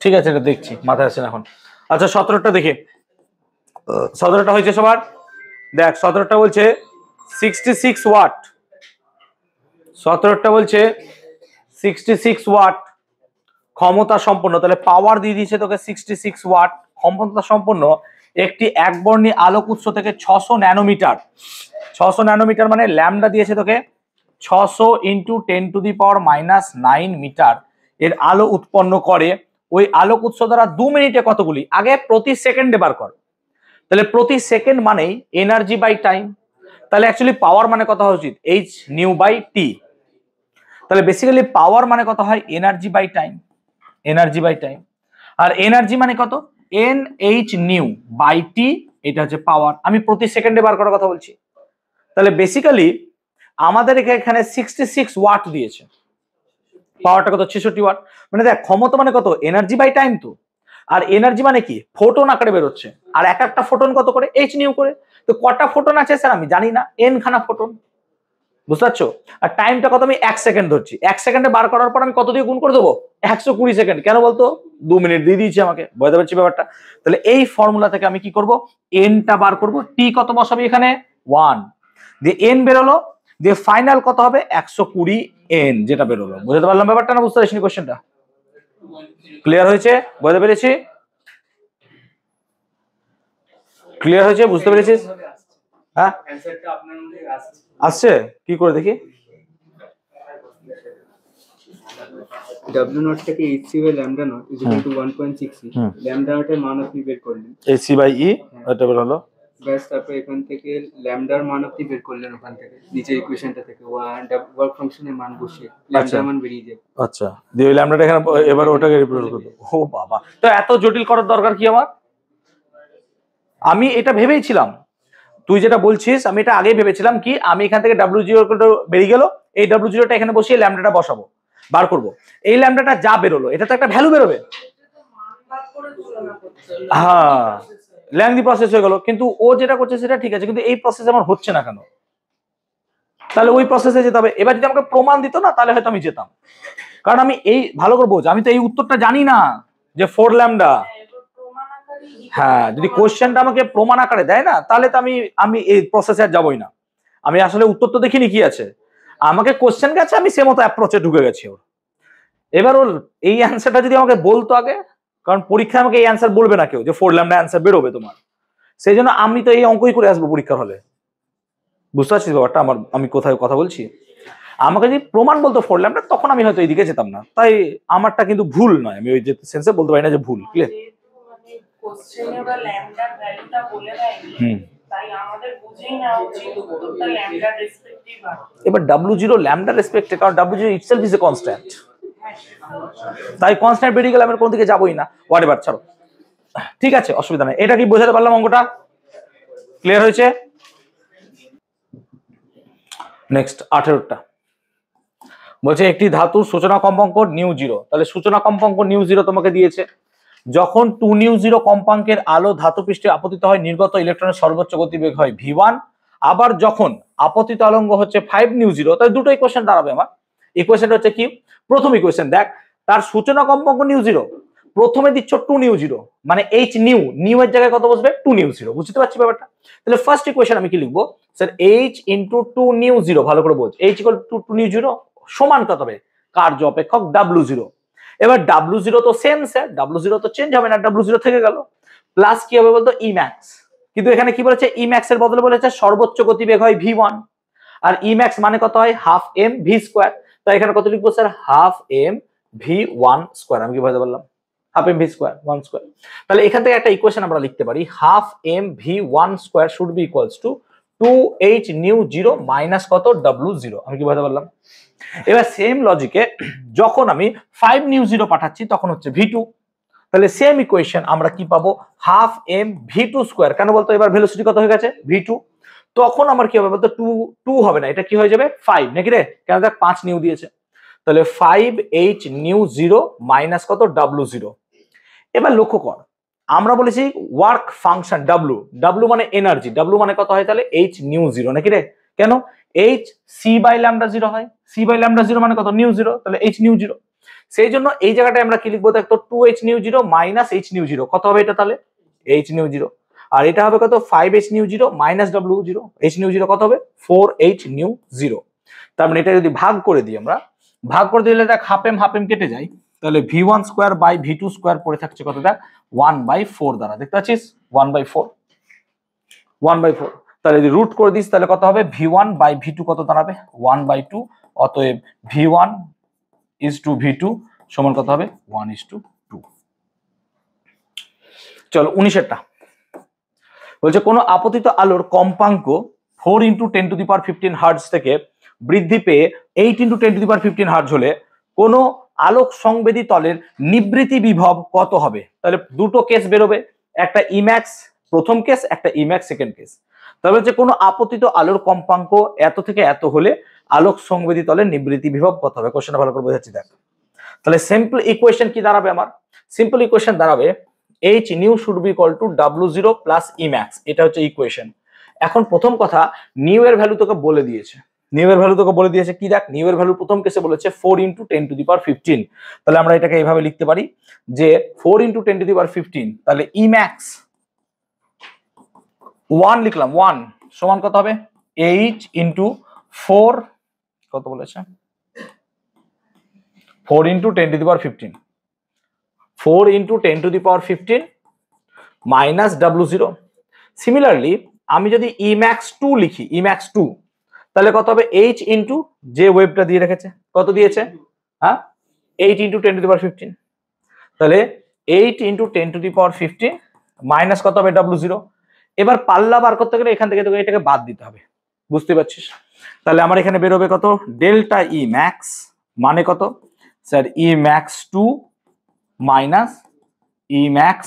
Speaker 1: ঠিক আছে, এটা দেখছি, মাথায় আসছে না এখন। আচ্ছা 17টা দেখে, 17টা হয়েছে সবার। দেখ 17টা বলছে 66 ওয়াট, 17টা বলছে 66 ওয়াট ক্ষমতা সম্পন্ন, তাহলে পাওয়ার দিয়ে দিয়েছে তোকে 66 ওয়াট ক্ষমতা সম্পন্ন একটি একবর্ণী আলোক উৎস থেকে 600 ন্যানোমিটার, 600 ন্যানোমিটার মানে ল্যামডা দিয়েছে তোকে 600 ইন্টু 10⁻⁹ মিটার এর আলো উৎপন্ন করে। ওই আলোক উৎস দ্বারা 2 মিনিটে কতগুলি, আগে প্রতি সেকেন্ডে বার কর। তাহলে প্রতি সেকেন্ড মানেই এনার্জি বাই টাইম, তাহলে অ্যাকচুয়ালি পাওয়ার মানে কত হওয়া উচিত? H nu by T. তাহলে বেসিক্যালি পাওয়ার মানে কত হয়? Energy by time, energy by time. আর এনার্জি মানে কত? N H nu by T, এটা হচ্ছে পাওয়ার। আমি প্রতি সেকেন্ডে বার করার কথা বলছি। তাহলে বেসিক্যালি আমাদের এখানে 66 ওয়াট দিয়েছে, পাওয়ারটা কত? 66 ওয়াট। মানে দেখ ক্ষমতা মানে কত? এনার্জি বাই টাইম তো। আর এনার্জি মানে কি? ফোটন আকারে বেরোচ্ছে, আর এক একটা ফোটন কত করে? এইচ নিউ করে। তো কটা ফোটন আছে স্যার আমি জানি না, এন খানা ফোটন, বুঝতে পারছো? আর টাইমটা কত? আমি 1 সেকেন্ড ধরছি, 1 সেকেন্ডে বার করার পর আমি কত দিয়ে গুণ করে দেবো? 120 সেকেন্ড। কেন বলতো? 2 মিনিট দিয়ে দিয়েছি আমাকে, বুঝতে পারছি ব্যাপারটা? তাহলে এই ফর্মুলা থেকে আমি কি করব? এনটা বার করব, টি কত বসাবি এখানে? 1 দিয়ে এন বেরোলো, দিয়ে ফাইনাল কত হবে? 120 এন যেটা বেরোলো। বুঝতে পারলাম ব্যাপারটা না বুঝতে পারছি কোশ্চেনটা? ক্লিয়ার হয়েছে? বুঝতে পেরেছি? ক্লিয়ার হয়েছে? বুঝতে পেরেছিস? হ্যাঁ
Speaker 3: অ্যানসারটা আপনার মধ্যে আসছে।
Speaker 1: আসছে, কি করে দেখি?
Speaker 3: W0 থেকে HC by lambda nought is equal to 1.6 lambda নটের মান আপনি বের করলেন,
Speaker 1: AC বাই E এটা বের হলো।
Speaker 3: ব্যাস তারপর এখান থেকে ল্যামডার মান আপনি বের করলেন, ওখান থেকে নিচের ইকুয়েশনটা থেকে ওয়ার্ক ফাংশনের মান বসিয়ে ল্যামডার মান বেরিয়ে যায়।
Speaker 1: আচ্ছা, দিয়ে ওই ল্যামডাটা এখানে এবার ওটাকে রিপ্রেজেন্ট করতে। ও বাবা, তো এত জটিল করার দরকার কি আমার? আমি এটা ভেবেইছিলাম, তুই যেটা বলছিস আমি এটা আগেই ভেবেছিলাম কি আমি এখান থেকে W0 বেরিয়ে গেল, এই W0টা এখানে বসিয়ে ল্যামডাটা বসাবো, বার করব। এই ল্যামডাটা যা বেরোলো এটা তো একটা ভ্যালু বেরোবে। হ্যাঁ, ল্যাংদি প্রসেস হয়ে গেল। কিন্তু ও যেটা করছে সেটা ঠিক আছে, কিন্তু এই প্রসেস আমার হচ্ছে না কেন? তাহলে ওই প্রসেসে যেতে হবে। এবার যদি আমাকে প্রমাণ দিত না তাহলে হয়তো আমি যেতাম, কারণ আমি এই ভালো করে বোঝ, আমি তো এই উত্তরটা জানি না যে 4 ল্যামডা। হ্যাঁ, যদি কোশ্চেনটা আমাকে প্রমাণ আকারে দেয় না তাহলে তো আমি এই প্রসেসে আর যাবোই না। আমি আসলে উত্তর তো দেখিনি কি আছে, আমাকে কোশ্চেন গেছে, আমি সে মতো অ্যাপ্রোচে ঢুকে গেছি ওর। এবার ওর এই অ্যান্সারটা যদি আমাকে বলতো আগে, কারণ পরীক্ষায় আমাকে এই অ্যান্সার বলবে না কেউ যে 4 ল্যামডা অ্যান্সার বেরোবে তোমার, সেই জন্য আমি তো এই অঙ্কই করে আসবো পরীক্ষার হলে। বুঝতে পারছিস ব্যাপারটা আমার? আমি কোথায় কথা বলছি। আমাকে যদি প্রমাণ বলতো 4 ল্যামডা তখন আমি হয়তো এইদিকে যেতাম না। তাই আমারটা কিন্তু ভুল নয়, আমি ওই যে সেন্সে বলতে পারি না যে ভুল। ক্লিয়ার?
Speaker 2: কোশ্চেনে ওরা ল্যামডার ভ্যালুটা বলে দেয়নি, তাই আমাদের বুঝেই না উচিত উত্তরটা ল্যামডার রেসপেক্টিভ আসবে।
Speaker 1: এবার W0 ল্যামডা রেসপেক্টে, কারণ W0 itself is a constant, তাই কনস্ট্যান্ট বেরিয়ে গেলে আমি কোন দিকে যাবোই না। হোয়াটএভার, ছাড়ো, ঠিক আছে, অসুবিধা নেই। এটা কি বোঝাতে পারলাম অঙ্কটা? ক্লিয়ার হয়েছে? নেক্সট 18টা বলছে একটি ধাতুর সূচনা কম্পাঙ্ক নিউ জিরো, তাহলে সূচনা কম্পাঙ্ক নিউ জিরো তোমাকে দিয়েছে। যখন 2 নিউ জিরো কম্পাঙ্কের আলো ধাতু পৃষ্ঠে আপতিত হয় নির্গত ইলেকট্রনের সর্বোচ্চ গতিবেগ হয় v1। আবার যখন আপতিত আলোঙ্গ হচ্ছে 5 নিউ জিরো, তাহলে দুটো ইকুয়েশন দাঁড়াবে আমার। ইকুয়েশনটা হচ্ছে কি, প্রথম ইকুয়েশন দেখ, তার সূচনা কম্পাঙ্ক নিউ জিরো, প্রথমে দিচ্ছ 2 নিউ জিরো, মানে এইচ নিউ, নিউ এর জায়গায় কত বসবে 2 নিউ জিরো, বুঝতে পারছি ব্যাপারটা? তাহলে ফার্স্ট ইকুয়েশন আমি কি লিখবো sir, H into 2 new zero, ভালো করে বোঝ, H equal to 2 new zero সমান কত হবে কার্য অপেক্ষক W0। এবার W0 তো সেম স্যার, W0 তো চেঞ্জ হবে না, W0 থেকে গেল, প্লাস কি হবে বলতো Emax, কিন্তু এখানে কি বলেছে Emax এর বদলে বলেছে সর্বোচ্চ গতিবেগ হয় v1, আর Emax মানে কত হয় হাফ এম ভি স্কোয়ার, তাই এখানে কত লিখবো sir, half M V one square. আমি কি বলতে বললাম, half M V square one square. তাহলে এখান থেকে একটা ইকুয়েশন আমরা লিখতে পারি, half M V one square should be equals to 2h nu zero minus কত W0। আমি কি বলতে বললাম? এবার সেম লজিকে যখন আমি 5 নিউ জিরো পাঠাচ্ছি তখন হচ্ছে v2, তাহলে সেম ইকুয়েশন আমরা কি পাবো, হাফ এম ভি2 স্কোয়ার। কেন বলতো, এবার ভেলোসিটি কত হয়ে গেছে v2, তখন আমার কি হবে বলতো 2 হবে না, এটা কি হয়ে যাবে 5 নাকি রে, কেন দেখ 5 নিউ দিয়েছে, তাহলে 5h নিউ জিরো মাইনাস কত W0। এবার লক্ষ্য কর, আমরা বলেছি ওয়ার্ক ফাংশন W মানে এনার্জি, W মানে কত হয় তাহলে h নিউ জিরো নাকি রে, কেন h c by lambda zero হয়, c বাই ল্যামডা জিরো মানে কত নিউ জিরো, তাহলে h নিউ জিরো। সেই জন্য এই জায়গাটায় আমরা কি লিখবো দেখো, 2h nu zero minus h nu zero, কত হবে এটা তাহলে h নিউ জিরো, আর এটা হবে কত 5h new zero minus W0, h nu zero কত হবে 4h নিউ জিরো। তার মানে এটা যদি ভাগ করে দিই আমরা, ভাগ করে দিলে দেখ হাফ এম কেটে যায়, তাহলে v1 square by v2 square পড়ে থাকছে কত দেখ 1/4 দ্বারা, দেখতে পাচ্ছিস 1/4, তাহলে যদি রুট করে দিস তাহলে কত হবে v1 বাই v2 কত দাঁড়াবে 1/2, অতএব v1 is to v2 সমান কত হবে 1:2। চলো 19এরটা বলছে কোন আপতিত আলোর কম্পাঙ্ক 4 × 10⁻15 হার্টজ থেকে বৃদ্ধি পেয়ে 8 × 10⁻15 হার্টজ হলে কোন আলোক সংবেদী তলের নিবৃত্তি বিভব কত হবে? তাহলে দুটো কেস বেরোবে, একটা ইম্যাক্স প্রথম কেস, একটা ইম্যাক্স সেকেন্ড কেস। তবে হচ্ছে কোনো আপতিত আলোর কম্পাঙ্ক এত থেকে এত হলে আলোক সংবেদী তলের নিবৃত্তি বিভব কত হবে? কোশ্চেনটা ভালো করে বোঝাচ্ছি দেখ। তাহলে সিম্পল ইকুয়েশন কি দাঁড়াবে আমার? সিম্পল ইকুয়েশন দাঁড়াবে h new should be equal to W0 plus Emax, এটা হচ্ছে ইকুয়েশন। এখন প্রথম কথা, নিউ এর ভ্যালু তোকে বলে দিয়েছে, নিউ এর ভ্যালু তোকে বলে দিয়েছে কি দেখ, নিউ এর ভ্যালু প্রথম কেসে বলেছে 4 × 10⁻15, তাহলে আমরা এটাকে এইভাবে লিখতে পারি যে 4 × 10⁻15, তাহলে Emax 1 লিখলাম, 1 সমান কত হবে h × 4, কত বলেছে 4 × 10⁻15, 4 × 10⁻15 মাইনাস W0। সিমিলারলি আমি যদি Emax 2 লিখি, Emax 2, তাহলে কত হবে h ইন্টু যে ওয়েভটা দিয়ে রেখেছে, কত দিয়েছে হ্যাঁ 8 × 10⁻15, তাহলে 8 × 10⁻15 মাইনাস কত হবে W0। এবার পাল্লা বার করতে গেলে এখান থেকে তোকে এটাকে বাদ দিতে হবে, বুঝতে পারছিস? তাহলে আমার এখানে বেরোবে কত ডেল্টা Emax মানে কত স্যার Emax 2 মাইনাস Emax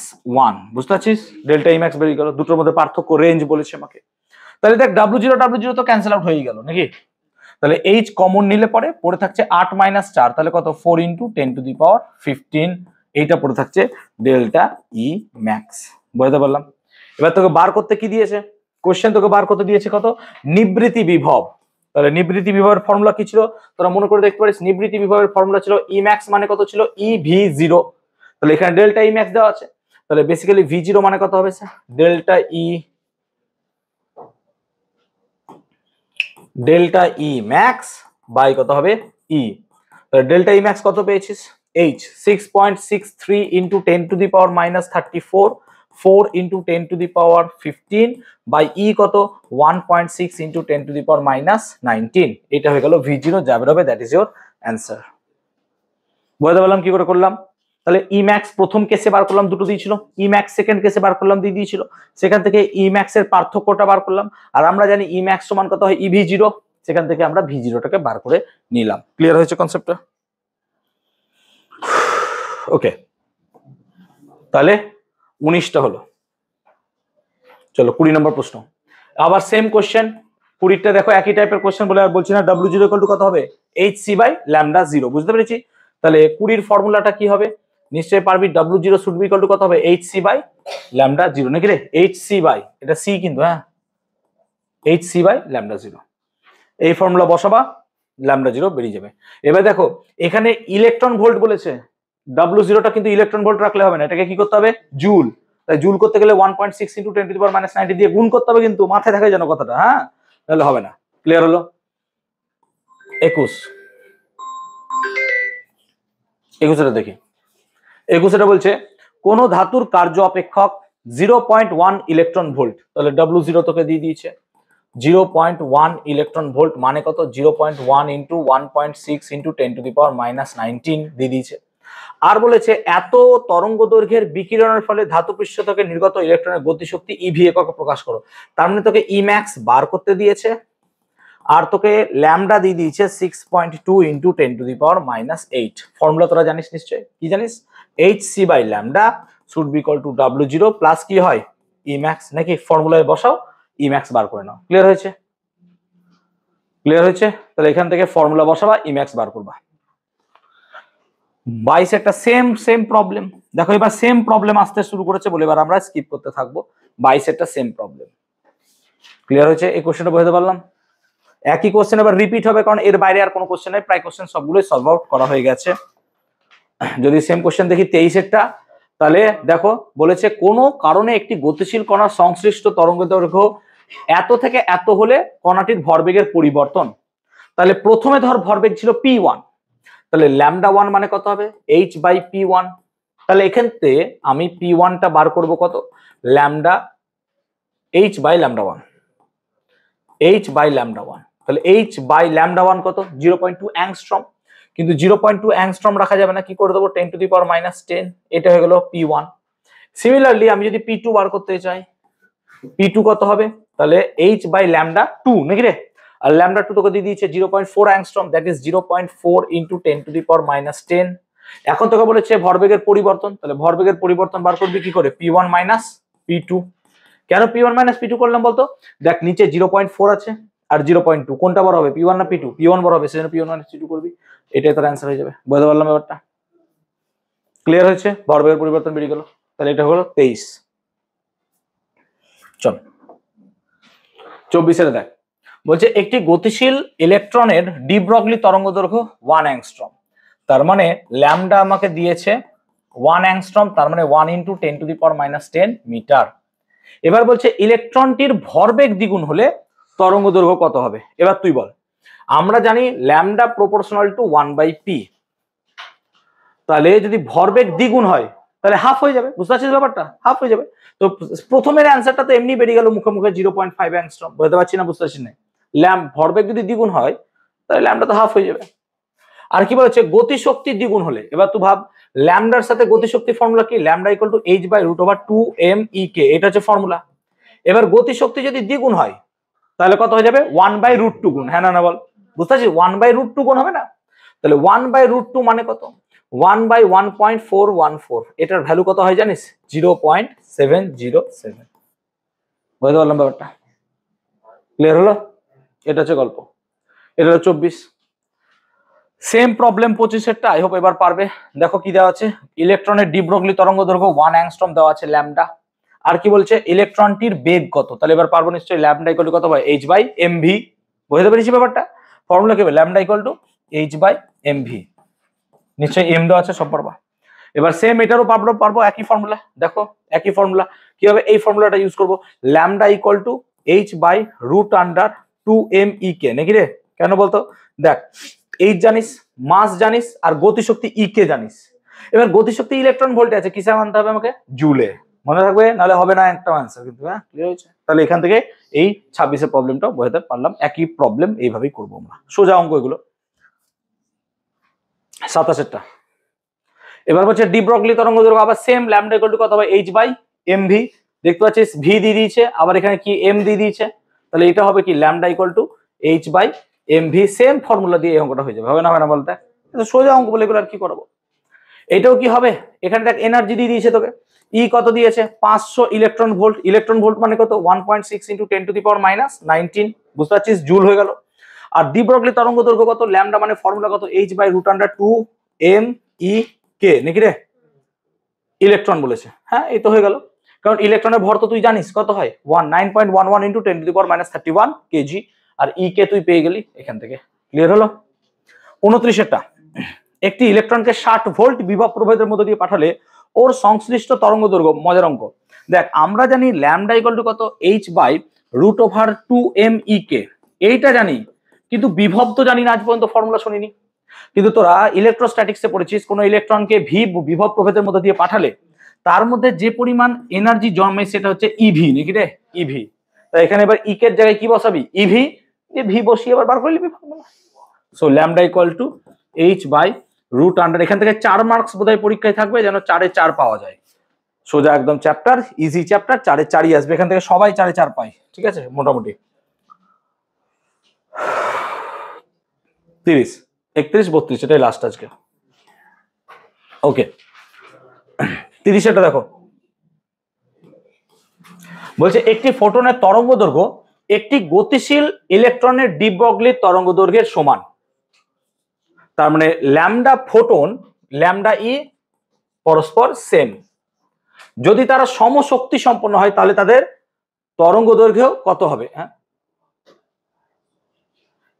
Speaker 1: 1, বুঝতে পারছিস? ডেল্টা Emax বেরিয়ে গেল, দুটোর মধ্যে পার্থক্য রেঞ্জ বলেছে আমাকে। তাহলে দেখ W0 তো ক্যান্সেল আউট হয়ে গেল নাকি, তাহলে h কমন নিলে পড়ে থাকছে 8 - 4, তাহলে কত 4 × 10⁻15, এইটা পড়ে থাকছে ডেল্টা Emax, বুঝতে পারলাম? এবার তোকে বার করতে কি দিয়েছে কোশ্চেন, তোকে বার করতে দিয়েছে কত নিবৃত্তি বিভব। তাহলে নিবৃত্তি বিভবের ফর্মুলা কি ছিল তোরা মনে করে দেখতে পারিস, নিবৃত্তি বিভবের ফর্মুলা ছিল Emax মানে কত ছিল EV0, তাহলে এখানে ডেল্টা Emax দেওয়া আছে, তাহলে বেসিক্যালি V0 মানে কত হবে ডেল্টা Emax বাই কত হবে E, তাহলে ডেল্টা Emax কত পেয়েছিস h 6.63 × 10⁻−34, 4 × 10⁻15 বাই E কত 1.6 × 10⁻−19, এটা হয়ে গেল V0, যা বেরোবে দ্যাট ইজ ইওর অ্যান্সার। বুঝতে পারলাম কি করে করলাম? তাহলে Emax প্রথম কেসে বার করলাম দুটো দিয়েছিল, Emax সেকেন্ড কেসে বার করলাম দিয়েছিল, সেখান থেকে Emax এর পার্থক্যটা বার করলাম, আর আমরা জানি Emax সমান কত হয় EV0, সেখান থেকে আমরা V0টাকে বার করে নিলাম। ক্লিয়ার হয়েছে কনসেপ্টটা? ওকে, তাহলে 19টা হলো। চলো 20 নম্বর প্রশ্ন, আবার সেম কোশ্চেন, 20টা দেখো একই টাইপের কোশ্চেন বলে আর বলছি না W0 ইকুয়াল টু কত হবে hc বাই ল্যামডা 0, বুঝতে পেরেছি? তাহলে 20 ফর্মুলাটা কি হবে নিশ্চয়ই পারবি, W0 should be equal to কত হবে hc বাই ল্যামডা 0 নাকি রে? hc বাই, এটা c কিন্তু, হ্যাঁ hc বাই ল্যামডা 0, এই ফর্মুলা বসাবা ল্যামডা 0 বেরিয়ে যাবে। এবার দেখো এখানে ইলেকট্রন ভোল্ট বলেছে, W0টা কিন্তু ইলেকট্রন ভোল্ট রাখলে হবে না, এটাকে কি করতে হবে জুল, তাই জুল করতে গেলে 1.6 × 10⁻⁻90 দিয়ে গুণ করতে হবে, কিন্তু মাথায় থাকে যেন কথাটা, হ্যাঁ তাহলে হবে না। ক্লিয়ার হলো? 21 দেখি, 21 বলছে কোন ধাতুর কার্য অপেক্ষক 0.1 ইলেকট্রন ভোল্ট, তাহলে W0 তোকে দিয়ে দিয়েছে 0.1 ইলেকট্রন ভোল্ট মানে কত 0.1 × 1.6 × 10⁻⁻19 দিয়ে দিয়েছে। আর বলেছে এত তরঙ্গ দৈর্ঘ্যের বিকিরণের ফলে ধাতু পৃষ্ঠ থেকে নির্গত ইলেকট্রনের গতিশক্তি ইভি এককে প্রকাশ করো, তার মানে তোকে ইম্যাক্স বার করতে দিয়েছে আর তোকে ল্যামডা দিয়ে দিয়েছে 6.2 × 10⁻⁻8। ফর্মুলা তোরা জানিস নিশ্চয়ই, কি জানিস? hc by lambda should be equal to W0 plus কি হয় ইম্যাক্স, নাকি? ফর্মুলায় বসাও ইম্যাক্স বার করে নাও। ক্লিয়ার হয়েছে? ক্লিয়ার হয়েছে? তাহলে এখান থেকে ফর্মুলা বসাবা ইম্যাক্স বার করবা। 22 একটা সেম প্রবলেম, দেখো এবার সেম প্রবলেম আসতে শুরু করেছে বলে এবার আমরা স্কিপ করতে থাকবো। 22 একটা সেম প্রবলেম। ক্লিয়ার হয়েছে? এই কোশ্চেনটা বুঝতে পারলাম। একই কোশ্চেন এবার রিপিট হবে, কারণ এর বাইরে আর কোনো কোশ্চেন নাই, প্রায় কোশ্চেন সবগুলোই সলভ আউট করা হয়ে গেছে। যদি সেম কোশ্চেন দেখি 23 একটা, তাহলে দেখো বলেছে কোন কারণে একটি গতিশীল কণার সংশ্লিষ্ট তরঙ্গ দৈর্ঘ্য এত থেকে এত হলে কণাটির ভরবেগের পরিবর্তন। তাহলে প্রথমে ধর ভরবেগ ছিল p1, তাহলে ল্যামডা 1 মানে কত হবে h বাই p1। তাহলে এখান থেকে আমি p1টা বার করব কত lambda h by lambda 1, h by lambda 1, তাহলে h বাই ল্যামডা 1 কত 0.2 অ্যাংস্ট্রম, কিন্তু 0.2 অ্যাংস্ট্রম রাখা যাবে না, কি করে দেবো 10⁻⁻10, এটা হয়ে গেল p1। সিমিলারলি আমি যদি p2 বার করতে চাই, p2 কত হবে তাহলে h বাই ল্যামডা 2 নাকি রে? আর ল্যামডা 2 তোকে দিয়ে দিয়েছে 0.4 অ্যাংস্ট্রম, দ্যাট ইজ 0.4 × 10⁻⁻10। এখন তোকে বলেছে ভরবেগের পরিবর্তন, তাহলে ভরবেগের পরিবর্তন বার করবি কি করে p1 মাইনাস p2। কেন p1 মাইনাস p2 করলাম বলতো? দেখ নিচে 0.4 আছে আর 0.2, কোনটা বড় হবে p1 না p2? p1 বড় হবে, সেজন্য p1 মাইনাস p2 করবি, এটাই তোর অ্যান্সার হয়ে যাবে। বুঝতে পারলাম ব্যাপারটা? ক্লিয়ার হয়েছে? ভরবেগের পরিবর্তন বেরিয়ে গেল, তাহলে এটা হলো 23। চল 24 দেখ, বলছে একটি গতিশীল ইলেকট্রনের ডি ব্রগলি তরঙ্গ দৈর্ঘ্য 1 অ্যাংস্ট্রম, তার মানে ল্যামডা আমাকে দিয়েছে 1 অ্যাংস্ট্রম, তার মানে 1 × 10⁻⁻10 মিটার। এবার বলছে ইলেকট্রনটির ভরবেগ দ্বিগুণ হলে তরঙ্গ দৈর্ঘ্য কত হবে? এবার তুই বল। আমরা জানি ল্যামডা প্রপোর্শনাল টু 1/p, তাহলে যদি ভরবেগ দ্বিগুণ হয় তাহলে হাফ হয়ে যাবে, বুঝতে পারছিস ব্যাপারটা? হাফ হয়ে যাবে। তো প্রথমের অ্যান্সারটা তো এমনি বেরিয়ে গেল মুখে মুখে 0.5 অ্যাংস্ট্রম, বুঝতে পারছি না? বুঝতে পারছি না। ভরবেগ যদি দ্বিগুণ হয় তাহলে ল্যামডা তো হাফ হয়ে যাবে। আর কি বলেছে গতিশক্তি দ্বিগুণ হলে, এবার তুই ভাব ল্যামডার সাথে গতিশক্তি ফর্মুলা কি ল্যামডা ইকুয়াল টু h/√2mek, এটা হচ্ছে ফর্মুলা। এবার গতিশক্তি যদি দ্বিগুণ হয় তাহলে কত হয়ে যাবে 1/√2 গুণ, হ্যাঁ না বল? বুঝতে পারছিস 1/√2 গুণ হবে না? তাহলে 1/√2 মানে কত 1/1.414, এটার ভ্যালু কত হয় জানিস 0.707। বুঝতে পারলাম ব্যাপারটা? ক্লিয়ার হলো? এটা হচ্ছে গল্প। এটা হলো 24। সেম প্রবলেম 25 আই হোপ এবার পারবে। দেখো কি দেওয়া আছে, ইলেকট্রনের ডি ব্রগলি তরঙ্গ দৈর্ঘ্য 1 অ্যাংস্ট্রম দেওয়া আছে ল্যামডা, আর কি বলছে ইলেকট্রনটির বেগ কত, তাহলে এবার পারবো নিশ্চয়ই ল্যামডা ইকুয়াল টু কত হয় h/mv। বুঝতে পেরেছি ব্যাপারটা? ফর্মুলা কি হবে ল্যামডা ইকুয়াল টু h/mv, নিশ্চয়ই m দেওয়া আছে, সব পারবা। এবার সেম এটারও পারবো একই ফর্মুলা। দেখো একই ফর্মুলা কি হবে, এই ফর্মুলাটা ইউজ করব, ল্যামডা ইকুয়াল টু h/√2mek নাকি রে? কেন বলতো? দেখ এইচ জানিস, মাস জানিস, আর গতিশক্তি কে জানিস। এবার গতিশক্তি ইলেকট্রন ভোল্টে আছে, কিসে মানতে হবে আমাকে? জুলে। মনে থাকবে, নাহলে হবে না একটা আনসার কিন্তু। হ্যাঁ ক্লিয়ার হয়েছে? তাহলে এখান থেকে এই 26 প্রবলেমটা বোঝাতে পারলাম। একই প্রবলেম এইভাবেই করবো আমরা, সোজা অঙ্ক এগুলো। 27টা এবার হচ্ছে ডি ব্রগলি তরঙ্গ দৈর্ঘ্য, আবার সেম ল্যামডা ইকুয়াল টু কত হবে h/mv। দেখতে পাচ্ছিস ভি দিয়ে দিয়েছে, আবার এখানে কি এম দিয়ে দিয়েছে, তাহলে এটা হবে কি lambda equal two h/mv। Same formula দিয়ে এই অঙ্কটা হয়ে যাবে, হবে না? হবে না বলতে? সোজা অঙ্ক বলে এগুলো আর কি করাবো। এটাও কি হবে, এখানে দেখ এনার্জি দিয়ে দিয়েছে তোকে, ই কত দিয়েছে 500 ইলেকট্রন ভোল্ট। ইলেকট্রন ভোল্ট মানে কত 1.6 × 10⁻⁻19 বুঝতে পারছিস, জুল হয়ে গেল। আর ডি ব্রগলি তরঙ্গ দৈর্ঘ্য কত, ল্যামডা মানে ফর্মুলা কত h/√2m/e/k নাকি রে, ইলেকট্রন বলেছে। হ্যাঁ এই তো হয়ে গেল, কারণ ইলেকট্রনের ভর তো তুই জানিস কত হয় 9.11 × 10⁻31 কেজি, আর ই কে তুই পেয়ে গেলি এখান থেকে। ক্লিয়ার হলো? 29টা, একটি ইলেকট্রনকে 60 ভোল্ট বিভব প্রভেদের মধ্যে দিয়ে পাঠালে ওর সংশ্লিষ্ট তরঙ্গ দৈর্ঘ্য, মজার অঙ্ক। দেখ আমরা জানি ল্যামডা ইকুয়াল টু কত h/√2m/e/k, এইটা জানি, কিন্তু বিভব তো জানি না, আজ পর্যন্ত ফর্মুলা শুনিনি। কিন্তু তোরা ইলেকট্রোস্ট্যাটিক্সে পড়েছিস, কোন ইলেকট্রনকে বিভব প্রভেদের মধ্যে দিয়ে পাঠালে তার মধ্যে যে পরিমাণ এনার্জি জন্মে সেটা হচ্ছে ইভি নাকি রে, ইভি। তাই এখানে এবার ই এর জায়গায় কি বসাবি, ইভি, যে ভি বসিয়ে এবার বার করে নিবি formula. So lambda equal two h/√, এখান থেকে 4 মার্কস বোধহয় পরীক্ষায় থাকবে, যেন 4-এ 4 পাওয়া যায়। সোজা একদম চ্যাপ্টার, ইজি চ্যাপ্টার, 4-এ 4ই আসবে, এখান থেকে সবাই 4-এ 4 পায়, ঠিক আছে মোটামুটি। 30, 31, 32 এটাই লাস্ট আজকে। ওকে 30টা দেখো, বলছে একটি ফোটনের তরঙ্গ দৈর্ঘ্য একটি গতিশীল ইলেকট্রনের ডি ব্রগলি তরঙ্গ দৈর্ঘ্যের সমান। তার মানে ল্যামডা ফোটন, ল্যামডা ই পরস্পর সেম। যদি তারা সমশক্তি সম্পন্ন হয় তাহলে তাদের তরঙ্গ দৈর্ঘ্য কত হবে? হ্যাঁ,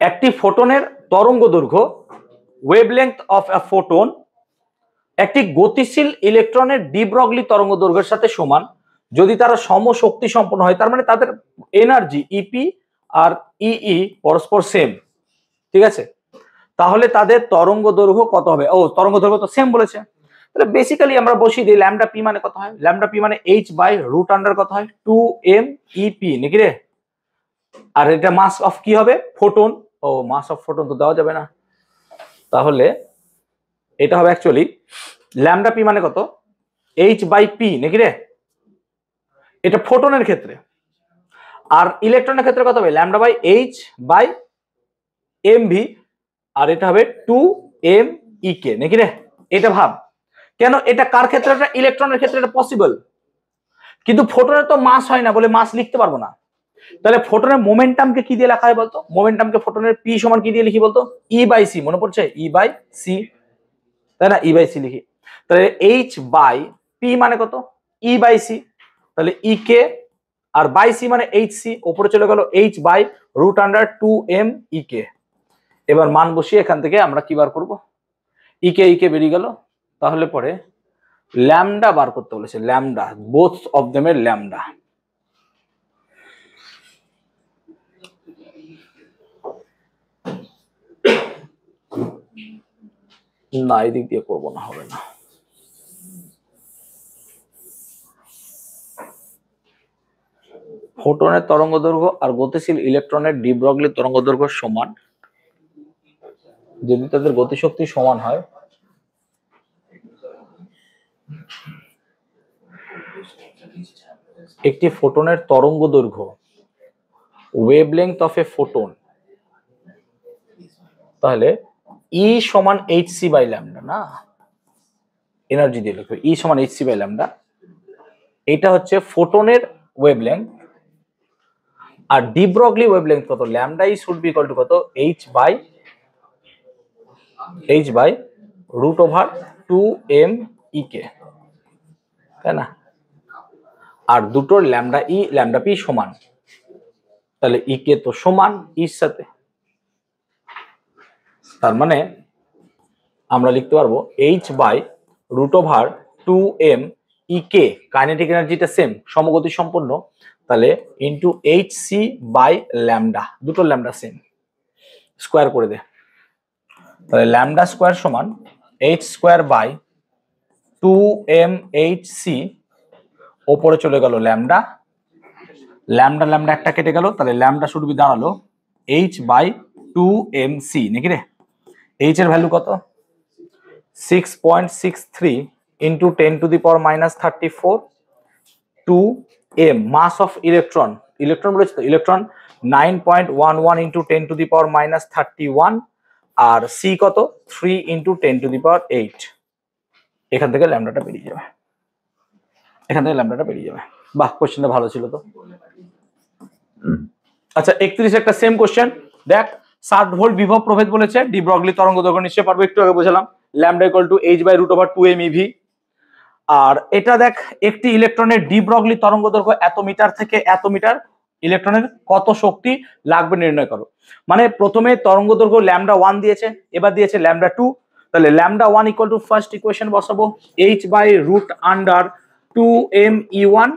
Speaker 1: একটি ফোটনের তরঙ্গ দৈর্ঘ্য ওয়েভলেংথ অফ আ ফোটন একটি গতিশীল ইলেকট্রনের ডি ব্রগলি তরঙ্গ দৈর্ঘ্যের সাথে সমান যদি তারা সমশক্তি সম্পন্ন হয়। তার মানে তাদের এনার্জি ইপি আর ইই পরস্পর সেম, ঠিক আছে? তাহলে তাদের তরঙ্গ দৈর্ঘ্য কত হবে? ও তরঙ্গ দৈর্ঘ্য তো সেম বলেছে, তাহলে বেসিক্যালি আমরা বসিয়ে দিই ল্যামডা পি মানে কত হয়, ল্যামডা পি মানে h/√, কত হয় 2m/EP নাকি রে। আর এটা মাস অফ কি হবে, ফোটন। ও মাস অফ ফোটন তো দেওয়া যাবে না, তাহলে এটা হবে অ্যাকচুয়ালি ল্যামডা পি মানে কত h/p নাকি রে, এটা ফোটনের ক্ষেত্রে। আর ইলেকট্রনের ক্ষেত্রে কত হবে λ/h/mv, আর এটা হবে 2m/ek নাকি রে। এটা ভাব, কেন এটা কার ক্ষেত্রে, এটা ইলেকট্রনের ক্ষেত্রে এটা পসিবল, কিন্তু ফোটনের তো মাস হয় না বলে মাস লিখতে পারবো না। তাহলে ফোটনের মোমেন্টামকে কি দিয়ে লেখা হয় বলতো, মোমেন্টামকে ফোটনের পি সমান কি দিয়ে লিখি বলতো, E/c, মনে পড়ছে E/c, তাই না, E/c লিখি। তাহলে h/p মানে কত E/c, তাহলে ek, আর বাই সি মানে hc, উপরে চলে গেল h/√2m/ek। এবার মান বসিয়ে এখান থেকে আমরা কি বার করব, ইকে বেরিয়ে গেল। তাহলে পরে ল্যামডা বার করতে বলেছে, ল্যামডা, বোথ অফ দেম এর ল্যামডা। না এদিক দিয়ে করবো না, হবে না। ফোটনের তরঙ্গ দৈর্ঘ্য আর গতিশীল ইলেকট্রনের ডি ব্রগলি তরঙ্গ দৈর্ঘ্য সমান যদি তাদের গতিশক্তি সমান হয়, একটি ফোটনের তরঙ্গ দৈর্ঘ্য ওয়েভলেংথ অফ এ ফোটন, তাহলে ই সমান hc/λ, না এনার্জি দিয়ে লিখবে ই সমান hc/λ। এটা হচ্ছে ফোটনের ওয়েভলেংথ, আর ডি ব্রগলি ওয়েভলেংথ কত, lambda E should be equal to কত h/√2m/ek, তাই না। আর দুটোর ল্যামডা ই ল্যামডা পি সমান, তাহলে ইকে তো সমান ইর সাথে, তার মানে আমরা লিখতে পারবো h/√2m/ek, কাইনেটিক এনার্জিটা সেম, সমগতি সম্পন্ন, তাহলে ইন্টু hc/λ, দুটো ল্যামডা সেম, স্কোয়ার করে দে। তাহলে ল্যামডা স্কোয়ার সমান h²/2mhc, ওপরে চলে গেল ল্যামডা, ল্যামডা ল্যামডা একটা কেটে গেল, তাহলে ল্যামডা শুড বি দাঁড়ালো h/2mc নাকি রে। h এর ভ্যালু কত 6.63 × 10⁻34, 2m, mass of electron, electron বলেছে তো, ইলেকট্রন 9.11 × 10⁻31, আর সি কত 3 × 10⁸। এখান থেকে ল্যামডাটা বেরিয়ে যাবে, এখান থেকে ল্যামডাটা বেরিয়ে যাবে। বাহ, কোশ্চেনটা ভালো ছিল তো। আচ্ছা 31 একটা সেম কোশ্চেন দেখ, 60 ভোল্ট বিভব প্রভেদ বলেছে, ডি ব্রগলি তরঙ্গ দৈর্ঘ্য নিশ্চয় পারবো, একটু আগে বোঝালাম lambda equal to h/√2 MeV। আর এটা দেখ, একটি ইলেকট্রনের ডি ব্রগলি তরঙ্গ দৈর্ঘ্য এত মিটার থেকে এত মিটার, ইলেকট্রনের কত শক্তি লাগবে নির্ণয় করো। মানে প্রথমে তরঙ্গ দৈর্ঘ্য λ1 দিয়েছে, এবার দিয়েছে λ2, তাহলে λ1 ইকুয়াল টু ফার্স্ট ইকুয়েশন বসাবো h/√2 ME1,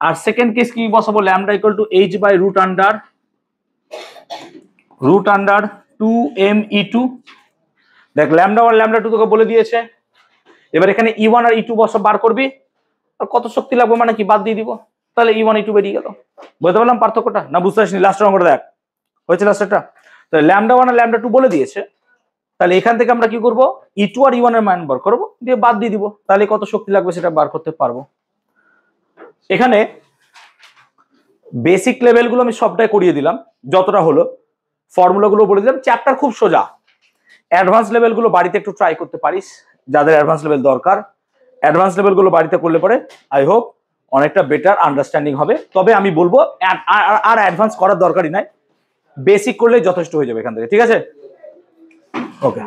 Speaker 1: আর সেকেন্ড কেস কি বসাবো, λ ইকুয়াল টু h/√2 ME2। দেখ λ1 λ2 তোকে বলে দিয়েছে, এবার এখানে E1 আর E2 বসা বার করবি, আর কত শক্তি লাগবে মানে কি বাদ দিয়ে দিব, তাহলে E1 E2 বেরিয়ে গেল। বুঝতে পারলাম পার্থক্যটা না? বুঝতে পারছিস? লাস্টের অঙ্কটা দেখ, হয়েছে লাস্টেরটা। তাহলে λ1 আর λ2 বলে দিয়েছে, তাহলে এখান থেকে আমরা কি করব, E2 আর E1 এর মান বার করবো, দিয়ে বাদ দিয়ে দিব, তাহলে কত শক্তি লাগবে সেটা বার করতে পারবো। এখানে বেসিক লেভেলগুলো আমি সবটাই করিয়ে দিলাম যতটা হলো, ফর্মুলাগুলো বলে দিলাম, চ্যাপ্টার খুব সোজা। অ্যাডভান্স লেভেলগুলো বাড়িতে একটু ট্রাই করতে পারিস, যাদের অ্যাডভান্স লেভেল দরকার। অ্যাডভান্স লেভেলগুলো বাড়িতে করলে পরে আই হোপ অনেকটা বেটার আন্ডারস্ট্যান্ডিং হবে। তবে আমি বলবো আর অ্যাডভান্স করার দরকারই নাই, বেসিক করলে যথেষ্ট হয়ে যাবে এখান থেকে, ঠিক আছে? ওকে।